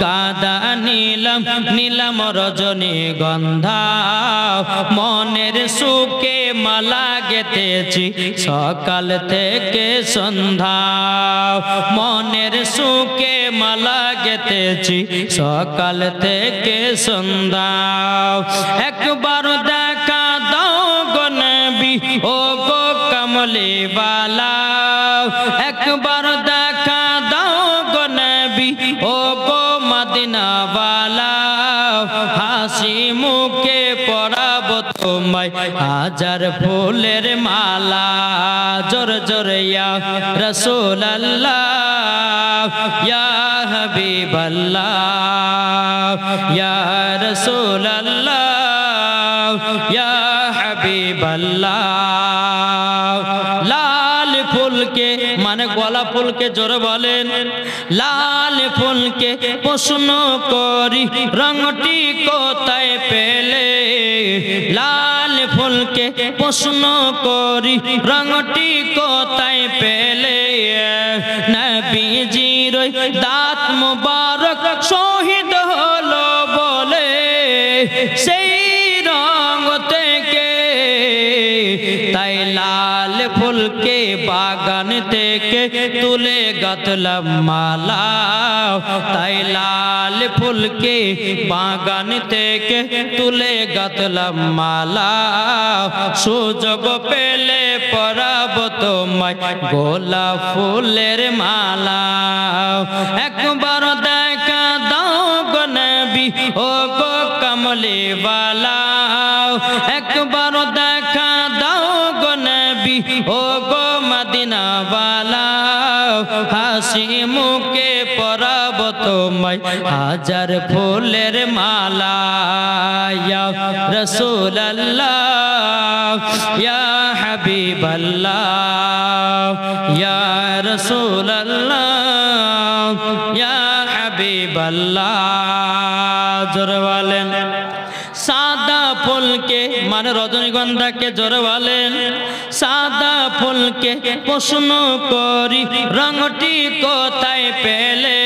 Speaker 1: গাদা নীলম নীলম রজনীগন্ধা, মনের সুখে মালা গেঁথেছি সকাল থেকে সন্ধ্যা, মনের সুখে মালা গেঁথেছি সকাল থেকে সন্ধ্যা। একবার দেখা দাও গো নবী ও গো কমলি ওয়ালা, একবার দেখা দাও গো নবী ও গো মদিনা ওয়ালা, হাসি মুখে পরাবো তোমায় হাজার ফুলের মালা, জোর জোরে ইয়া রাসূলুল্লাহ ইয়া হাবিবাল্লাহ ইয়া রাসূলুল্লাহ ইয়া হাবিবাল্লাহ। লাল ফুলকে মানে গোলাপ ফুলকে জোরে বলেন, লাল ফুলকে প্রশ্ন করি রংটি কোথায় পেলে, লাল ফুলকে প্রশ্ন করি রংটি কোথায় পেলে, নবীজির দাঁত মুবারক শহীদ হলো বলে সেই রং থেকে, তাই লাল ফুলকে বাগান থেকে তুলে গাঁথলাম মালা, তাই লাল ফুলকে বাগান থেকে তুলে গাঁথলাম মালা, সুযোগ পেলে পরাবো তোমায় গোলাপ ফুলের মালা। একবার দেখা দাও গো নবী ও গো কমলি ওয়ালা, একবার দেখা দাও গো নবী ও গো মদিনা ওয়ালা, হাসি মুখে পরাবো তোমায় হাজার ফুলের মালা, ইয়া রাসূলুল্লাহ ইয়া হাবিবাল্লাহ ইয়া রাসূলুল্লাহ ইয়া হাবিবাল্লাহ, জোরে বলেন। সাদা ফুলকে মানে রজনীগন্ধাকে জোরে বলেন, সাদা ফুলকে প্রশ্ন করি রংটি কোথায় পেলে,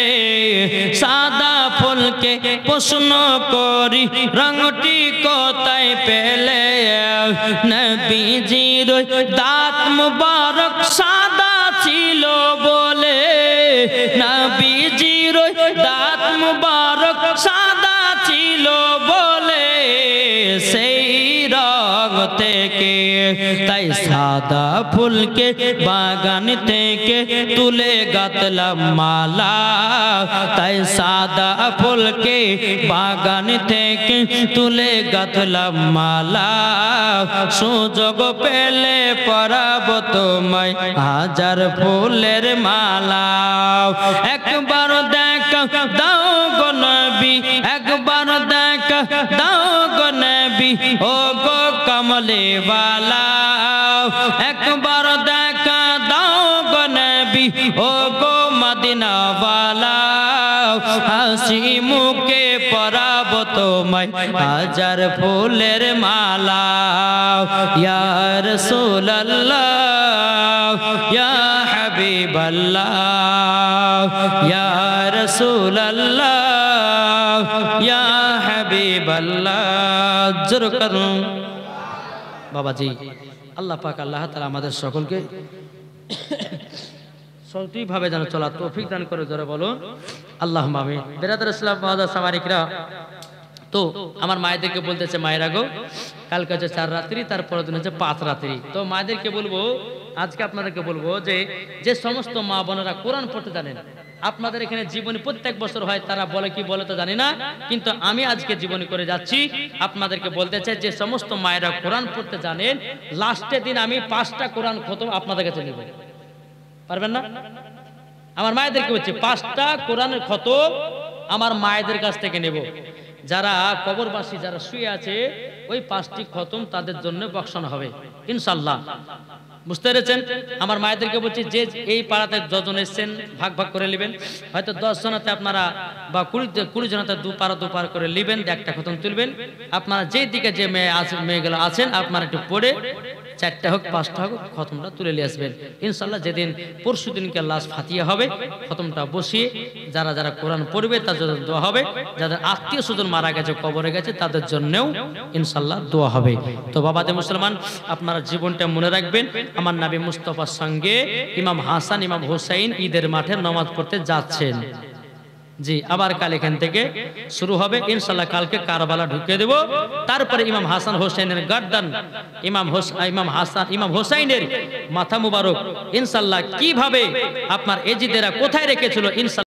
Speaker 1: সাদা ফুলকে প্রশ্ন করি রংটি কোথায় পেলে, নবীজির দাঁত মুবারক সাদা ছিল বলে, নবীজির দাঁত মুবারক সাদা ছিল বলে সেই রং থেকে, তাই সাদা ফুলকে বাগান থেকে তুলে গাঁথলাম মালা, তাই সাদা ফুলকে বাগান থেকে তুলে গাঁথলাম মালা, সুযোগ পেলে পরাবো তোমায় হাজার ফুলের মালা। একবার দেখা দাও গো নবী, একবার দেখা দাও গো নবী ও গো কমলি ওয়ালা, একবার দেখা দাও গো নবী ও গো মদিনা ওয়ালা, হাসি মুখে পরাবো তোমায় হাজার ফুলের মালা, ইয়া রাসূলুল্লাহ ইয়া হাবিবাল্লাহ ইয়া রাসূলুল্লাহ ইয়া হাবিবাল্লাহ, জোর করুন বাবাজি। আল্লাহ পাক আল্লাহ তাআলা আমাদের সকলকে সঠিকভাবে যেন চলার তৌফিক দান করে, জোরে বলুন আল্লাহুম্মা আমিন। বেরাদার ইসলাম মুআদ্দাস সামানিকরা, তো আমার মায়েদেরকে বলতেছে মায়েরা গো, কালকে হচ্ছে 4 রাত্রি, তারপরের দিন হচ্ছে 5 রাত্রি। তো মায়েদেরকে বলবো, আজকে আপনাদেরকে বলবো যে যে সমস্ত মা বোনেরা কোরআন পড়তে জানেন আপনাদের এখানে জীবনী প্রত্যেক বছর হয়, তারা বলে কি বলে তো জানি না, কিন্তু আমি আজকে জীবনী করে যাচ্ছি। আপনাদেরকে বলতে চাই যে সমস্ত মায়েরা কোরআন পড়তে জানেন, লাস্টের দিন আমি 5টা কোরআন খতম আপনাদের কাছে নেব। পারবেন না? আমার মায়েদেরকে বলছি 5টা কোরআনের খতম আমার মায়েদের কাছ থেকে নেব। যারা কবরবাসী যারা শুয়ে আছে ওই 5টি খতম তাদের জন্য বক্সানো হবে ইনশাআল্লাহ। বুঝতে পেরেছেন? আমার মায়েদেরকে বলছি যে এই পাড়াতে যজন এসছেন ভাগ ভাগ করে নেবেন। হয়তো 10 জনাতে আপনারা বা 20 জনাতে দু পার করে নেবেন, একটা খতম তুলবেন। আপনারা যেই দিকে যে মেয়েগুলো আছেন আপনারা একটু পড়ে 4টা হোক 5টা হোক খতমটা তুলে নিয়ে আসবেন ইনশাআল্লাহ। যেদিন পরশু দিনকে লাস্ট ফাতিহা হবে, খতমটা বসিয়ে যারা যারা কোরআন পড়বে তার জন্য দোয়া হবে। যাদের আত্মীয় স্বজন মারা গেছে, কবরে গেছে, তাদের জন্যও ইনশাআল্লাহ দোয়া হবে। তো বাবাদে মুসলমান, আপনারা জীবনটা মনে রাখবেন। আমার নবী মুস্তাফার সঙ্গে ইমাম হাসান ইমাম হুসাইন ঈদের মাঠে নামাজ পড়তে যাচ্ছেন। জি, আবার কাল এখান থেকে শুরু হবে ইনশাআল্লাহ। কালকে কারবালা ঢুকিয়ে দেব। তারপরে ইমাম হাসান হোসেনের গার্দান, ইমাম হোসাইনের মাথা মুবারক ইনশাআল্লাহ কিভাবে আপনার এজিদেরা কোথায় রেখেছিল ইনশাআল্লাহ